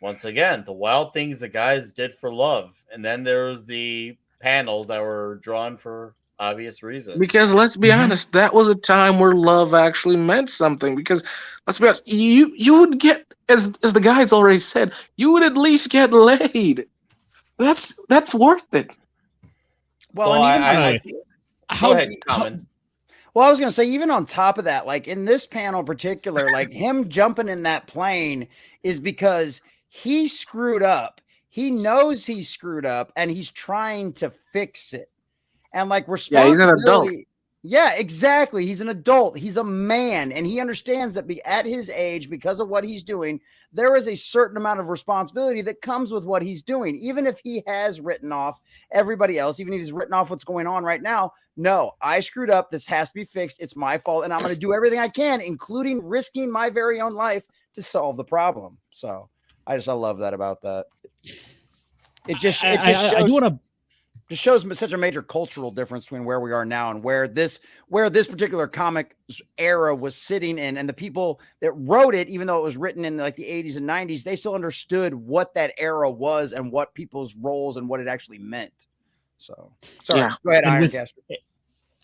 Once again, the wild things the guys did for love. And then there's the panels that were drawn for obvious reasons. Because let's be honest, that was a time where love actually meant something. Because let's be honest, you would get, as the guys already said, you would at least get laid. That's worth it. Well, and even go ahead, Common. Well, I was going to say, even on top of that, like in this panel in particular, like him jumping in that plane is because he screwed up. He knows he screwed up and he's trying to fix it. And like responsibility. Yeah, he's an adult. Yeah, exactly. He's an adult. He's a man. And he understands that at his age, because of what he's doing, there is a certain amount of responsibility that comes with what he's doing. Even if he has written off everybody else, even if he's written off what's going on right now, no, I screwed up. This has to be fixed. It's my fault. And I'm going to do everything I can, including risking my very own life to solve the problem. So I love that about that. It just shows such a major cultural difference between where we are now and where this particular comic era was sitting in, and the people that wrote it, even though it was written in like the 80s and 90s, they still understood what that era was and what people's roles and what it actually meant. So sorry, go ahead, Ironcaster.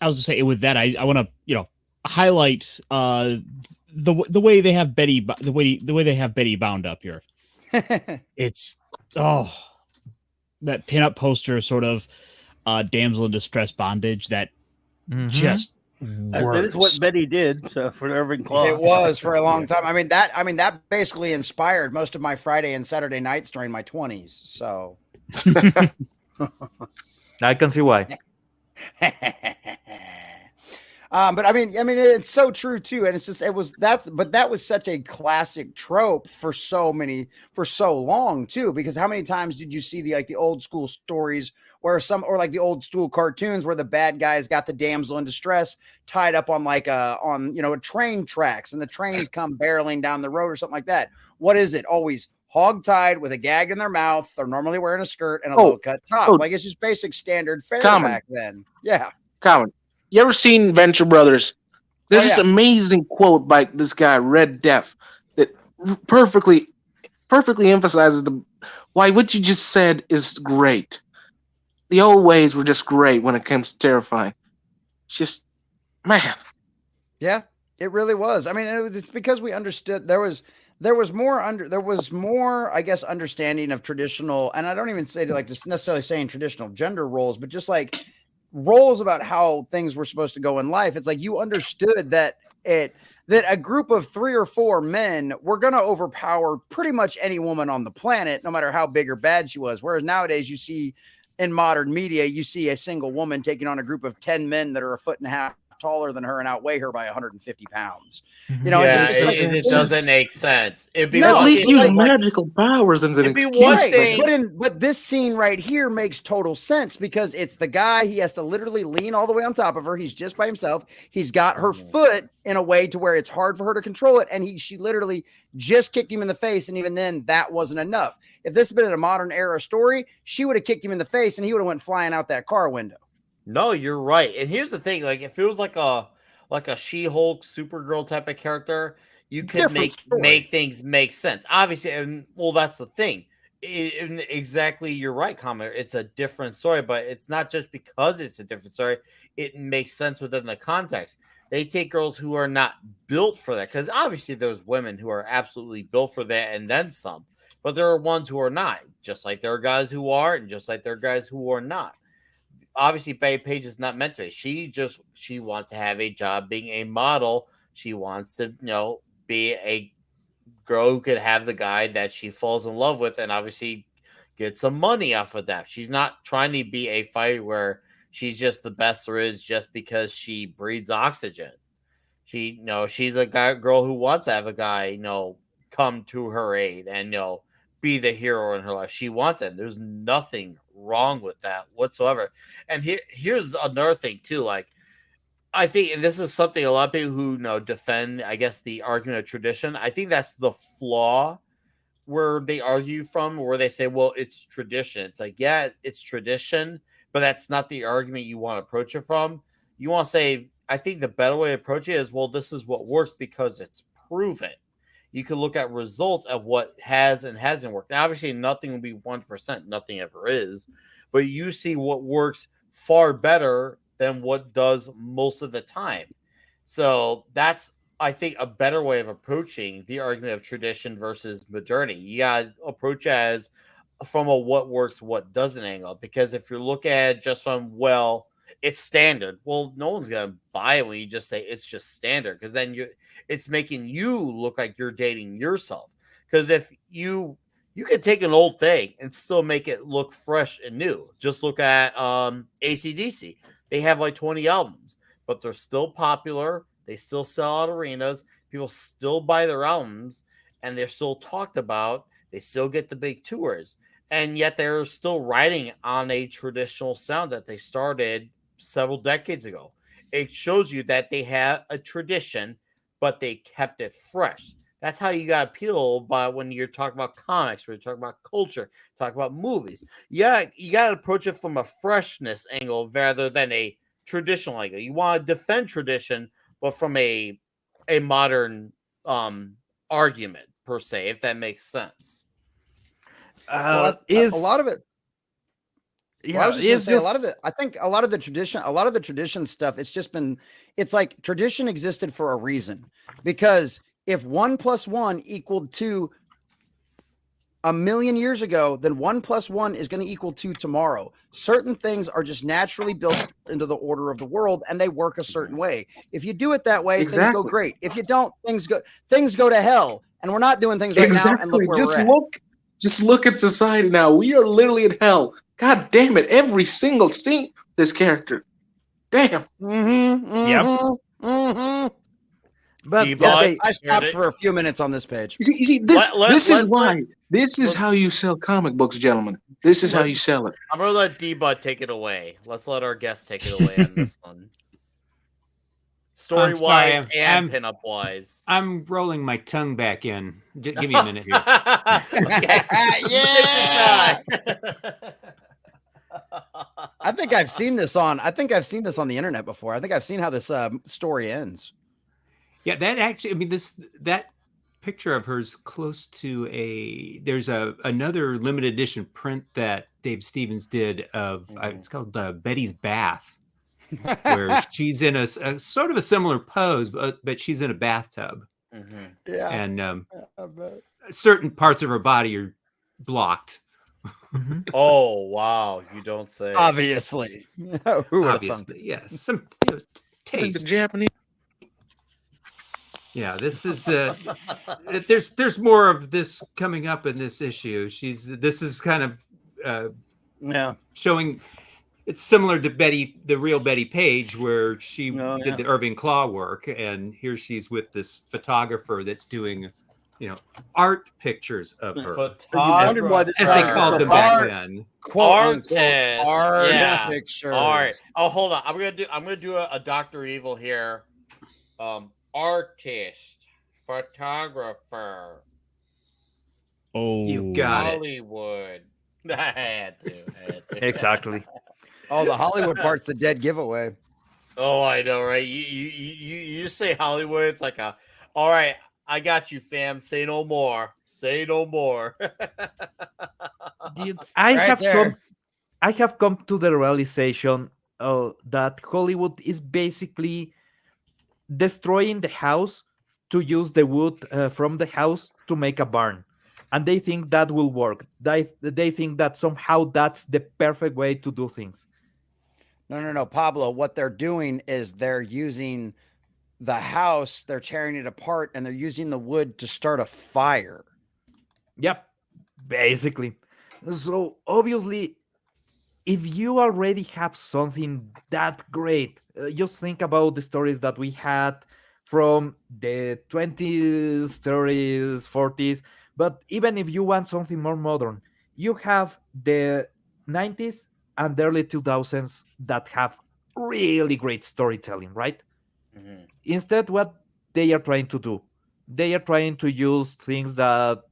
I was to say with that, I want to highlight the way they have Betty, the way they have Betty bound up here. It's that pinup poster sort of damsel in distress bondage that just works. That is what Betty did. So for Irving Claw, it was for a long time. I mean that basically inspired most of my Friday and Saturday nights during my 20s. So I can see why. But I mean, it's so true too, and it's just that was such a classic trope for so long too. Because how many times did you see the old school stories or like the old school cartoons where the bad guys got the damsel in distress tied up on a train tracks and the trains come barreling down the road or something like that? What is it? Always hog-tied with a gag in their mouth. They're normally wearing a skirt and a low-cut top. Like it's just basic standard fare back then. Yeah, Common. You ever seen Venture Brothers? There's this amazing quote by this guy, Red Death, that perfectly emphasizes why what you just said is great. The old ways were just great when it comes to terrifying. It's just, man. Yeah, it really was. I mean, it's because we understood there was more, I guess, understanding of traditional, and I don't even say just necessarily saying traditional gender roles, but just like roles about how things were supposed to go in life. It's like you understood that a group of 3 or 4 men were going to overpower pretty much any woman on the planet, no matter how big or bad she was. Whereas nowadays you see in modern media, you see a single woman taking on a group of 10 men that are a foot and a half lot taller than her and outweigh her by 150 pounds. Mhm. You know, Yeah, it's just like, it doesn't make sense. It'd be No, At one least it's use like- magical powers as an It'd be excuse. one right, thing- but this scene right here makes total sense because it's the guy. He has to literally lean all the way on top of her. He's just by himself. He's got her foot in a way to where it's hard for her to control it, and she literally just kicked him in the face, and even then, that wasn't enough. If this had been in a modern era story, she would have kicked him in the face, and he would have went flying out that car window. No, you're right. And here's the thing: like, if it was like a She-Hulk, Supergirl type of character, you could Different story. make things make sense. Obviously, and well, that's the thing. Exactly, you're right, Comet. It's a different story, but it's not just because it's a different story. It makes sense within the context. They take girls who are not built for that, because obviously there's women who are absolutely built for that and then some. But there are ones who are not, just like there are guys who are, and just like there are guys who are not. Obviously, Betty Page is not meant to be. She wants to have a job being a model. She wants to, be a girl who could have the guy that she falls in love with, and obviously get some money off of that. She's not trying to be a fighter where she's just the best there is just because she breathes oxygen. She's a girl who wants to have a guy, come to her aid and be the hero in her life. She wants it. There's nothing wrong with that whatsoever. And here's another thing too. Like, I think, and this is something a lot of people who defend, I guess, the argument of tradition. I think that's the flaw where they argue from, where they say, well, it's tradition. It's like, yeah, it's tradition, but that's not the argument you want to approach it from. You want to say, I think the better way to approach it is, well, this is what works because it's proven. You can look at results of what has and hasn't worked. Now, obviously, nothing will be 100%. Nothing ever is. But you see what works far better than what does most of the time. So that's, I think, a better way of approaching the argument of tradition versus modernity. You got to approach as from a what works, what doesn't angle. Because if you look at it just from, well, it's standard. Well, no one's going to buy it when you just say it's just standard, because then it's making you look like you're dating yourself. Because if you could take an old thing and still make it look fresh and new. Just look at AC/DC. They have like 20 albums, but they're still popular. They still sell out arenas. People still buy their albums, and they're still talked about. They still get the big tours. And yet they're still riding on a traditional sound that they started several decades ago. It shows you that they have a tradition, but they kept it fresh. That's how you got to appeal by when you're talking about comics, when you're talking about culture, talk about movies. Yeah, you got to approach it from a freshness angle rather than a traditional angle. You want to defend tradition, but from a modern argument per se, if that makes sense. A lot of it. Yeah, Well, I was just it's gonna say a lot of it. I think a lot of the tradition stuff. It's like tradition existed for a reason, because if 1 + 1 equaled 2 a million years ago, then 1 + 1 is going to equal 2 tomorrow. Certain things are just naturally built into the order of the world, and they work a certain way. If you do it that way, things go great. If you don't, things go to hell. And we're not doing things right now. And look where we're at. Just look at society now. We are literally in hell. God damn it! Every single scene, this character. Damn. But Yes, I stopped for a few minutes on this page. You see, this is how you sell comic books, gentlemen. This is how you sell it. I'm gonna let D-Bud take it away. Let's let our guest take it away on this one. Story wise and pinup wise. I'm rolling my tongue back in. Give me a minute here. Yeah. I think I've seen this on the internet before. I think I've seen how this story ends. Yeah, that actually, I mean, that picture of hers close to there's another limited edition print that Dave Stevens did of, it's called Betty's Bath, where she's in a sort of a similar pose, but she's in a bathtub. Mm-hmm. Yeah. And certain parts of her body are blocked. Oh, wow. You don't say. Obviously. Obviously, yes. Some taste. The Japanese. Yeah, this is there's more of this coming up in this issue. This is kind of showing it's similar to the real Betty Page, where she Oh, did the Irving Klaw work, and here she's with this photographer that's doing, art pictures of her, You wondered why this as guy they was called so them back art. then. Quote unquote Artist, art yeah, pictures. art. Oh, hold on. I'm gonna do a Dr. Evil here. Artist, photographer, Oh, You got it. Hollywood. I had to. Exactly. Oh, the Hollywood part's the dead giveaway. Oh, I know, right? You just say Hollywood. It's like all right. I got you, fam. Say no more. Say no more. Dude, There. I have come to the realization that Hollywood is basically destroying the house to use the wood from the house to make a barn, and they think that will work. They think that somehow that's the perfect way to do things. No, Pablo. What they're doing is they're using the house, they're tearing it apart, and they're using the wood to start a fire. Yep, basically. So obviously, if you already have something that great, just think about the stories that we had from the 20s, 30s, 40s. But even if you want something more modern, you have the 90s and the early 2000s that have really great storytelling, right? Mhm. Instead, what they are trying to do, they are trying to use things that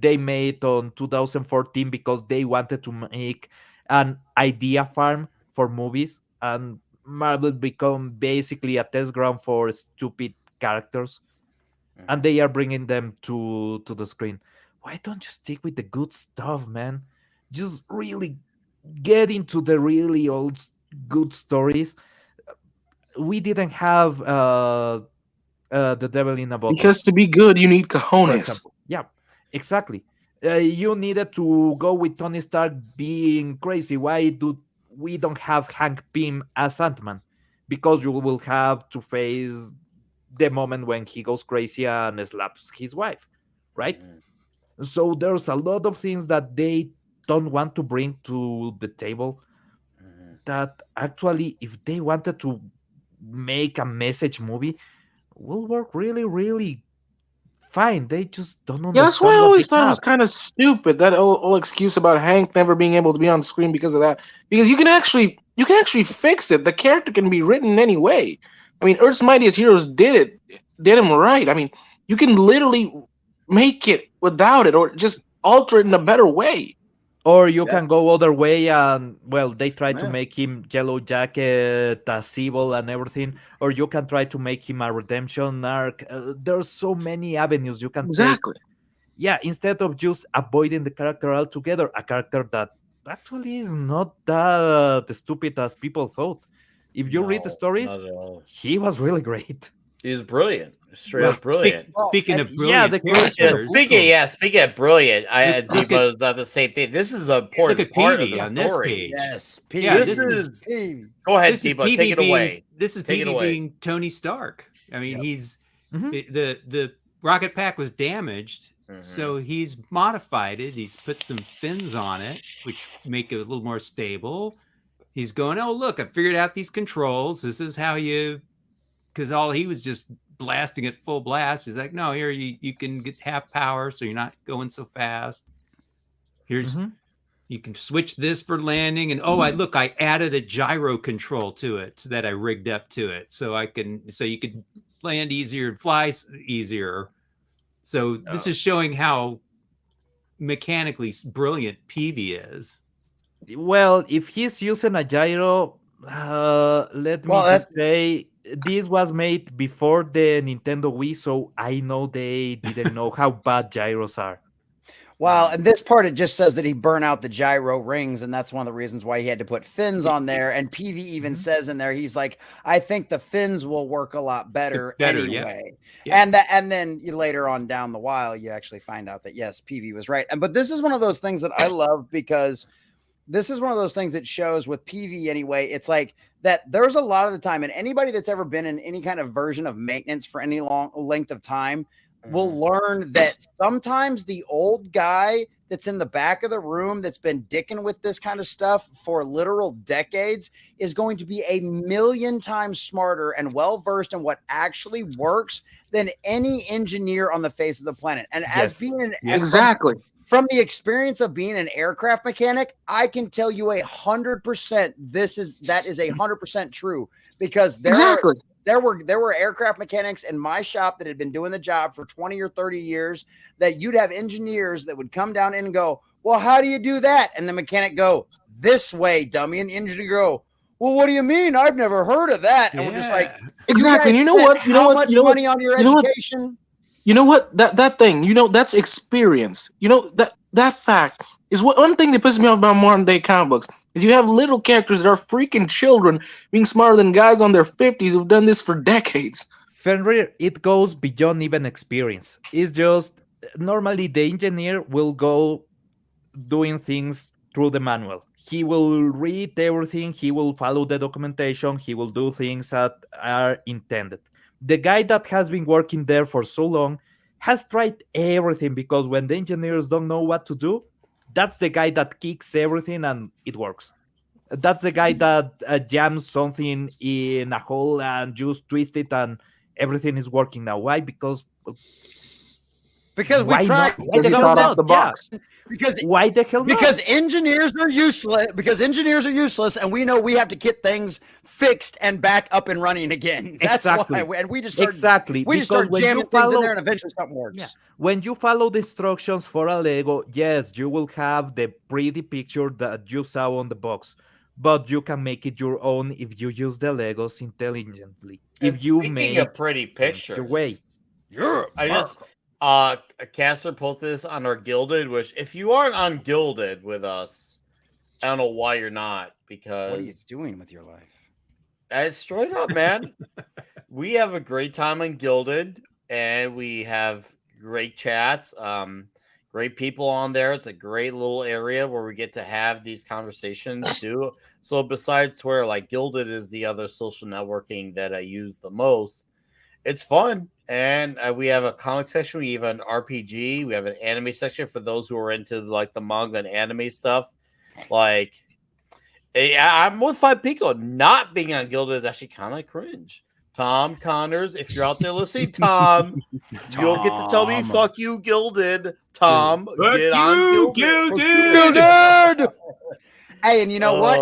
they made on 2014 because they wanted to make an idea farm for movies, and Marvel become basically a test ground for stupid characters, and they are bringing them to the screen. Why don't you stick with the good stuff, man? Just really get into the really old good stories. We didn't have the devil in a bottle, Because to be good, you need for cojones. example. Yeah, exactly. You needed to go with Tony Stark being crazy. Why do we don't have Hank Pym as Ant-Man? Because you will have to face the moment when he goes crazy and slaps his wife, right? So there's a lot of things that they don't want to bring to the table that actually, if they wanted to make a message movie, will work really, really fine. They just don't Yeah, that's why understand I what they always thought it was have. kind of stupid, that whole excuse about Hank never being able to be on screen because of that. Because you can actually fix it. The character can be written in any way. I mean, Earth's Mightiest Heroes did him right. I mean, you can literally make it without it, or just alter it in a better way. Or you Yeah. can go other way and, well, they try to Yeah. make him Yellow Jacket as evil and everything. Or you can try to make him a redemption arc. There's so many avenues you can take. Exactly. Yeah, instead of just avoiding the character altogether, a character that actually is not that stupid as people thought. If you read the No, stories, not at all. he was really great. He's brilliant. Straight Well, up brilliant. speaking and- of Yeah, brilliant the creation of characters, Wiccan. Speaking of brilliant, Look Debo at- is not the same thing. This is an look important at part of Peavy the on this story. page. Yes, Yeah, This is Peavy. go ahead, This is Debo. Peavy Take it being away. this is Take it Peavy away. being Tony Stark. I mean, Yep. he's Mhm. the rocket pack was damaged, Mhm. so he's modified it. He's put some fins on it, which make it a little more stable. He's going, oh look, I figured out these controls. This is how you, because all he was just blasting at full blast. He's like, no, here you can get half power, so you're not going so fast. Here's Mhm. you can switch this for landing, and I added a gyro control to it that I rigged up to it, so you could land easier and fly easier. So this is showing how mechanically brilliant Peavy is. Well, if he's using a gyro, let me Well, just say this was made before the Nintendo Wii, so I know they didn't know how bad gyros are. Well, in this part, it just says that he burnt out the gyro rings, and that's one of the reasons why he had to put fins on there. And PV even says in there, he's like, I think the fins will work a lot better Yeah. anyway. Yeah. And then later on down the while, you actually find out that yes, PV was right. But this is one of those things that I love, because this is one of those things that shows with PV anyway. It's like that there's a lot of the time, and anybody that's ever been in any kind of version of maintenance for any long length of time, will learn that sometimes the old guy that's in the back of the room that's been dicking with this kind of stuff for literal decades is going to be a million times smarter and well-versed in what actually works than any engineer on the face of the planet. And as being exactly from the experience of being an aircraft mechanic, I can tell you 100% that is 100% true, because there were aircraft mechanics in my shop that had been doing the job for 20 or 30 years that you'd have engineers that would come down and go, well, how do you do that? And the mechanic go, this way, dummy. And the engineer go, well, what do you mean? I've never heard of that. And we're just like, exactly. You how much money on your education? You know what? That thing, that's experience. That fact is one thing that pisses me off about modern day comic books is you have little characters that are freaking children being smarter than guys on their 50s who've done this for decades. Fenrir, it goes beyond even experience. It's just normally the engineer will go doing things through the manual. He will read everything, he will follow the documentation, he will do things that are intended. The guy that has been working there for so long has tried everything, because when the engineers don't know what to do, that's the guy that kicks everything and it works. That's the guy that jams something in a hole and just twist it and everything is working now. Why? Because we tried off the box. Because why the hell not? Because engineers are useless, and we know we have to get things fixed and back up and running again. That's exactly. why. And we just start, we just start jamming things in there, and eventually something works. Yeah. When you follow the instructions for a Lego, yes, you will have the pretty picture that you saw on the box, but you can make it your own if you use the Legos intelligently. If you make a pretty picture your way. Caster posted this on our Gilded, which if you aren't on Gilded with us, I don't know why you're not, because what are you doing with your life? It's straight up, man. We have a great time on Gilded, and we have great chats, great people on there. It's a great little area where we get to have these conversations too. So besides Twitter, like Gilded is the other social networking that I use the most. It's fun. And we have a comic section. We have an RPG. We have an anime section for those who are into like the manga and anime stuff. Like, I'm with 5 Pico. Not being on Gilded is actually kind of cringe. Tom Connors, if you're out there listening, Tom, you'll get to tell me, fuck you, Gilded. Tom, get on Gilded. Hey, and you know what?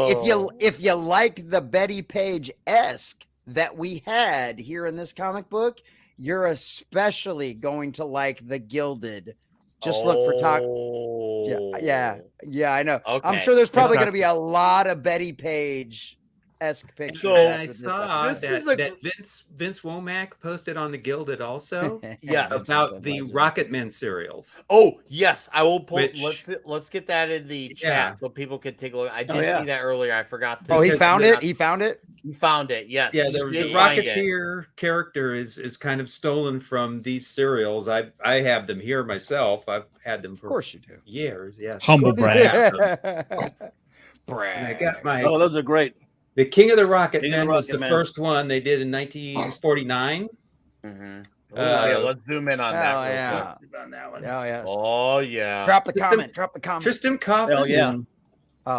If you like the Betty Page-esque that we had here in this comic book, you're especially going to like the Gilded. Just look for talk. Yeah, I know. Okay. I'm sure there's probably going to be a lot of Betty Page-esque pictures. So I saw that Vince Womack posted on the Gilded also. About the Rocketmen serials. Oh yes, I will pull. Let's get that in the chat so people can take a look. I did see that earlier. I forgot to. Oh, he found it. He found it. You found it, yes. Yeah, the Rocketeer character is kind of stolen from these serials. I have them here myself. I've had them for, of course you do, years. Yes, humble brag. I got my. Oh, those are great. The King of the Rocketmen was the first one they did in 1949. Mm-hmm. Let's zoom in on that. On that one. Oh yeah. Oh yeah. Drop the comment. Tristan Kaufman. Hell yeah.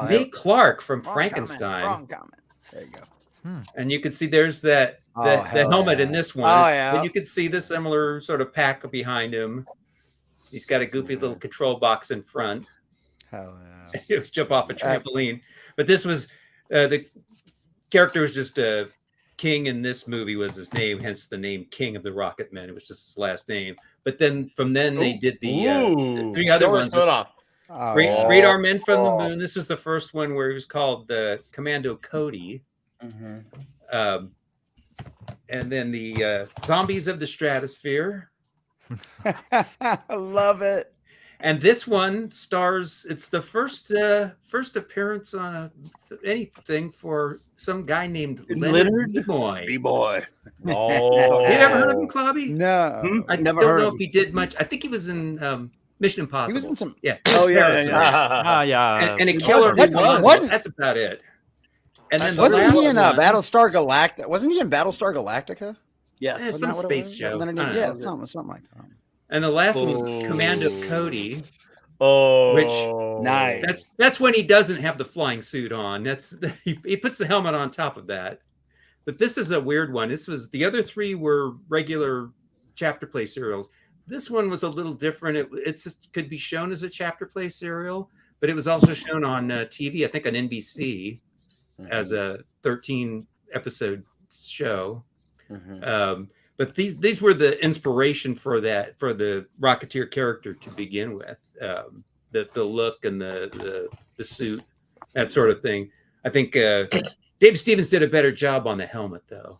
May Clark from Frankenstein. Wrong comment. There you go. And you can see there's the helmet in this one. Oh, yeah. And you can see the similar sort of pack behind him. He's got a goofy little control box in front. Hell yeah. He'll jump off a trampoline. But this was the character was just King in this movie was his name, hence the name King of the Rocketmen. It was just his last name. But then from then they did the 3 other ones. Radar Men from the Moon. This was the first one where he was called Commando Cody. Mm-hmm. And then the Zombies of the Stratosphere. I love it. And this one stars. It's the first appearance on anything for some guy named Leonard B-Boy. Oh, you never heard of him, Clobby? No, I never don't heard know of if he did much. I think he was in Mission Impossible. He was in some. Yeah. Oh yeah. And a killer. That's about it. And then wasn't he in Battlestar Galactica? Wasn't he in Battlestar Galactica? Yeah, some space show. Yeah, something like that. And the last one was Commando Ooh. Cody. Oh, Nice. That's when he doesn't have the flying suit on. He puts the helmet on top of that. But this is a weird one. The other three were regular chapter play serials. This one was a little different. It could be shown as a chapter play serial, but it was also shown on TV, I think on NBC, as a 13 episode show. But these were the inspiration for the Rocketeer character to begin with. The look and the suit, that sort of thing. I think Dave Stevens did a better job on the helmet, though.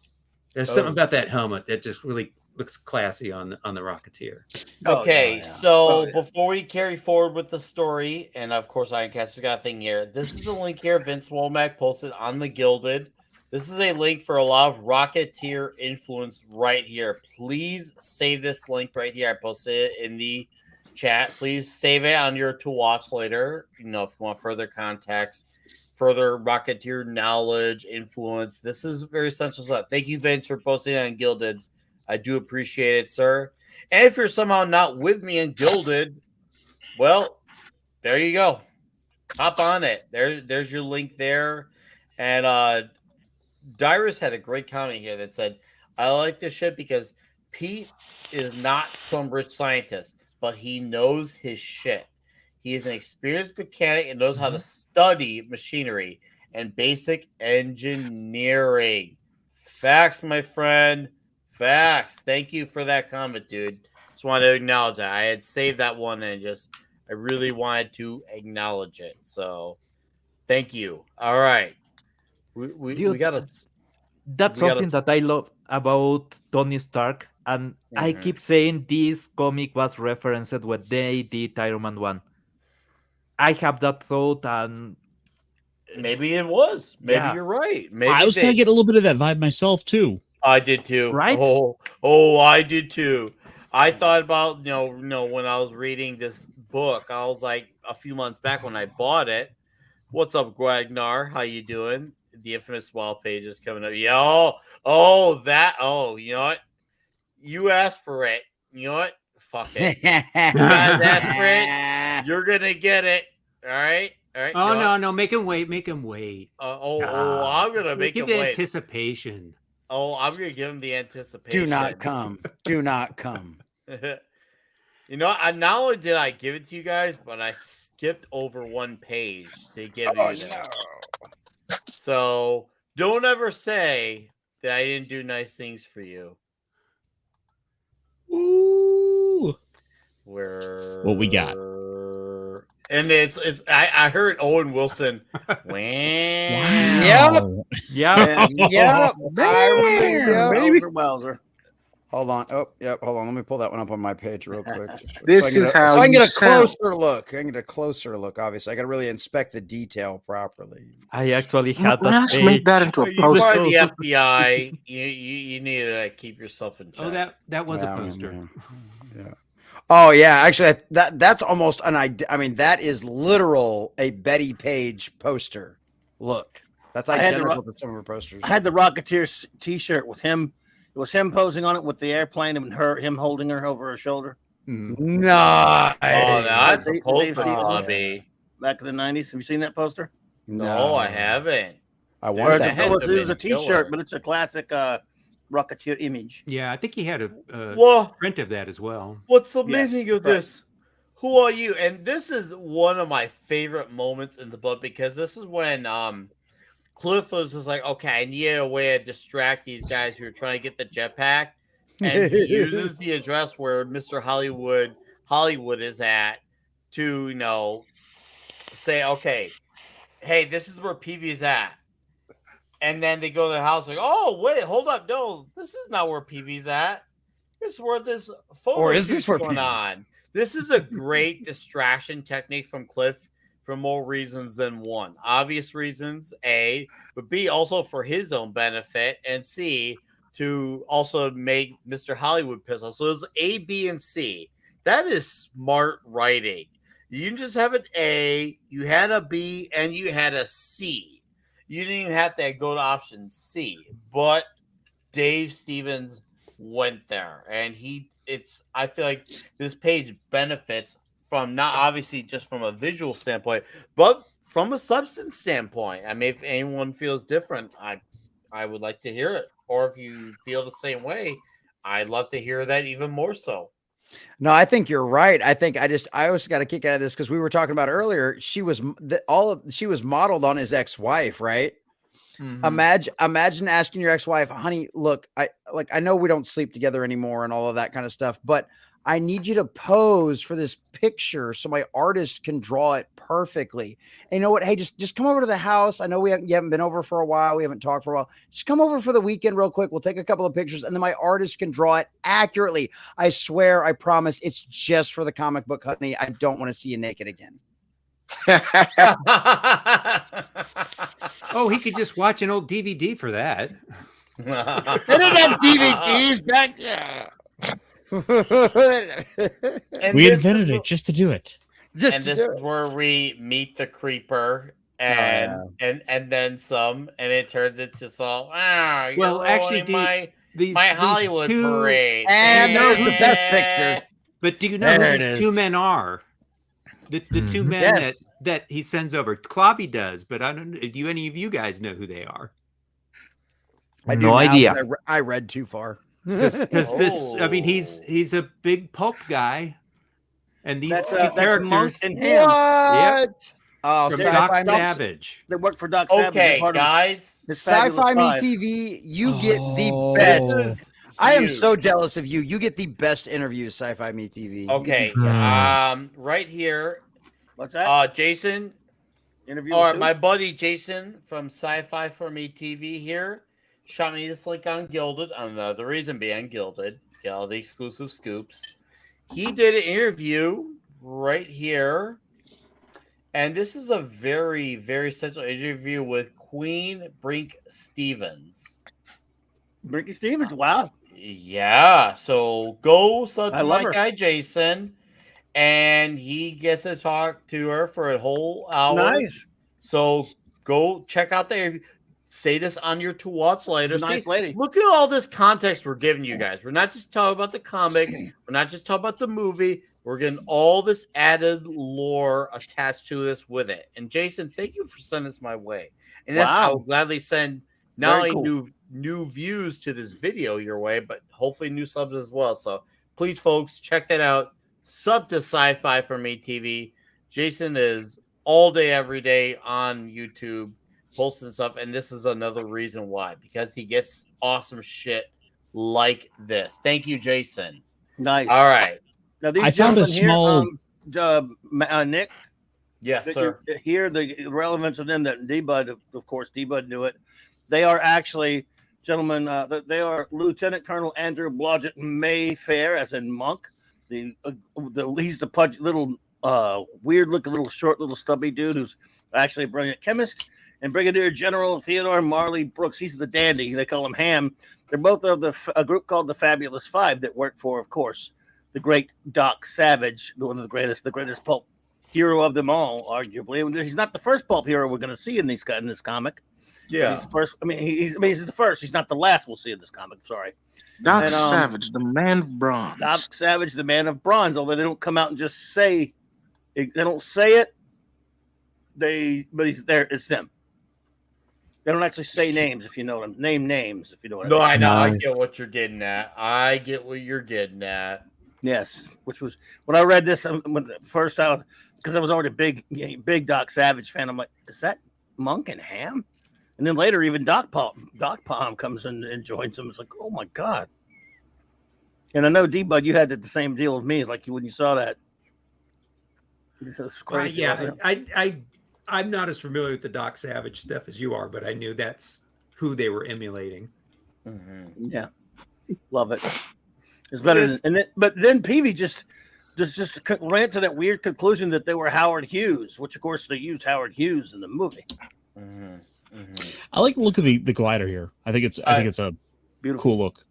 There's something about that helmet that just really looks classy on the Rocketeer. Okay, so before we carry forward with the story, and of course Ironcaster's got a thing here. This is the link here Vince Womack posted on the Gilded. This is a link for a lot of Rocketeer influence right here. Please save this link right here. I posted it in the chat. Please save it on your to watch later. If you want further context, further Rocketeer knowledge, influence. This is very essential stuff. Thank you, Vince, for posting it on Gilded. I do appreciate it, sir. And if you're somehow not with me in Gilded, well, there you go. Hop on it. There's your link there. And Dyrus had a great comment here that said, I like this shit because Pete is not some rich scientist, but he knows his shit. He is an experienced mechanic and knows how to study machinery and basic engineering. Facts, my friend. Facts. Thank you for that comment, dude. Just wanted to acknowledge that. I had saved that one and I really wanted to acknowledge it. So thank you. All right. We got to. That's something that I love about Tony Stark. And I keep saying this comic was referenced when they did Iron Man 1. I have that thought, and maybe it was. Maybe you're right. Maybe I was going to get a little bit of that vibe myself, too. I did, too. Right? Oh, I did, too. I thought about, when I was reading this book, I was like, a few months back when I bought it, what's up, Gwagnar? How you doing? The infamous wall page is coming up. You know what? You asked for it. You know what? Fuck it. You guys asked for it. You're gonna get it. All right. Oh no! Make him wait. Make him wait. I'm gonna make him wait. wait. Anticipation. I'm gonna give him the anticipation. Do not come. Do not come. Not only did I give it to you guys, but I skipped over one page to give you this. So don't ever say that I didn't do nice things for you. Ooh. What we got? And I heard Owen Wilson. Wow. Yep. yeah. Yep. Baby. Wowzer. Hold on. Oh, yep. Hold on. Let me pull that one up on my page real quick. This is how so I can you get a sound. closer look. I can get a closer look. Obviously, I got to really inspect the detail properly. I actually had that Let's make page. that into a You poster. are the FBI. You need to keep yourself in check. Oh, that was a poster. Yeah. Oh yeah. Actually, that's almost an idea. I mean, that is literal a Betty Page poster. Look, that's identical to some of her posters. I had the Rocketeer T-shirt with him. It was him posing on it with the airplane and him holding her over her shoulder. Nice. Oh, that's Dave supposed to Stevens. be. Back in the 90s. Have you seen that poster? No, I haven't. I Or want it's that. had it to was a been T-shirt, killer. but it's a classic Rocketeer image. Yeah, I think he had a Well, print of that as well. what's the Yes, meaning of right. this? Who are you? And this is one of my favorite moments in the book because this is when Cliff was just like, okay, I need a way to distract these guys who are trying to get the jetpack. And he uses the address where Mr. Hollywood is at to, say, okay, hey, this is where Peavy is at. And then they go to the house like, oh, wait, hold up. No, this is not where Peavy's at. This is where this photo Or is this shoot's where going Peavy's- on. This is a great distraction technique from Cliff for more reasons than one. Obvious reasons, A, but B, also for his own benefit, and C, to also make Mr. Hollywood piss off. So it's A, B, and C. That is smart writing. You didn't just have an A, you had a B, and you had a C. You didn't even have to go to option C, but Dave Stevens went there, and he I feel like this page benefits from not obviously just from a visual standpoint, but from a substance standpoint. I mean, if anyone feels different, I would like to hear it. Or if you feel the same way, I'd love to hear that even more so. No, I think you're right. I think I always got a kick out of this because we were talking about earlier. She was she was modeled on his ex-wife, right? Imagine asking your ex-wife, honey, look, I know we don't sleep together anymore and all of that kind of stuff, but I need you to pose for this picture so my artist can draw it perfectly. And you know what? Hey, just come over to the house. I know you haven't been over for a while. We haven't talked for a while. Just come over for the weekend real quick. We'll take a couple of pictures and then my artist can draw it accurately. I swear, I promise it's just for the comic book, honey. I don't want to see you naked again. Oh, he could just watch an old DVD for that. They didn't have DVDs back there. We invented it just to do it. This is where we meet the creeper and then some, and it turns into some. Well, actually, my these Hollywood parade, and there's the best picture. But do you know who these two men are? The two men that he sends over. Clobby does, but I don't. Do any of you guys know who they are? I do no idea. I read too far. Because this, I mean, he's a big pulp guy, and these two characters. Monk and Ham. What? Yep. Oh, from Doc Savage. They work for Doc Savage. Okay, guys. Sci-Fi Me TV, you get the best. I am so jealous of you. You get the best interviews, Sci-Fi Me TV. Okay. Right here. What's that? Jason. Interview. My buddy Jason from Sci-Fi for Me TV here shot me this link on Gilded. The reason being Gilded, get all the exclusive scoops. He did an interview right here, and this is a very, very essential interview with Queen Brink Stevens. Brinky Stevens, wow. Yeah, so go sub to my guy Jason, and he gets to talk to her for a whole hour. Nice. So go check out the interview. Say this on your to watch later. Nice lady. Look at all this context we're giving you guys. We're not just talking about the comic. We're not just talking about the movie. We're getting all this added lore attached to this with it. And Jason, thank you for sending this my way. And that's I'll gladly send not only new views to this video your way, but hopefully new subs as well. So please, folks, check that out. Sub to Sci-Fi for Me TV. Jason is all day, every day on YouTube posting stuff, and this is another reason why, because he gets awesome shit like this. Thank you, Jason. Nice. All right. Now these I found a small Nick. Yes, sir. Here the relevance of them that D-Bud, of course, D-Bud knew it. They are actually gentlemen. They are Lieutenant Colonel Andrew Blodgett Mayfair, as in Monk. He's the pudgy little weird looking little short little stubby dude who's actually a brilliant chemist. And Brigadier General Theodore Marley Brooks, he's the dandy. They call him Ham. They're both of a group called the Fabulous Five that work for, of course, the great Doc Savage, one of the greatest pulp hero of them all, arguably. He's not the first pulp hero we're going to see in this comic. Yeah, he's the first. He's the first. He's not the last we'll see in this comic. Sorry, Doc Savage, the man of bronze. Doc Savage, the man of bronze. Although they don't come out and just say, they don't say it. But he's there. It's them. They don't actually say names, if you know them. Name names, if you know what I mean. No, I know. I get what you're getting at. I get what you're getting at. Yes, which was when I read this when first out, because I was already a big Doc Savage fan. I'm like, is that Monk and Ham? And then later, even Doc Palm comes in and joins them. It's like, oh my god! And I know D-Bud, you had the same deal with me. Like when you saw that, it's crazy. I'm not as familiar with the Doc Savage stuff as you are, but I knew that's who they were emulating. Mm-hmm. Yeah, love it. It's better but then Peavy just ran to that weird conclusion that they were Howard Hughes, which of course they used Howard Hughes in the movie. Mm-hmm. Mm-hmm. I like the look of the glider here. I think it's a beautiful, cool look.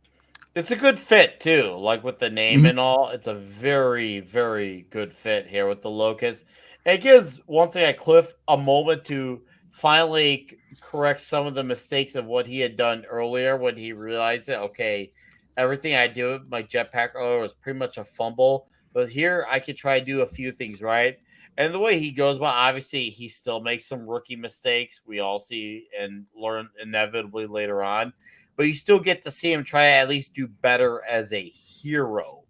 It's a good fit too, like with the name and all. It's a very, very good fit here with the locust. It gives once again Cliff a moment to finally correct some of the mistakes of what he had done earlier when he realized that, okay, everything I do with my jetpack earlier was pretty much a fumble. But here I could try to do a few things right. And the way he goes about, obviously, he still makes some rookie mistakes. We all see and learn inevitably later on. But you still get to see him try to at least do better as a hero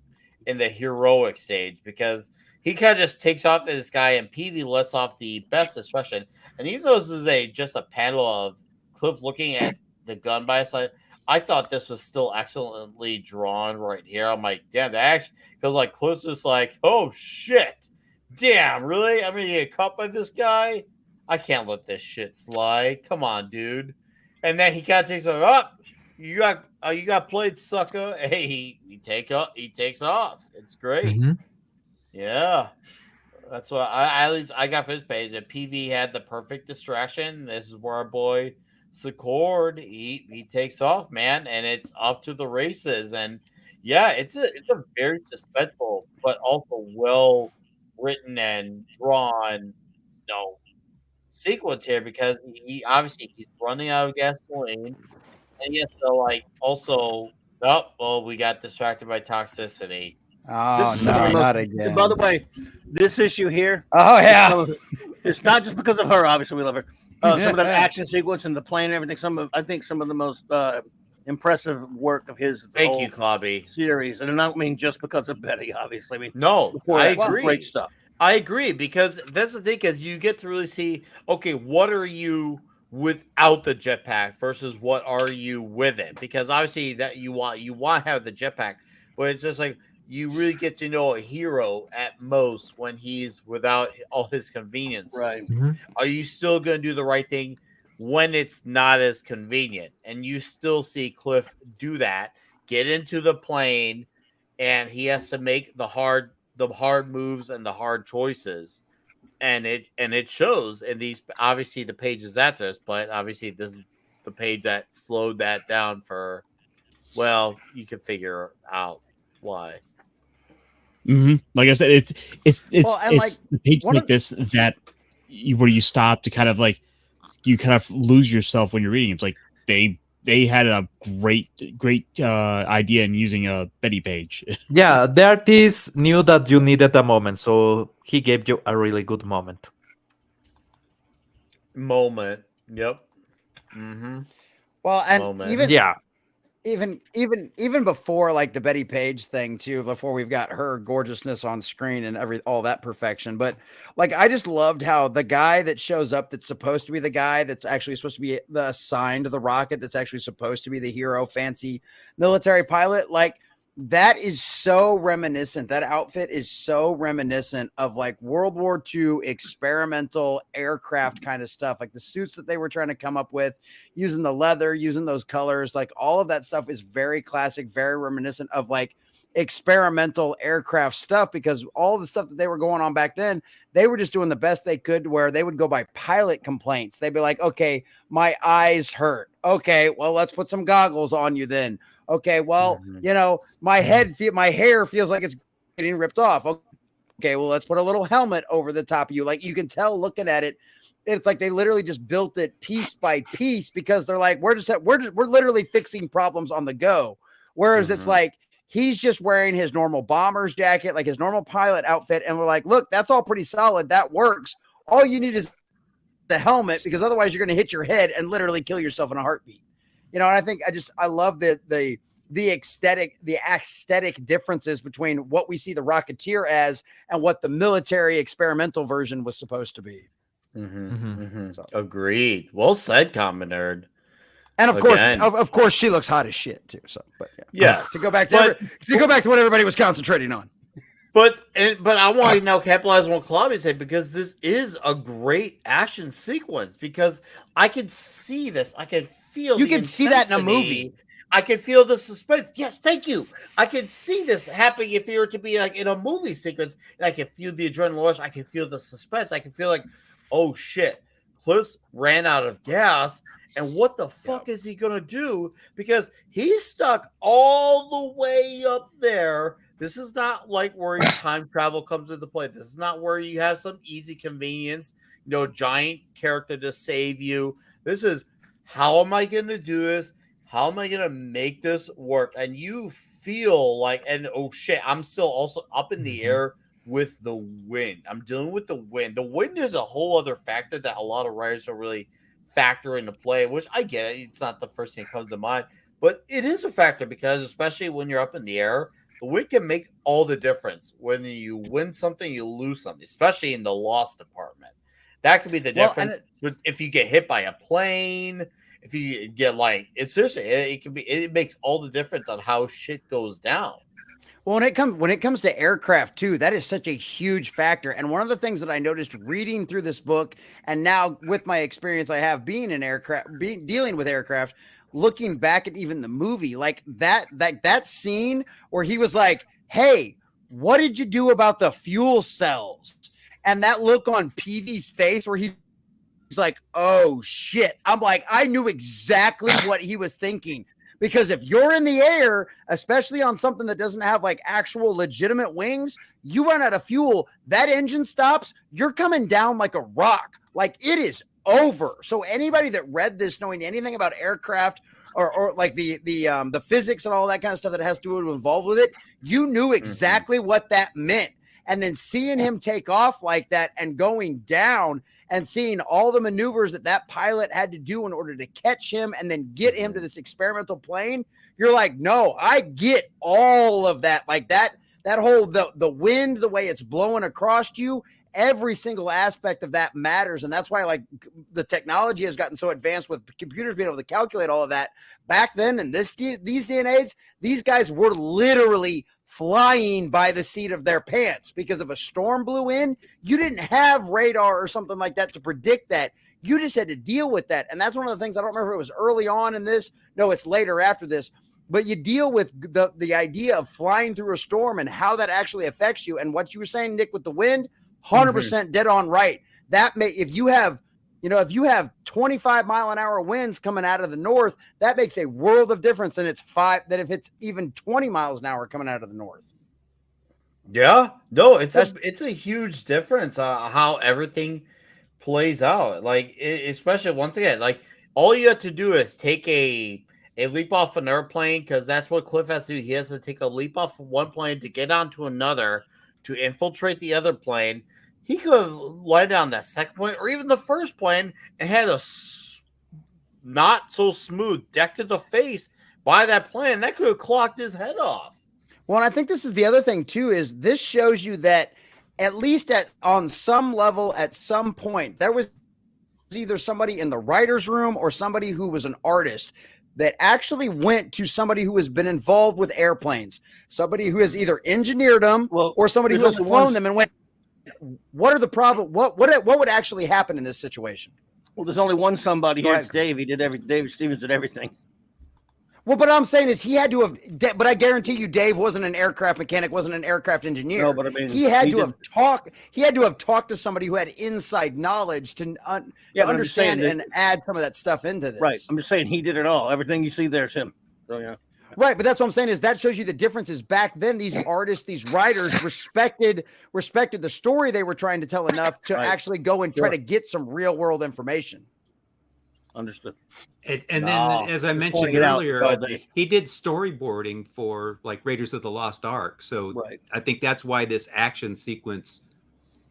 in the heroic stage because he kind of just takes off at this guy and Peavy lets off the best expression. And even though this is just a panel of Cliff looking at the gun by his side, I thought this was still excellently drawn right here. I'm like, damn, that actually, because like Cliff's just like, oh shit, damn, really? I'm gonna get caught by this guy. I can't let this shit slide. Come on, dude. And then he kind of takes up. You got played, sucker. Hey, he takes off. It's great. Mhm. Yeah. That's what at least I got for this page. That PV had the perfect distraction. This is where our boy Secord he takes off, man, and it's off to the races. And yeah, it's a very suspenseful, but also well written and drawn, sequence here because he obviously he's running out of gasoline, and he has to also. Oh, well, we got distracted by toxicity. Oh This is some of no, the most. not again. By the way, this issue here. Oh yeah. It's not just because of her. Obviously, we love her. Some of that action sequence and the plane and everything. I think some of the most impressive work of his. Thank you, Clobby. Series, and I don't mean just because of Betty. Obviously, I mean No, I agree. Great stuff. I agree because that's the thing because you get to really see, okay, what are you without the jetpack versus what are you with it? Because obviously that you want to have the jetpack, but it's just like you really get to know a hero at most when he's without all his convenience. Right. Mm-hmm. Are you still going to do the right thing when it's not as convenient? And you still see Cliff do that, get into the plane, and he has to make the hard moves and the hard choices. And it shows in these, obviously the pages after this, but obviously this is the page that slowed that down for, well, you can figure out why. Mm-hmm. Like I said, it's the page like this that where you stop to kind of like you kind of lose yourself when you're reading. It's like they had a great idea in using a Betty page. Yeah, the artist knew that you needed a moment, so he gave you a really good moment. Yep. Mm-hmm. Well, and even before like the Betty Page thing too, before we've got her gorgeousness on screen and all that perfection. But like, I just loved how the guy that shows up, that's supposed to be the guy that's actually supposed to be the assigned to the rocket, that's actually supposed to be the hero, fancy military pilot, like that is so reminiscent. That outfit is so reminiscent of like World War II experimental aircraft kind of stuff, like the suits that they were trying to come up with, using the leather, using those colors, like all of that stuff is very classic, very reminiscent of like experimental aircraft stuff, because all the stuff that they were going on back then, they were just doing the best they could, where they would go by pilot complaints. They'd be like, okay, my eyes hurt. Okay, well, let's put some goggles on you then. Okay, well, my hair feels like it's getting ripped off. Okay, well, let's put a little helmet over the top of you. Like, you can tell looking at it, it's like they literally just built it piece by piece, because they're like, we're literally fixing problems on the go. Whereas it's like, he's just wearing his normal bomber's jacket, like his normal pilot outfit. And we're like, look, that's all pretty solid. That works. All you need is the helmet, because otherwise you're going to hit your head and literally kill yourself in a heartbeat. And I think I love the aesthetic differences between what we see the Rocketeer as and what the military experimental version was supposed to be. Mm-hmm. Agreed. Well said, Common Nerd. And of course, she looks hot as shit too. So, but yes, to go back to what everybody was concentrating on. But I want to now capitalize on what Claudia said, because this is a great action sequence, because I could see this. I could feel you can see that in a movie. I can feel the suspense. Yes, thank you. I can see this happening if it were to be like in a movie sequence, and I can feel the adrenaline rush. I can feel the suspense. I can feel like, oh shit, Cliff ran out of gas, and what the fuck is he gonna do? Because he's stuck all the way up there. This is not like where time travel comes into play. This is not where you have some easy convenience, giant character to save you. This is, how am I going to do this? how am I gonna make this work? And you feel like, and oh shit, I'm still also up in the air with the wind. I'm dealing with the wind. The wind is a whole other factor that a lot of writers don't really factor into play, which I get. It's not the first thing that comes to mind, but it is a factor because especially when you're up in the air, the wind can make all the difference. When you win something, you lose something, especially in the loss department. That could be the Well, and difference. If you get hit by a plane, if you get like, it's seriously, it can be. It makes all the difference on how shit goes down. Well, when it comes to aircraft too, that is such a huge factor. And one of the things that I noticed reading through this book, and now with my experience I have being in aircraft, dealing with aircraft, looking back at even the movie, like that scene where he was like, "Hey, what did you do about the fuel cells?" And that look on Peavy's face where he's like, "Oh shit." I'm like, I knew exactly what he was thinking. Because if you're in the air, especially on something that doesn't have like actual legitimate wings, you run out of fuel, that engine stops, you're coming down like a rock. Like it is over. So anybody that read this knowing anything about aircraft or like the physics and all that kind of stuff that has to involve with it, you knew exactly what that meant. And then seeing him take off like that and going down and seeing all the maneuvers that pilot had to do in order to catch him and then get him to this experimental plane, you're like, no, I get all of that. Like that whole, the wind, the way it's blowing across you, every single aspect of that matters. And that's why like the technology has gotten so advanced with computers being able to calculate all of that. Back then in these day and age, these guys were literally flying by the seat of their pants because if a storm blew in, you didn't have radar or something like that to predict that. You just had to deal with that. And that's one of the things, I don't remember if it was early on in this. No, it's later after this. But you deal with the idea of flying through a storm and how that actually affects you. And what you were saying, Nick, with the wind, 100% dead on right. That may, if you have 25 mile an hour winds coming out of the north, that makes a world of difference than if it's even 20 miles an hour coming out of the north. Yeah, no, it's a huge difference how everything plays out. Like especially once again, like all you have to do is take a leap off an airplane because that's what Cliff has to do. He has to take a leap off one plane to get onto another to infiltrate the other plane. He could have lied down that second plane or even the first plane and had a not so smooth deck to the face by that plane. That could have clocked his head off. Well, and I think this is the other thing too, is this shows you that at least on some level, at some point, there was either somebody in the writer's room or somebody who was an artist that actually went to somebody who has been involved with airplanes, somebody who has either engineered them or somebody who has flown them and went, what are the problem? What would actually happen in this situation? Well, there's only one somebody here. It's Dave. He did Dave Stevens did everything. Well, but I'm saying is he had to have, but I guarantee you, Dave wasn't an aircraft mechanic, wasn't an aircraft engineer. No, but I mean, he had to have talked to somebody who had inside knowledge to understand and add some of that stuff into this. Right. I'm just saying he did it all. Everything you see there is him. So yeah. Right, but that's what I'm saying is that shows you the differences. Back then, these artists, these writers respected the story they were trying to tell enough to actually go and try to get some real world information. Understood. And then, as I mentioned earlier, he did storyboarding for like Raiders of the Lost Ark. So I think that's why this action sequence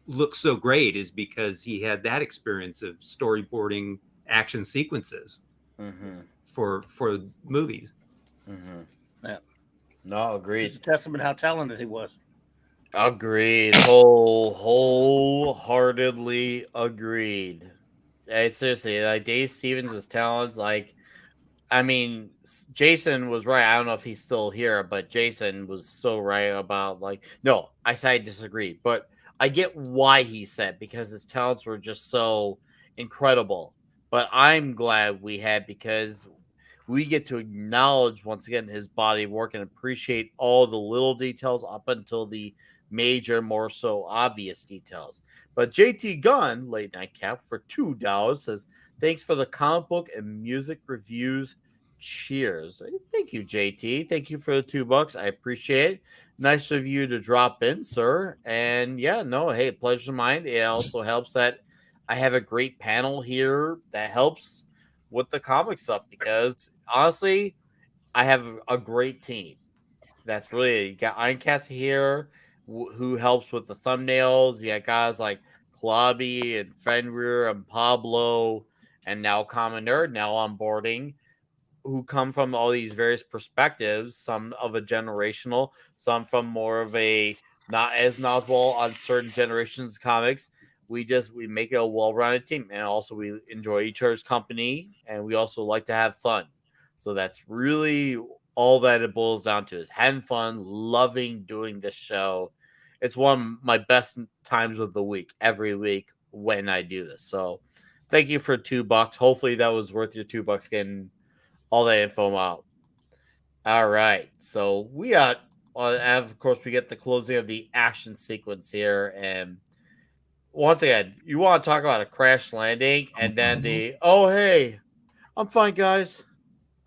looks so great, is because he had that experience of storyboarding action sequences for movies. Yeah. No, agreed. It's a testament how talented he was. Agreed. Wholeheartedly agreed. Seriously, like Dave Stevens' talents, like, I mean, Jason was right. I don't know if he's still here, but Jason was so right about no, I disagree, but I get why he said, because his talents were just so incredible. But I'm glad we had, because we get to acknowledge once again his body of work and appreciate all the little details up until the major, more so obvious details. But JT Gunn, Late Night Cap, for $2 says, thanks for the comic book and music reviews. Cheers. Thank you, JT. Thank you for the $2. I appreciate it. Nice of you to drop in, sir. And yeah, no, hey, pleasure's mine. It also helps that I have a great panel here that helps with the comic stuff because honestly, I have a great team. That's really you got Ironcast here, who helps with the thumbnails. You got guys like Klobby and Fenrir and Pablo, and now Common Nerd now onboarding, who come from all these various perspectives. Some of a generational, some from more of a not as knowledgeable on certain generations of comics. We make it a well-rounded team, and also we enjoy each other's company, and we also like to have fun. So that's really all that it boils down to is having fun, loving doing this show. It's one of my best times of the week every week when I do this. So thank you for $2. Hopefully that was worth your $2 getting all that info out. All right. So we got, of course, we get the closing of the action sequence here. And once again, you want to talk about a crash landing and then oh, hey, I'm fine, guys.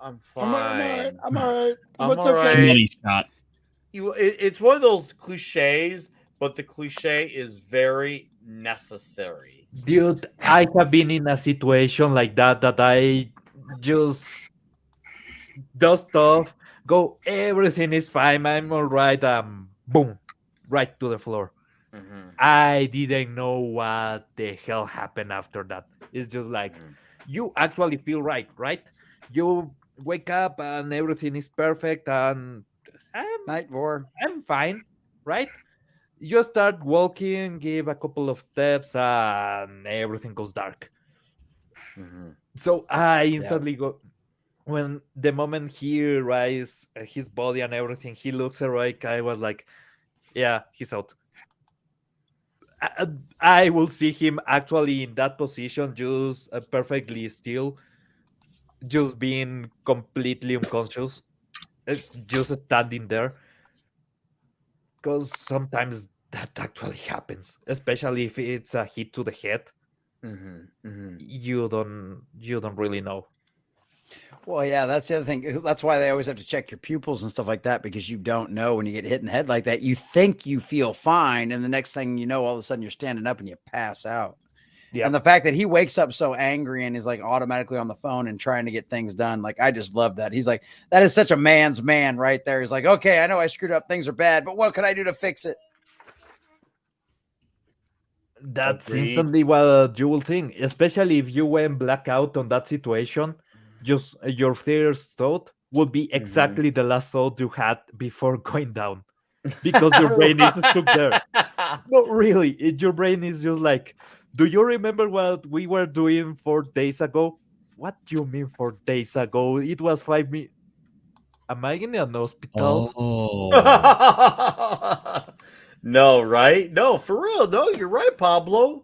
I'm fine. I'm all right. I'm What's all okay? right. Money shot. It's one of those cliches, but the cliche is very necessary. Dude, I have been in a situation like that I just do stuff, go, everything is fine, I'm all right, boom, right to the floor. Mm-hmm. I didn't know what the hell happened after that. It's just like you actually feel right? You wake up and everything is perfect and Night Vor. I'm fine, right? You start walking, give a couple of steps, and everything goes dark. Mm-hmm. So I instantly go when the moment he rises his body and everything, he looks heroic. I was like, yeah, he's out. I will see him actually in that position, just perfectly still, just being completely unconscious, just standing there. Because sometimes that actually happens, especially if it's a hit to the head. Mm-hmm. Mm-hmm. You don't really know. Well, yeah, that's the other thing. That's why they always have to check your pupils and stuff like that, because you don't know when you get hit in the head like that. You think you feel fine, and the next thing you know, all of a sudden you're standing up and you pass out. Yeah. And the fact that he wakes up so angry and is like automatically on the phone and trying to get things done, like I just love that. He's like, that is such a man's man right there. He's like, okay, I know I screwed up, things are bad, but what can I do to fix it? That's Agreed. instantly what you will think, especially if you went blackout on that situation. Just your first thought would be exactly the last thought you had before going down, because your brain is stuck there. No, really, your brain is just like, do you remember what we were doing 4 days ago? What do you mean 4 days ago? It was 5 minutes. Am I in an hospital? Oh. No, right? No, for real. No, you're right, Pablo.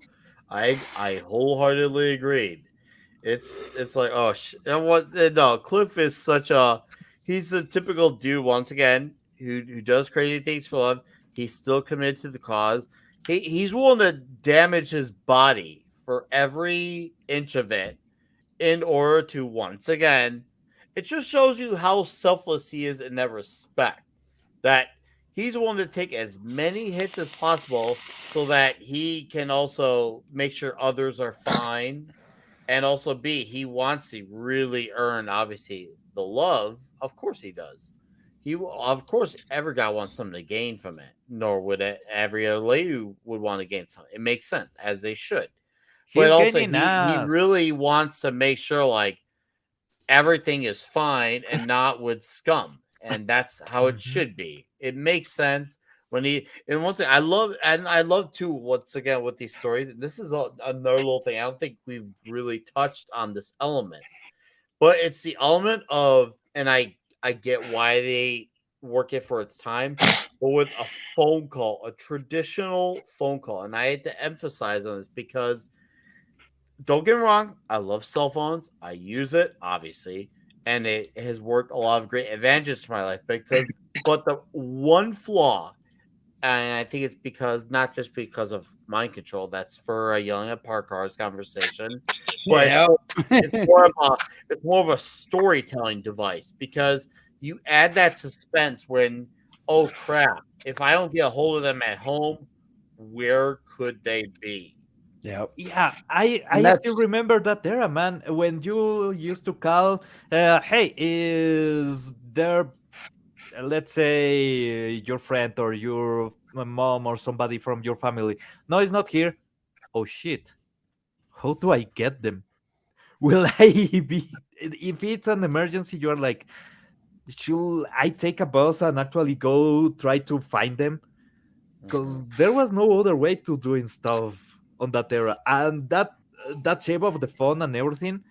I wholeheartedly agreed. It's like and what no, Cliff is such a he's the typical dude once again who does crazy things for love. He's still committed to the cause. He's willing to damage his body for every inch of it in order to once again. It just shows you how selfless he is in that respect. That he's willing to take as many hits as possible so that he can also make sure others are fine. And also he wants to really earn, obviously, the love. Of course he does. Of course, every guy wants something to gain from it. Nor would every other lady would want to gain something. It makes sense, as they should. He's But also, gaining he ass. really wants to make sure, like, everything is fine and not with scum. And that's how it should be. It makes sense when and once again, I love too, once again, with these stories. This is another little thing. I don't think we've really touched on this element, but it's the element of, and I get why they work it for its time, but with a phone call, a traditional phone call. And I had to emphasize on this because don't get me wrong, I love cell phones. I use it, obviously, and it has worked a lot of great advantages to my life but the one flaw, and I think it's because not just because of mind control, that's for a yelling at park cars conversation, but it's more of a storytelling device because you add that suspense when, oh crap, if I don't get a hold of them at home, where could they be? Yep. Yeah, I And still remember that era, man. When you used to call, hey, is there, let's say, your friend or your mom or somebody from your family? No, it's not here. Oh shit! How do I get them? Will I be? If it's an emergency, you're like, should I take a bus and actually go try to find them? Because there was no other way to doing stuff on that era, and that shape of the phone and everything.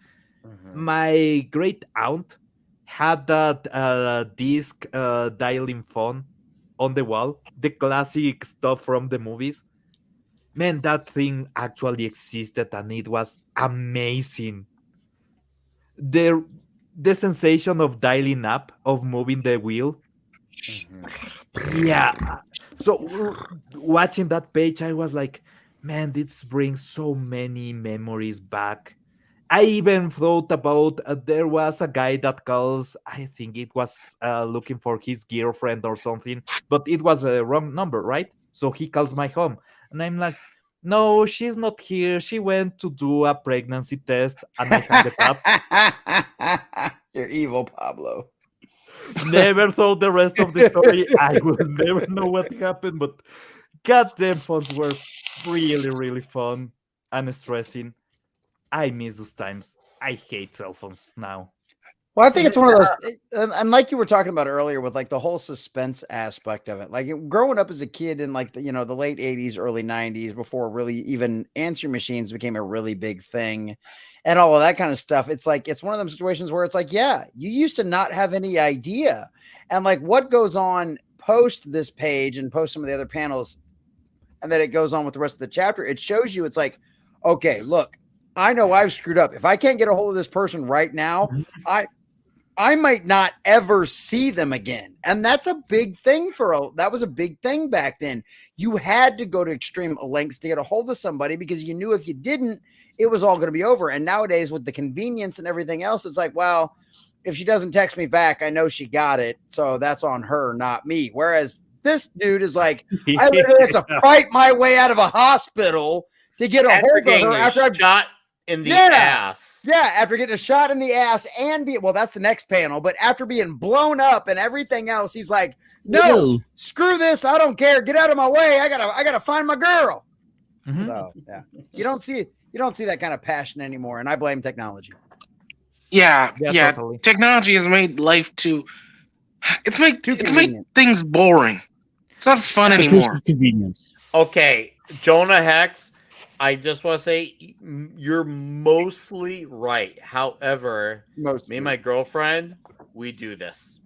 My great aunt had that disc dialing phone on the wall, the classic stuff from the movies. Man, that thing actually existed and it was amazing. The the sensation of dialing up, of moving the wheel. Yeah. So watching that page, I was like, man, this brings so many memories back. I even thought about there was a guy that calls, I think it was looking for his girlfriend or something, but it was a wrong number, right? So he calls my home. And I'm like, no, she's not here. She went to do a pregnancy test and I hung it up. You're evil, Pablo. Never thought the rest of the story. I will never know what happened, but goddamn phones were really, really fun and stressing. I miss those times. I hate cell phones now. Well, I think it's one of those, and like you were talking about earlier with like the whole suspense aspect of it. Like growing up as a kid in like the late 80s, early 90s, before really even answering machines became a really big thing and all of that kind of stuff. It's like, it's one of them situations where it's like, yeah, you used to not have any idea. And like what goes on post this page and post some of the other panels, and then it goes on with the rest of the chapter. It shows you, it's like, okay, look, I know I've screwed up. If I can't get a hold of this person right now, I might not ever see them again. And that's a big thing that was a big thing back then. You had to go to extreme lengths to get a hold of somebody because you knew if you didn't, it was all going to be over. And nowadays with the convenience and everything else, it's like, well, if she doesn't text me back, I know she got it. So that's on her, not me. Whereas this dude is like, I literally have to fight my way out of a hospital to get a hold of her after I've shot in the ass. Yeah, after getting a shot in the ass and that's the next panel. But after being blown up and everything else, he's like, no, screw this. I don't care. Get out of my way. I gotta find my girl. Mm-hmm. So yeah. You don't see that kind of passion anymore. And I blame technology. Yeah. Totally. Technology has made life it's made things boring. It's not fun anymore. Convenience. Okay, Jonah Hex, I just want to say you're mostly right. However, me and my girlfriend, we do this.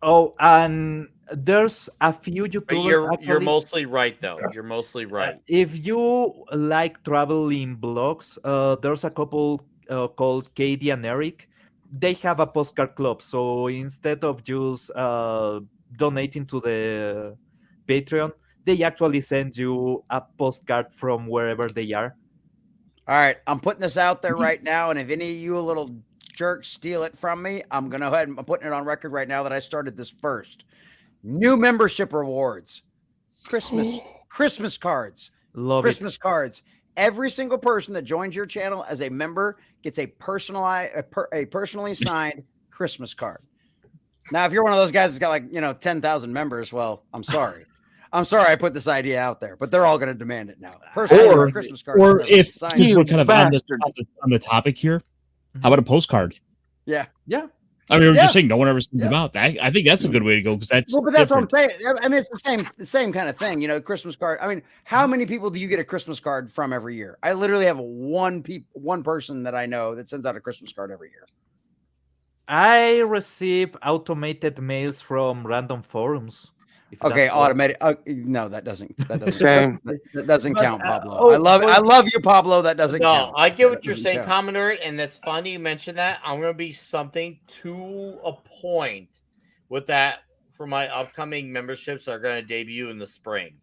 Oh, and there's a few YouTubers. You're mostly right, though. You're mostly right. If you like traveling blogs, there's a couple called Katie and Eric. They have a postcard club. So instead of just donating to the Patreon, they actually send you a postcard from wherever they are. All right, I'm putting this out there right now, and if any of you little jerks steal it from me, I'm gonna go ahead and I'm putting it on record right now that I started this first. New membership rewards, Christmas cards, Christmas cards. Every single person that joins your channel as a member gets a personally signed Christmas card. Now, if you're one of those guys that's got like 10,000 members, well, I'm sorry. I'm sorry I put this idea out there, but they're all going to demand it now. Or Christmas cards. Or if since we're kind of on the topic here, how about a postcard? Yeah. I mean, we're just saying no one ever sends them out. I think that's a good way to go because that's but that's different. What I'm saying. I mean, it's the same kind of thing. Christmas card. I mean, how many people do you get a Christmas card from every year? I literally have one person that I know that sends out a Christmas card every year. I receive automated mails from random forums. Okay, automated. No, that doesn't. Same. That doesn't count, Pablo. I love you, Pablo. That doesn't count. I get what you're saying, Commodore, and that's funny you mentioned that. I'm going to be something to a point with that for my upcoming memberships that are going to debut in the spring.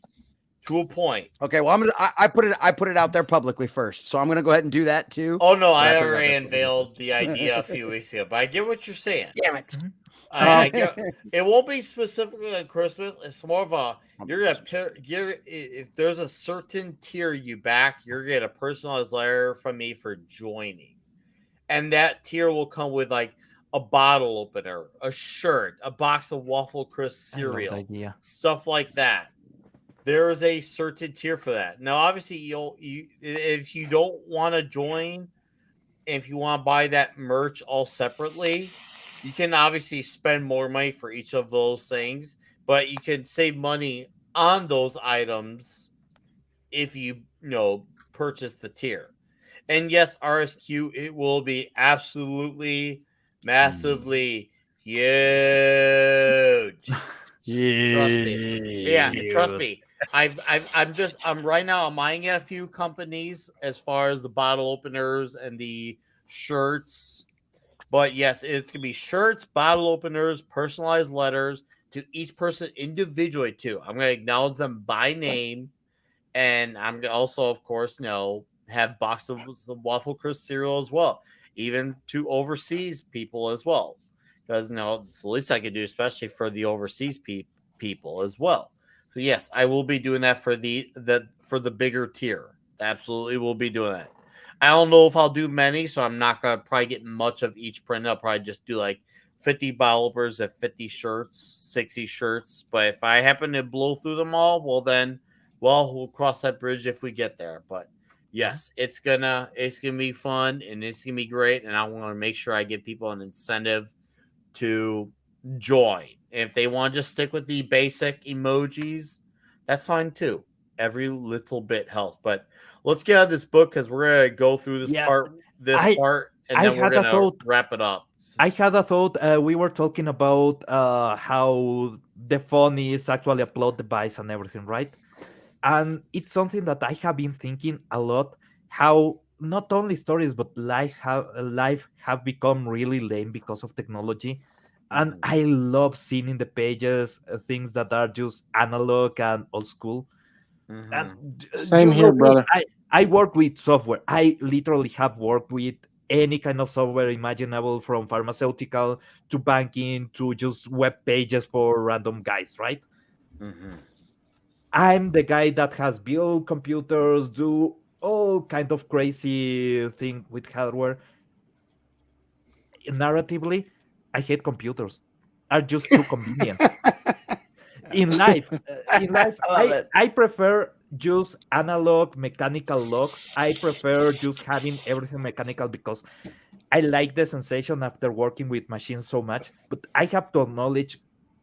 to a point. Okay, well, I put it out there publicly first, so I'm gonna go ahead and do that too. Oh no, I I put it out already there unveiled the idea a few weeks ago, but I get what you're saying. Damn it! I get it won't be specifically on Christmas. It's more of a if there's a certain tier you back, you're gonna get a personalized letter from me for joining, and that tier will come with like a bottle opener, a shirt, a box of Waffle Crisp cereal, stuff like that. There is a certain tier for that. Now, obviously, if you don't want to join, if you want to buy that merch all separately, you can obviously spend more money for each of those things, but you can save money on those items if you purchase the tier. And yes, RSQ, it will be absolutely massively huge. Trust me. Yeah, trust me. I'm right now. I'm eyeing at a few companies as far as the bottle openers and the shirts. But yes, it's gonna be shirts, bottle openers, personalized letters to each person individually too. I'm gonna acknowledge them by name, and I'm gonna also, of course, have boxes of Waffle Crisp cereal as well, even to overseas people as well, because it's the least I could do, especially for the overseas people as well. So yes, I will be doing that for the bigger tier. Absolutely, will be doing that. I don't know if I'll do many, so I'm not gonna probably get much of each print. I'll probably just do like 50 bottle openers at 50 shirts, 60 shirts. But if I happen to blow through them all, we'll cross that bridge if we get there. But yes, it's gonna be fun and it's gonna be great, and I want to make sure I give people an incentive to join. And if they want to just stick with the basic emojis, that's fine too. Every little bit helps. But let's get out of this book because we're gonna go through this part, and then we're gonna wrap it up. I had a thought. We were talking about how the phone is actually a plot device and everything, right? And it's something that I have been thinking a lot. How not only stories but life have become really lame because of technology. And I love seeing in the pages things that are just analog and old school. And Same here, brother. I work with software. I literally have worked with any kind of software imaginable, from pharmaceutical to banking to just web pages for random guys, right? I'm the guy that has built computers, do all kind of crazy thing with hardware. Narratively, I hate computers. Are just too convenient. In life, I prefer just analog mechanical locks. I prefer just having everything mechanical because I like the sensation after working with machines so much. But I have to acknowledge,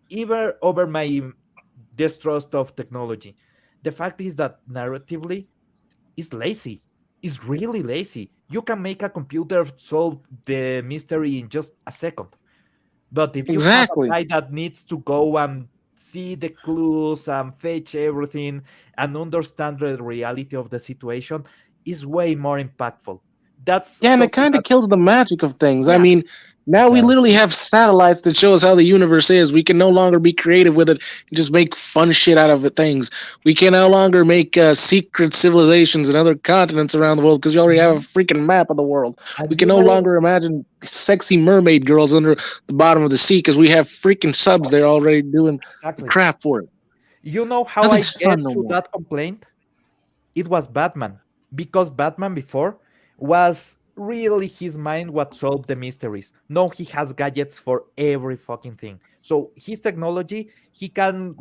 even over my distrust of technology, the fact is that narratively is lazy. It's really lazy. You can make a computer solve the mystery in just a second. But if you have a guy that needs to go and see the clues and fetch everything and understand the reality of the situation, is way more impactful. And it kind of kills the magic of things. Yeah. I mean, now we literally have satellites that show us how the universe is. We can no longer be creative with it and just make fun shit out of it. Things we can no longer make secret civilizations and other continents around the world because we already have a freaking map of the world. We can no longer imagine sexy mermaid girls under the bottom of the sea because we have freaking subs there already doing the crap for it. You know how Nothing's I get to that complaint? It was Batman, because Batman before was really his mind what solved the mysteries. Now he has gadgets for every fucking thing. So his technology, he can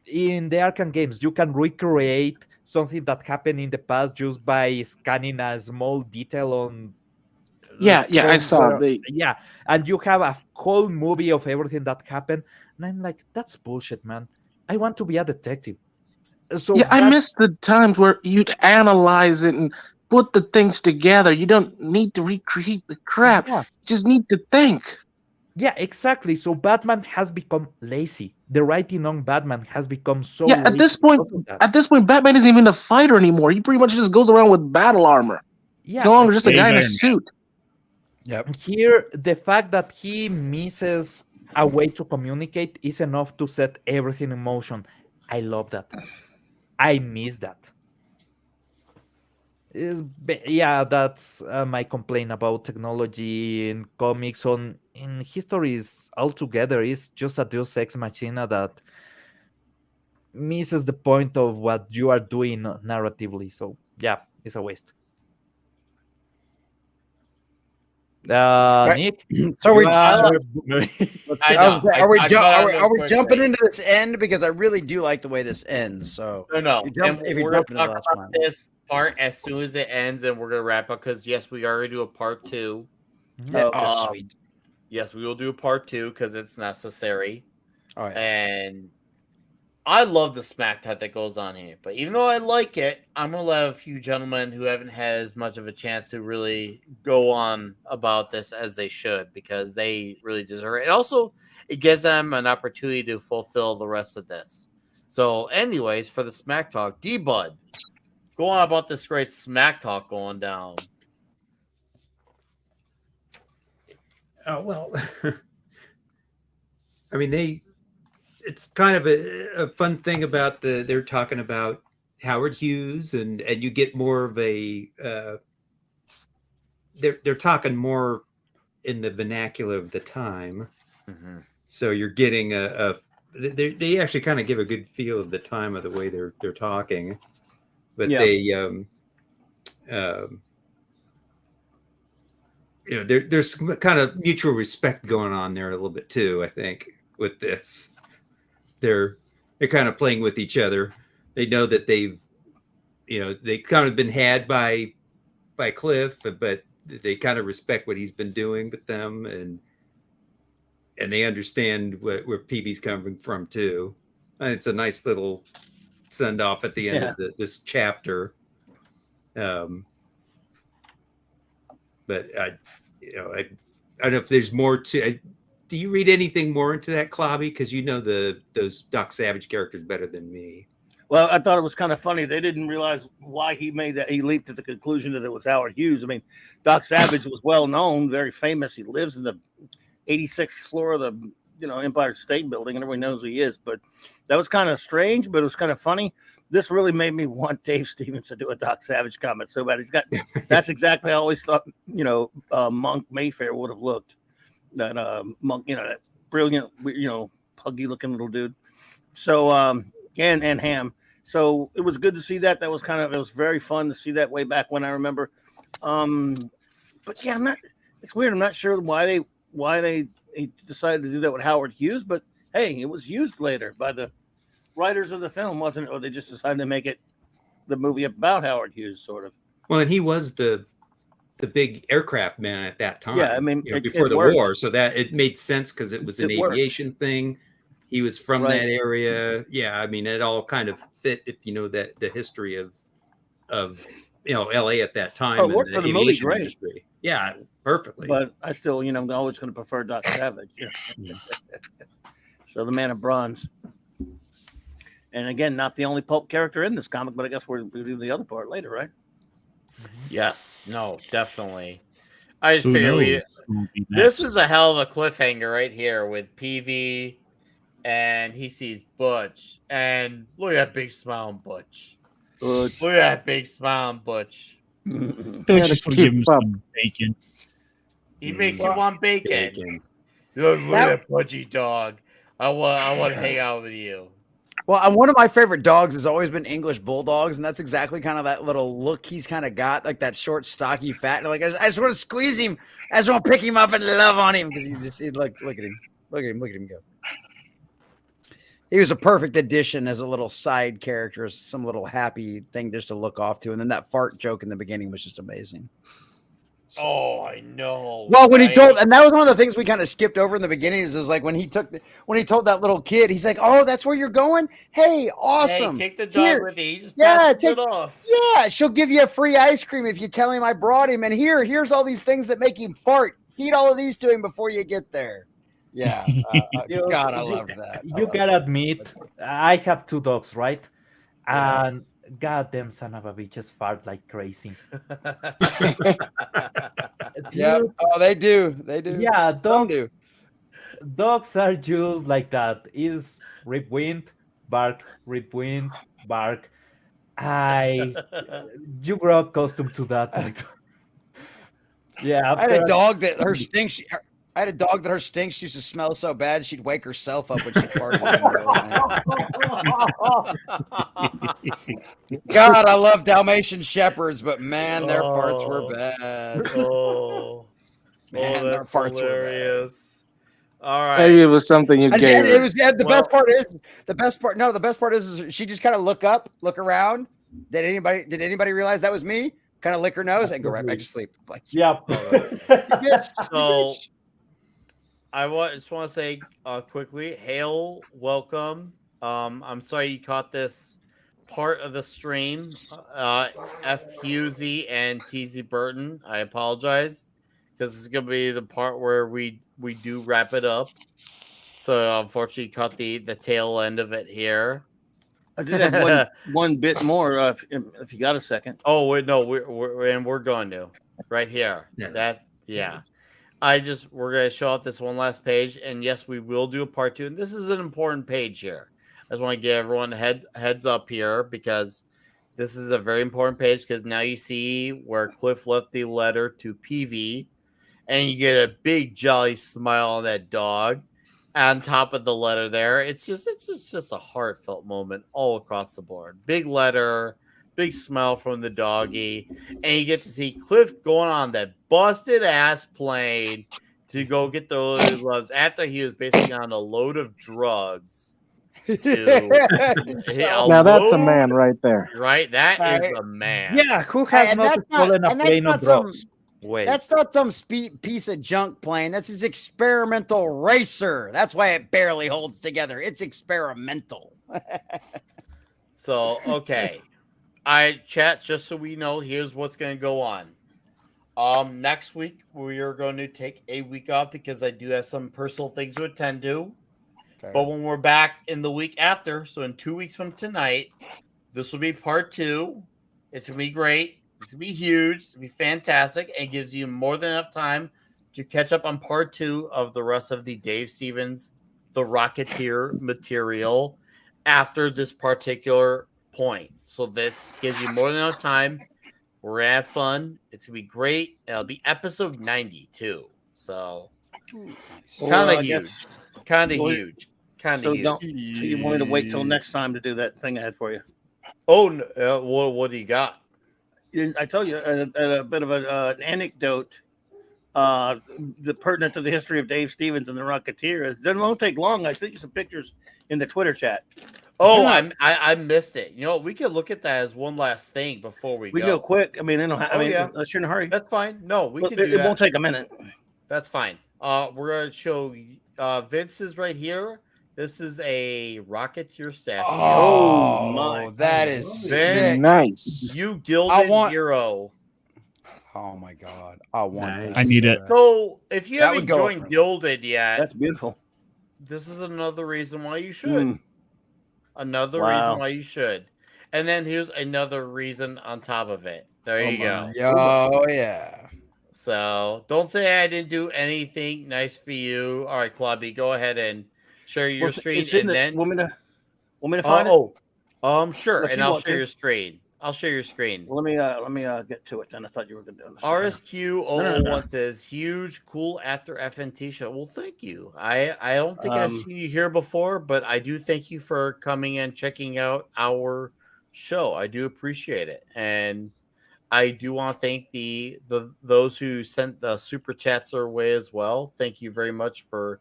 in the Arkham games, you can recreate something that happened in the past just by scanning a small detail on. I saw. And you have a whole movie of everything that happened. And I'm like, that's bullshit, man. I want to be a detective. So I miss the times where you'd analyze it and put the things together. You don't need to recreate the crap. You just need to think. Yeah, exactly. So Batman has become lazy. The writing on Batman has become so lazy. At this point, Batman isn't even a fighter anymore. He pretty much just goes around with battle armor. Yeah, it's no longer just a guy in a suit. Yep. Here, the fact that he misses a way to communicate is enough to set everything in motion. I love that. I miss that. Yeah, that's my complaint about technology in comics. On in histories altogether is just a Deus Ex Machina that misses the point of what you are doing narratively. So yeah, it's a waste. Right. Nick, So you we, I are love- I I was, know. are we, I ju- cut are out we, real are we jumping quickly. into this end? Because I really do like the way this ends. So No. you jump, And if you we're jump gonna into the talk last about one. this part as soon as it ends, and we're gonna wrap up because yes, we are gonna do a part 2. Yeah. Oh, Oh, sweet. Yes, we will do a part 2 because it's necessary. Oh, yeah. And I love the smack talk that goes on here. But even though I like it, I'm gonna let a few gentlemen who haven't had as much of a chance to really go on about this as they should because they really deserve it. And also, it gives them an opportunity to fulfill the rest of this. So, anyways, for the smack talk, D Bud, go on about this great smack talk going down. Oh well, I mean it's kind of a fun thing about they're talking about Howard Hughes and you get more of a they're talking more in the vernacular of the time. Mm-hmm. So you're getting they actually kind of give a good feel of the time of the way they're talking, but Yeah. they there's kind of mutual respect going on there a little bit too. I think with this, they're kind of playing with each other. They know that they kind of been had by Cliff, but they kind of respect what he's been doing with them, and they understand where PB's coming from too. And it's a nice little send off at the end of this chapter. But I don't know if there's more to. Do you read anything more into that, Clobby? Because you know those Doc Savage characters better than me. Well, I thought it was kind of funny. They didn't realize why he made that. He leaped to the conclusion that it was Howard Hughes. I mean, Doc Savage was well known, very famous. He lives in the 86th floor of the Empire State Building, and everyone knows who he is. But that was kind of strange, but it was kind of funny. This really made me want Dave Stevens to do a Doc Savage comic so bad. That's exactly how I always thought, Monk Mayfair would have looked. That Monk, that brilliant, puggy looking little dude. So, and Ham. So it was good to see that. It was very fun to see that way back when I remember. But yeah, it's weird. I'm not sure why they decided to do that with Howard Hughes, but hey, it was used later by the writers of the film, wasn't it? Or they just decided to make it the movie about Howard Hughes, sort of. Well, and he was the big aircraft man at that time. Yeah, I mean, before the worked. war, so that it made sense because it was an aviation thing. He was from that area. Yeah, I mean, it all kind of fit if you know that the history of LA at that time and worked the for the movie, aviation great. industry. Yeah, perfectly. But I still, I'm always going to prefer Doc Savage. So the Man of Bronze. And again, not the only pulp character in this comic, but I guess we'll do the other part later, right? Yes, no, definitely. I just Who figure knows? this is a hell of a cliffhanger right here with PV, and he sees Butch, and look at that big smile on Butch. Look at that big smile on Butch. Don't just give him some bacon. He makes you want bacon. Look at that pudgy dog. I want to hang out with you. Well, one of my favorite dogs has always been English bulldogs, and that's exactly kind of that little look he's kind of got, like that short, stocky, fat. And like I just want to squeeze him, I just want to pick him up and love on him because look at him go. He was a perfect addition as a little side character, as some little happy thing just to look off to, and then that fart joke in the beginning was just amazing. Oh, I know. Well, when he told, and that was one of the things we kind of skipped over in the beginning, is like when he told that little kid, he's like, "Oh, that's where you're going? Hey, awesome! Hey, take the dog with you. Just take it off. Yeah, she'll give you a free ice cream if you tell him I brought him. And here's all these things that make him fart. Feed all of these to him before you get there." Yeah, God, I loved that. You gotta admit, I have 2 dogs, right? And goddamn son of a bitches fart like crazy. Yeah. Oh, they do. Yeah, dogs are just like that. Is rip wind, bark, rip wind, bark. You grow accustomed to that. Yeah, I had a after dog that her stinks. I had a dog that her stinks used to smell so bad she'd wake herself up when she farted in the middle of the night. God, I love Dalmatian shepherds, but man, their farts were bad. Man, their that's farts were bad. hilarious. All right. Maybe it was something you And gave it her. was the best part is the best part. No, the best part is she just kind of look around. Did anybody realize that was me? Kind of lick her nose and go right back to sleep. Like, yeah. So I just want to say quickly, Hale, welcome. I'm sorry you caught this part of the stream. F. Husey and TZ Burton. I apologize because this is gonna be the part where we do wrap it up. So unfortunately, you caught the tail end of it here. I did have one bit more if you got a second. Oh wait, no, we're going to right here. Yeah. We're gonna show off this one last page, and yes, we will do a part 2. And this is an important page here. I just want to give everyone heads up here because this is a very important page because now you see where Cliff left the letter to PV, and you get a big jolly smile on that dog on top of the letter there. It's just a heartfelt moment all across the board. Big letter, big smile from the doggy, and you get to see Cliff going on that busted ass plane to go get those loves after he was basically on a load of drugs. Now that's a man right there. Right? That is a man. Yeah, who has not stolen a plane of drugs? Wait. That's not some piece of junk plane. That's his experimental racer. That's why it barely holds together. It's experimental. So, okay. Chat, just so we know, here's what's going to go on. Next week, we are going to take a week off because I do have some personal things to attend to. Fair. But when we're back in the week after, so in 2 weeks from tonight, this will be part 2. It's going to be great. It's going to be huge. It's going to be fantastic. And gives you more than enough time to catch up on part 2 of the rest of the Dave Stevens, the Rocketeer material after this particular point. So this gives you more than enough time. We're going to have fun. It's going to be great. It'll be episode 92. So kind of huge. Kind of huge. Kind of huge. So you want me to wait till next time to do that thing I had for you? Oh, what do you got? I told you a bit of an anecdote pertinent to the history of Dave Stevens and the Rocketeer. It won't take long. I sent you some pictures in the Twitter chat. Oh, I missed it. You know, we could look at that as one last thing before we go. go quick. I mean, yeah. unless you're in a hurry. That's fine. No, we can do that. It won't take a minute. That's fine. We're gonna show Vince is right here. This is a Rocketeer statue. Oh my! That is sick. Nice. You gilded hero. Oh my god! I want Nice. that. I need it. So if you That haven't would go joined for- Gilded yet, That's beautiful. this is another reason why you should. Mm. Another Wow. reason why you should. And then here's another reason on top of it. There you go. Oh yeah. So don't say I didn't do anything nice for you. All right, Clubby, go ahead and share your Well, screen, it's in and the- then want me to find it? Sure, Unless and you I'll want share to. your screen. I'll share your screen. Well, let me get to it then. I thought you were going to do this. RSQ001 says huge, cool after FNT show. Well, thank you. I don't think I've seen you here before, but I do thank you for coming and checking out our show. I do appreciate it, and I do want to thank those who sent the super chats our way as well. Thank you very much for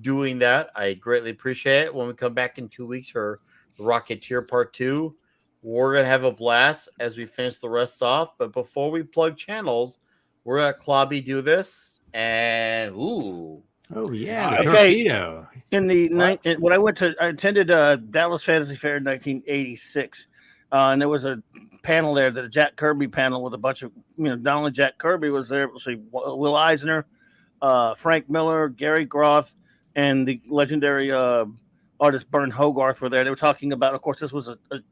doing that. I greatly appreciate it. When we come back in 2 weeks for Rocketeer Part 2, we're going to have a blast as we finish the rest off. But before we plug channels, we're going to Klobby do this. And, ooh. Oh, yeah. The Okay. torpedo. When I attended Dallas Fantasy Fair in 1986, and there was a panel there, the Jack Kirby panel with a bunch of, not only Jack Kirby was there, but Will Eisner, Frank Miller, Gary Groth, and the legendary artist Bern Hogarth were there. They were talking about, of course,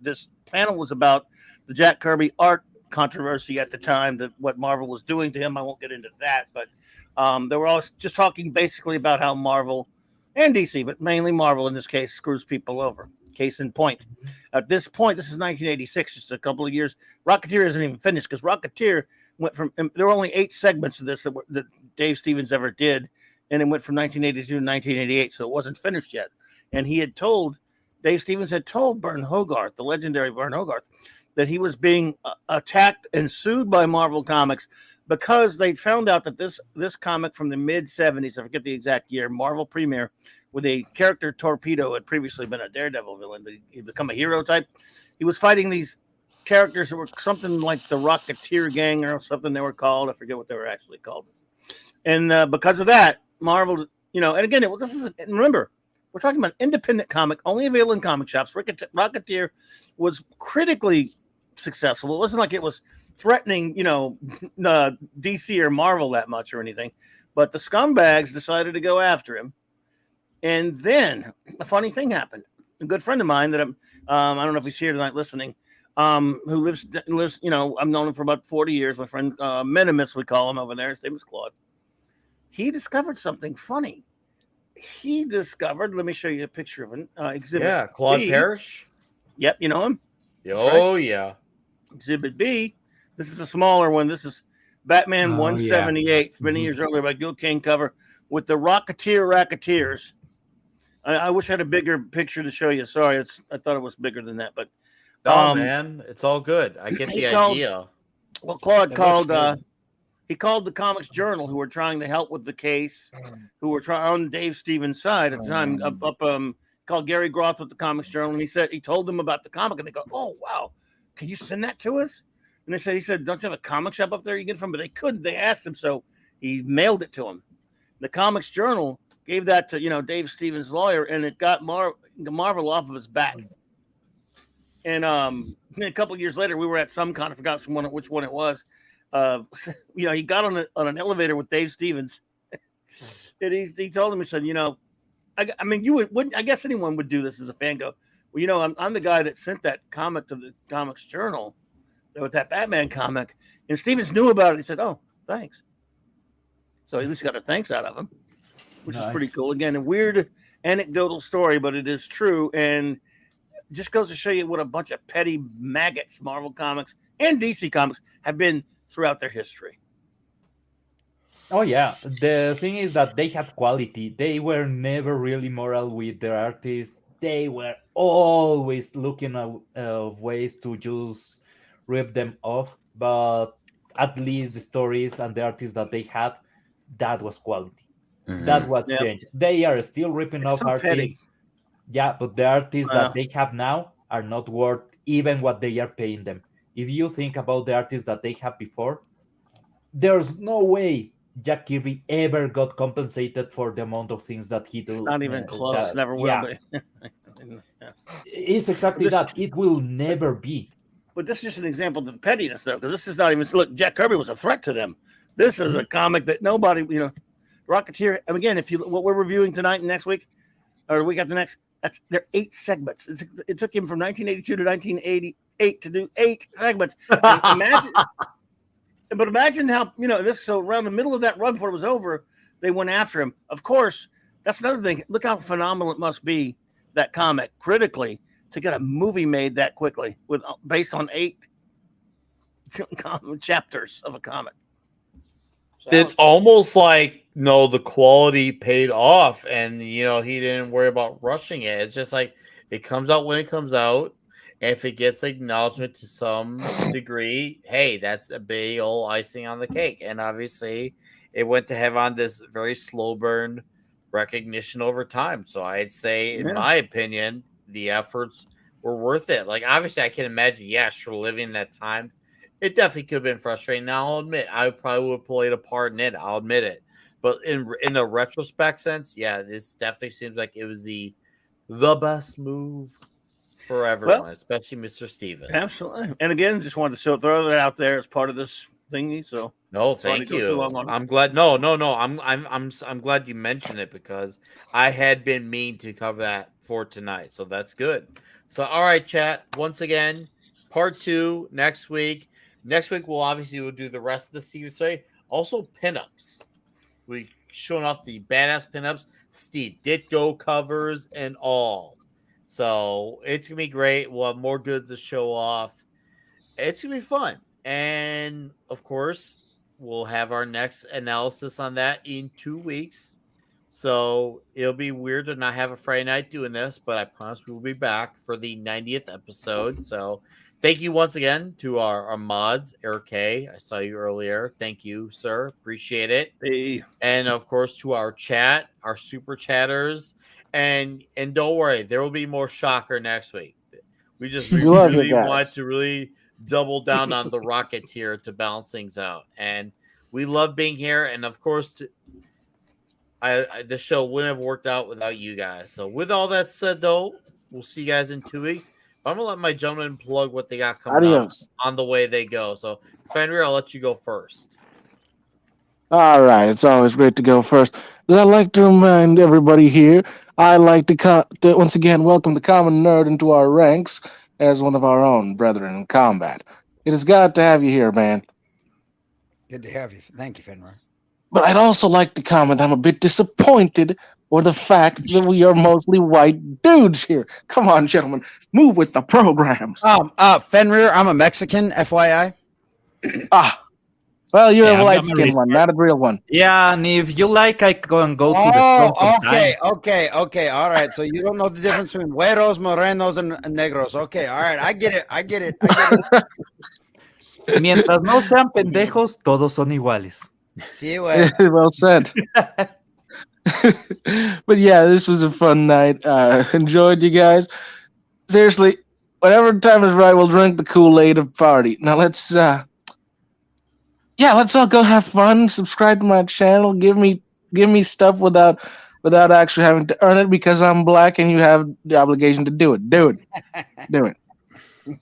this panel was about the Jack Kirby art controversy at the time, that what Marvel was doing to him. I won't get into that, but they were all just talking basically about how Marvel and DC, but mainly Marvel in this case, screws people over. Case in point, at this point, this is 1986, just a couple of years. Rocketeer isn't even finished because Rocketeer went from there were only 8 segments of this that Dave Stevens ever did, and it went from 1982 to 1988, so it wasn't finished yet. And Dave Stevens had told Bern Hogarth, the legendary Bern Hogarth, that he was being attacked and sued by Marvel Comics because they found out that this comic from the mid 70s, I forget the exact year, Marvel premiere, with a character Torpedo had previously been a Daredevil villain, but he'd become a hero type. He was fighting these characters that were something like the Rocketeer gang or something they were called. I forget what they were actually called. And because of that, Marvel, and again, remember, we're talking about independent comic, only available in comic shops. Rocketeer was critically successful. It wasn't like it was threatening, DC or Marvel that much or anything. But the scumbags decided to go after him. And then a funny thing happened. A good friend of mine that I don't know if he's here tonight listening, who lives, I've known him for about 40 years. My friend Minimus, we call him over there. His name is Claude. He discovered something funny. Let me show you a picture of an exhibit. Yeah, Claude B. Parrish. Yep, you know him? Oh, yeah. Exhibit B. This is a smaller one. This is Batman 178, many years earlier by Gil Kane cover with the Rocketeers. I wish I had a bigger picture to show you. Sorry, I thought it was bigger than that, but man, it's all good. I get the idea. Well, Claude called. He called the Comics Journal, who were trying to help with the case, who were on Dave Stevens' side at the time. Called Gary Groth with the Comics Journal, and he told them about the comic, and they go, "Oh wow, can you send that to us?" And he said, "Don't you have a comic shop up there you get it from?" But they couldn't. They asked him, so he mailed it to him. The Comics Journal gave that to Dave Stevens' lawyer, and it got Marvel off of his back. And a couple of years later, we were at some I forgot which one it was. He got on an elevator with Dave Stevens, and he told him, he said, I mean, you wouldn't. I guess anyone would do this as a fan. Go, well, I'm the guy that sent that comic to the Comics Journal with that Batman comic, and Stevens knew about it. He said, "Oh, thanks." So at least got a thanks out of him, which is pretty cool. Again, a weird anecdotal story, but it is true, and just goes to show you what a bunch of petty maggots Marvel Comics and DC Comics have been throughout their history. Oh yeah, the thing is that they had quality. They were never really moral with their artists. They were always looking at ways to just rip them off. But at least the stories and the artists that they had, that was quality. Mm-hmm. That's what changed. They are still ripping off artists. Petty. Yeah, but the artists that they have now are not worth even what they are paying them. If you think about the artists that they had before, there's no way Jack Kirby ever got compensated for the amount of things that he did. Not even close. Never will be. It's exactly that. It will never be. But this is just an example of the pettiness, though, because this is not even. Look, Jack Kirby was a threat to them. This is a comic that nobody, Rocketeer. And again, what we're reviewing tonight and next week, or the week after next, they're 8 segments. It took him from 1982 to 1988 to do 8 segments. Imagine how, so around the middle of that run before it was over, they went after him. Of course, that's another thing. Look how phenomenal it must be, that comic, critically, to get a movie made that quickly based on 8 chapters of a comic. So it's almost like, the quality paid off, and, he didn't worry about rushing it. It's just like, it comes out when it comes out. And if it gets acknowledgement to some degree, hey, that's a big old icing on the cake. And obviously, it went to have on this very slow burn recognition over time. So I'd say, in my opinion, the efforts were worth it. Like, obviously, I can imagine, for living that time, it definitely could have been frustrating. Now, I'll admit, I probably would have played a part in it. I'll admit it. But in a retrospect sense, this definitely seems like it was the best move for everyone, especially Mr. Stevens. Absolutely. And again, just wanted to throw that out there as part of this thingy. So no, thank you. I'm glad. No. I'm glad you mentioned it, because I had been mean to cover that for tonight. So that's good. So all right, chat. Once again, part 2 next week. Next week we'll do the rest of the Stevens story. Also pinups. We showing off the badass pinups, Steve Ditko covers and all. So it's gonna be great. We'll have more goods to show off. It's gonna be fun, and of course, we'll have our next analysis on that in 2 weeks. So it'll be weird to not have a Friday night doing this, but I promise we will be back for the 90th episode. So thank you once again to our mods, Eric K. I saw you earlier. Thank you, sir. Appreciate it. Hey, And of course to our chat, our super chatters, and don't worry, there will be more shocker next week. We We love you really want guys. to really double down on the Rocketeer to balance things out, and we love being here. And of course, the show wouldn't have worked out without you guys. So with all that said, though, we'll see you guys in 2 weeks. I'm gonna let my gentlemen plug what they got coming up Adios. on the way they go. So Fenrir, I'll let you go first. All right, it's always great to go first. But I'd like to remind everybody here, I like to once again welcome the common nerd into our ranks as one of our own brethren in combat. It is glad to have you here, man. Good to have you. Thank you, Fenrir. But I'd also like to comment I'm a bit disappointed for the fact that we are mostly white dudes here. Come on, gentlemen, move with the programs. Fenrir, I'm a Mexican, FYI. Ah, well, you're Yeah, a I've light got my skinned one, not a real one. Yeah, and if you like, I can go to the front sometime. Okay. All right. So you don't know the difference between güeros, morenos, and negros. Okay. All right. I get it. Mientras no sean pendejos, todos son iguales. Sí, güey. Well said. But yeah, this was a fun night. Enjoyed you guys. Seriously, whatever time is right, we'll drink the Kool-Aid of party. Now let's let's all go have fun. Subscribe to my channel. Give me stuff without actually having to earn it because I'm black and you have the obligation to do it. Do it.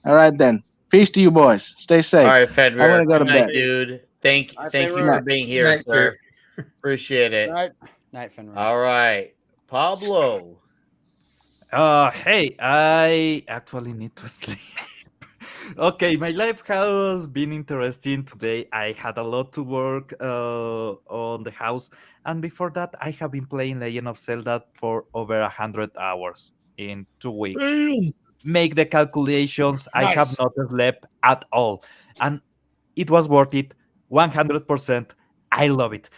All right then. Peace to you boys. Stay safe. All right, Fenrir. I'm gonna go to Good night, bed. dude. Thank you Fenrir. for being here, Night, sir. Appreciate it. Night, Fenrir. All right, Pablo. Hey, I actually need to sleep. Okay, my life has been interesting today. I had a lot to work on the house, and before that, I have been playing Legend of Zelda for over 100 hours in 2 weeks. Damn. Make the calculations. I have Nice. not slept at all, and it was worth it 100%. I love it.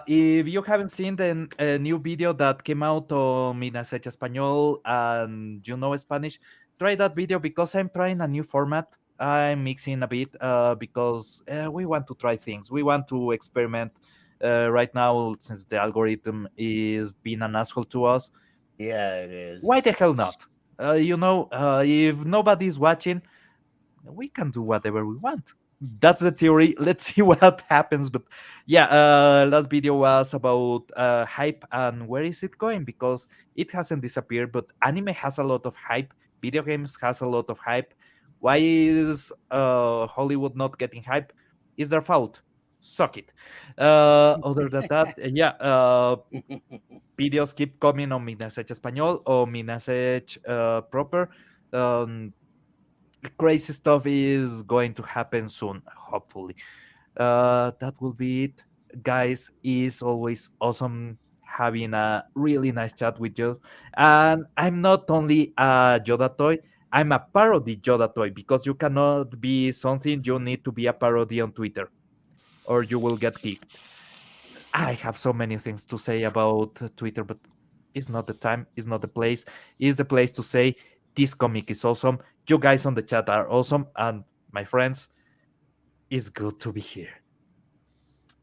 If you haven't seen the new video that came out on Mi Nasecha Español and you know Spanish, try that video because I'm trying a new format. I'm mixing a bit because we want to try things. We want to experiment. Right now, since the algorithm is being an asshole to us, Yeah, it is. why the hell not? If nobody's watching, we can do whatever we want. That's the theory. Let's see what happens. But yeah, last video was about hype and where is it going, because it hasn't disappeared, but anime has a lot of hype, video games has a lot of hype. Why is Hollywood not getting hype? Is their fault. Suck it. Other than that, videos keep coming on Mi Nasech Español or Mi Nasech proper. Crazy stuff is going to happen soon, hopefully. That will be it, guys. It's always awesome having a really nice chat with you. And I'm not only a Yoda toy, I'm a parody Yoda toy, because you cannot be something, you need to be a parody on Twitter or you will get kicked. I have so many things to say about Twitter, but it's not the time, it's not the place. It's the place to say this comic is awesome. You guys on the chat are awesome, and my friends, it's good to be here.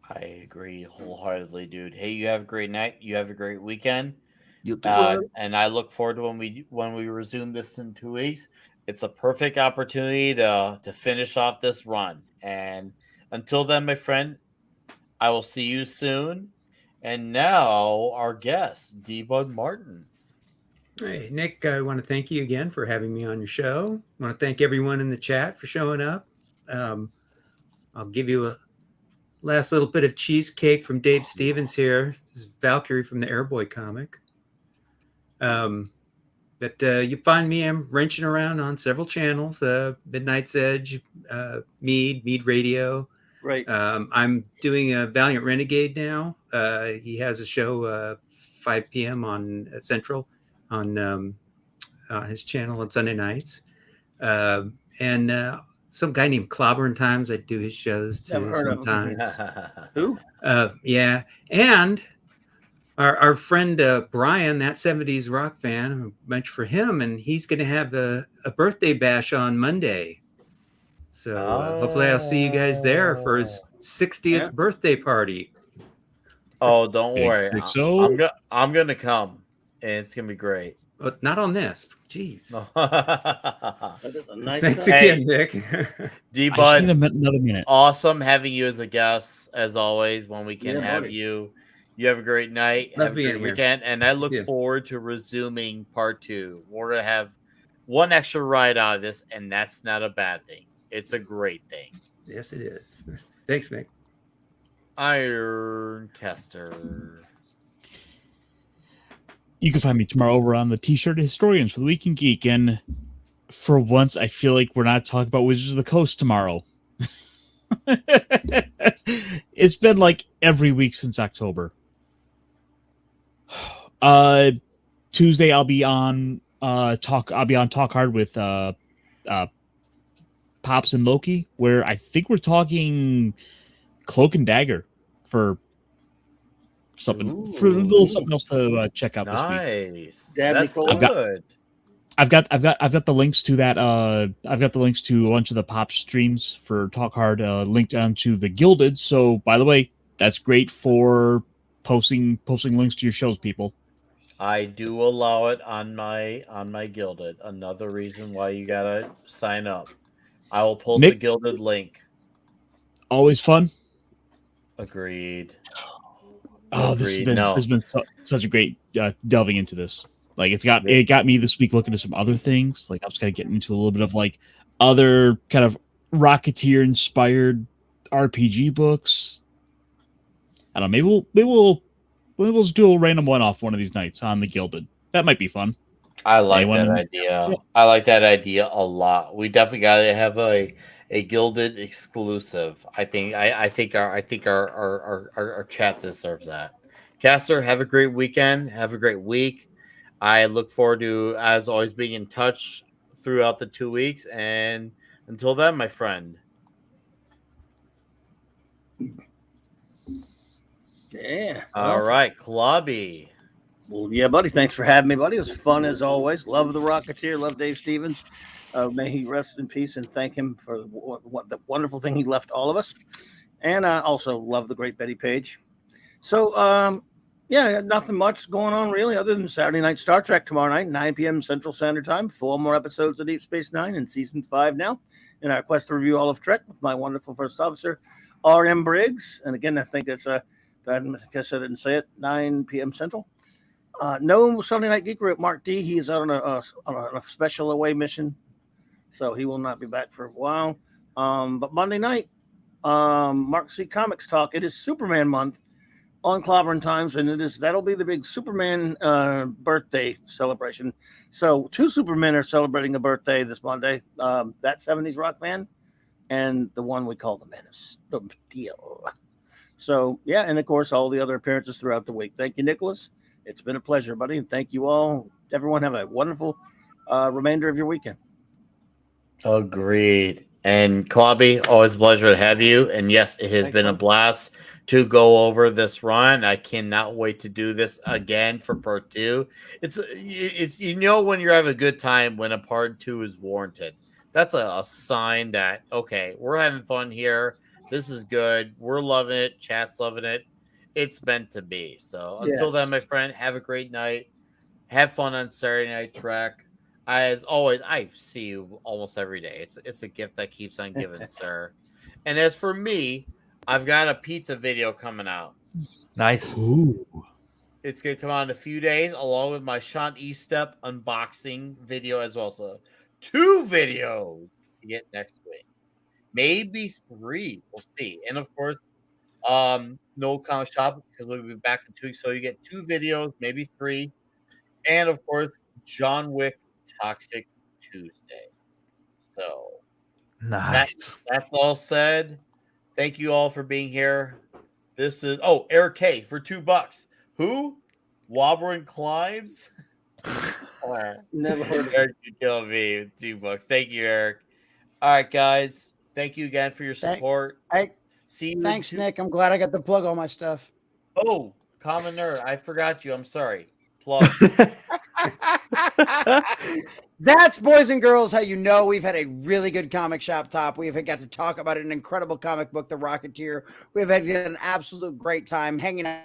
I agree wholeheartedly, dude. Hey, you have a great night. You have a great weekend. You too. And I look forward to when we resume this in 2 weeks. It's a perfect opportunity to finish off this run. And until then, my friend, I will see you soon. And now our guest, D-Bud Martin. Hey, Nick, I want to thank you again for having me on your show. I want to thank everyone in the chat for showing up. I'll give you a last little bit of cheesecake from Dave Stevens here. This is Valkyrie from the Airboy comic. But you find me, I'm wrenching around on several channels, Midnight's Edge, Mead Radio. Right. I'm doing a Valiant Renegade now. He has a show 5 p.m. on Central on his channel on Sunday nights. And some guy named Clobbering Times, I do his shows Never too heard of him. sometimes. Who? Yeah. And our friend Brian, that 70s rock fan, much for him, and he's going to have a birthday bash on Monday. So hopefully I'll see you guys there for his 60th Yeah. birthday party. Oh, don't worry. 660. I'm gonna come, and it's gonna be great. But not on this. Jeez. That is a nice Thanks guy. again, Nick. D I just Bud, need another minute. awesome having you as a guest as always. When we can Yeah, have buddy. you, you have a great night, Love have a being great here. weekend, and I look Yeah. forward to resuming part 2. We're gonna have one extra ride out of this, and that's not a bad thing. It's a great thing. Yes, it is. Thanks, Nick. Ironcaster. You can find me tomorrow over on the T-shirt Historians for the Week in Geek. And for once, I feel like we're not talking about Wizards of the Coast tomorrow. It's been like every week since October. Tuesday I'll be on Talk Hard with Pops and Loki, where I think we're talking Cloak and Dagger for something for a little something else to check out this week. Nice. Dabney That's Cole. good. I've got the links to that. I've got the links to a bunch of the pop streams for Talk Hard linked onto the Gilded. So, by the way, that's great for posting links to your shows, people. I do allow it on my Gilded. Another reason why you gotta sign up. I will post Nick? the Gilded link. Always fun. Agreed. Oh, this Agreed. has been such a great delving into this. Like it got me this week looking at some other things. Like I was kind of getting into a little bit of like other kind of Rocketeer inspired RPG books. I don't know. Maybe we'll just do a random one off one of these nights on the Gilded. That might be fun. I like Anyone? that idea. I like that idea a lot. We definitely gotta have a Gilded exclusive. I think our chat deserves that. Caster, have a great weekend. Have a great week. I look forward to, as always, being in touch throughout the 2 weeks. And until then, my friend. Yeah. All right, Clubby. Well, yeah, buddy. Thanks for having me, buddy. It was fun as always. Love the Rocketeer. Love Dave Stevens. May he rest in peace, and thank him for the wonderful thing he left all of us. And I also love the great Betty Page. So, yeah, nothing much going on really other than Saturday night Star Trek tomorrow night, 9 p.m. Central Standard Time. 4 more episodes of Deep Space Nine in season 5 now. In our quest to review all of Trek with my wonderful first officer, R.M. Briggs. And again, I think it's I guess I didn't say it, 9 p.m. Central. No Sunday Night Geek Group. Mark D. He is out on a special away mission, so he will not be back for a while. But Monday night, Mark C. Comics Talk. It is Superman month on Clobbering Times, and that'll be the big Superman birthday celebration. So 2 Supermen are celebrating a birthday this Monday. That 70s rock band and the one we call the Menace, the deal. So yeah, and of course all the other appearances throughout the week. Thank you, Nicholas. It's been a pleasure, buddy, and thank you all. Everyone have a wonderful remainder of your weekend. Agreed. And Clubby, always a pleasure to have you. And yes, it has been a blast to go over this run. I cannot wait to do this again for part 2. It's when you're having a good time when a part 2 is warranted. That's a sign that okay, we're having fun here. This is good. We're loving it. Chat's loving it. It's meant to be. So until then, my friend, have a great night. Have fun on Saturday Night Trek. As always, I see you almost every day. It's a gift that keeps on giving, sir. And as for me, I've got a pizza video coming out. Nice. Ooh. It's going to come out in a few days, along with my Sean E-Step unboxing video as well. So 2 videos to get next week. Maybe 3. We'll see. And of course, no comic shop because we'll be back in 2 weeks. So you get 2 videos, maybe 3. And of course, John Wick Toxic Tuesday. So Nice. that's all said. Thank you all for being here. This is Eric K for $2. Who? Wobbering Climbs. Never heard of it. Eric could kill me with 2 books. Thank you, Eric. All right, guys. Thank you again for your support. See you. Thanks, Nick. I'm glad I got to plug all my stuff. Oh, Common Nerd. I forgot you. I'm sorry. Plug. That's, boys and girls, how you know we've had a really good comic shop top. We've got to talk about an incredible comic book, The Rocketeer. We've had an absolute great time hanging out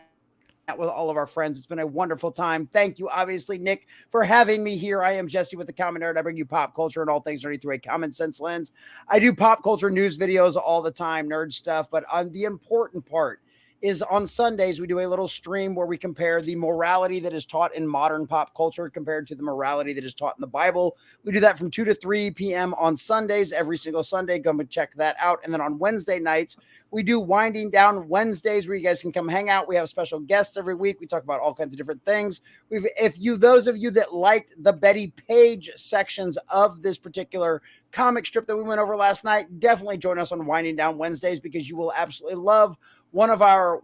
with all of our friends. It's been a wonderful time. Thank you, obviously, Nick, for having me here. I am Jesse with the Common Nerd. I bring you pop culture and all things nerdy through a common sense lens. I do pop culture news videos all the time, nerd stuff, but on the important part is on Sundays, we do a little stream where we compare the morality that is taught in modern pop culture compared to the morality that is taught in the Bible. We do that from 2 to 3 p.m. on Sundays, every single Sunday. Come and check that out. And then on Wednesday nights, we do Winding Down Wednesdays where you guys can come hang out. We have special guests every week. We talk about all kinds of different things. Those of you that liked the Betty Page sections of this particular comic strip that we went over last night, definitely join us on Winding Down Wednesdays because you will absolutely love one of our,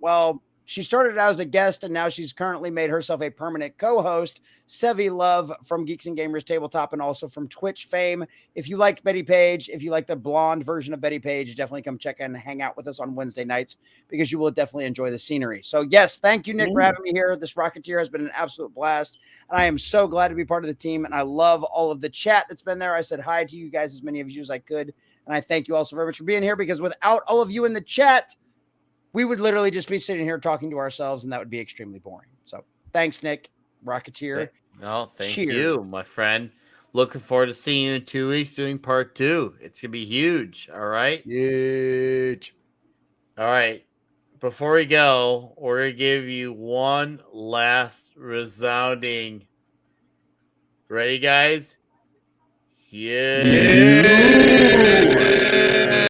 she started out as a guest and now she's currently made herself a permanent co-host, Sevi Love from Geeks and Gamers Tabletop and also from Twitch fame. If you liked Betty Page, if you like the blonde version of Betty Page, definitely come check and hang out with us on Wednesday nights because you will definitely enjoy the scenery. So yes, thank you, Nick, for having me here. This Rocketeer has been an absolute blast. And I am so glad to be part of the team. And I love all of the chat that's been there. I said hi to you guys, as many of you as I could. And I thank you all so very much for being here because without all of you in the chat, we would literally just be sitting here talking to ourselves, and that would be extremely boring. So thanks, Nick. Rocketeer. No, thank Cheers. you, my friend. Looking forward to seeing you in 2 weeks doing part 2. It's going to be huge. All right. Huge. All right. Before we go, we're going to give you one last resounding. Ready, guys? Yeah.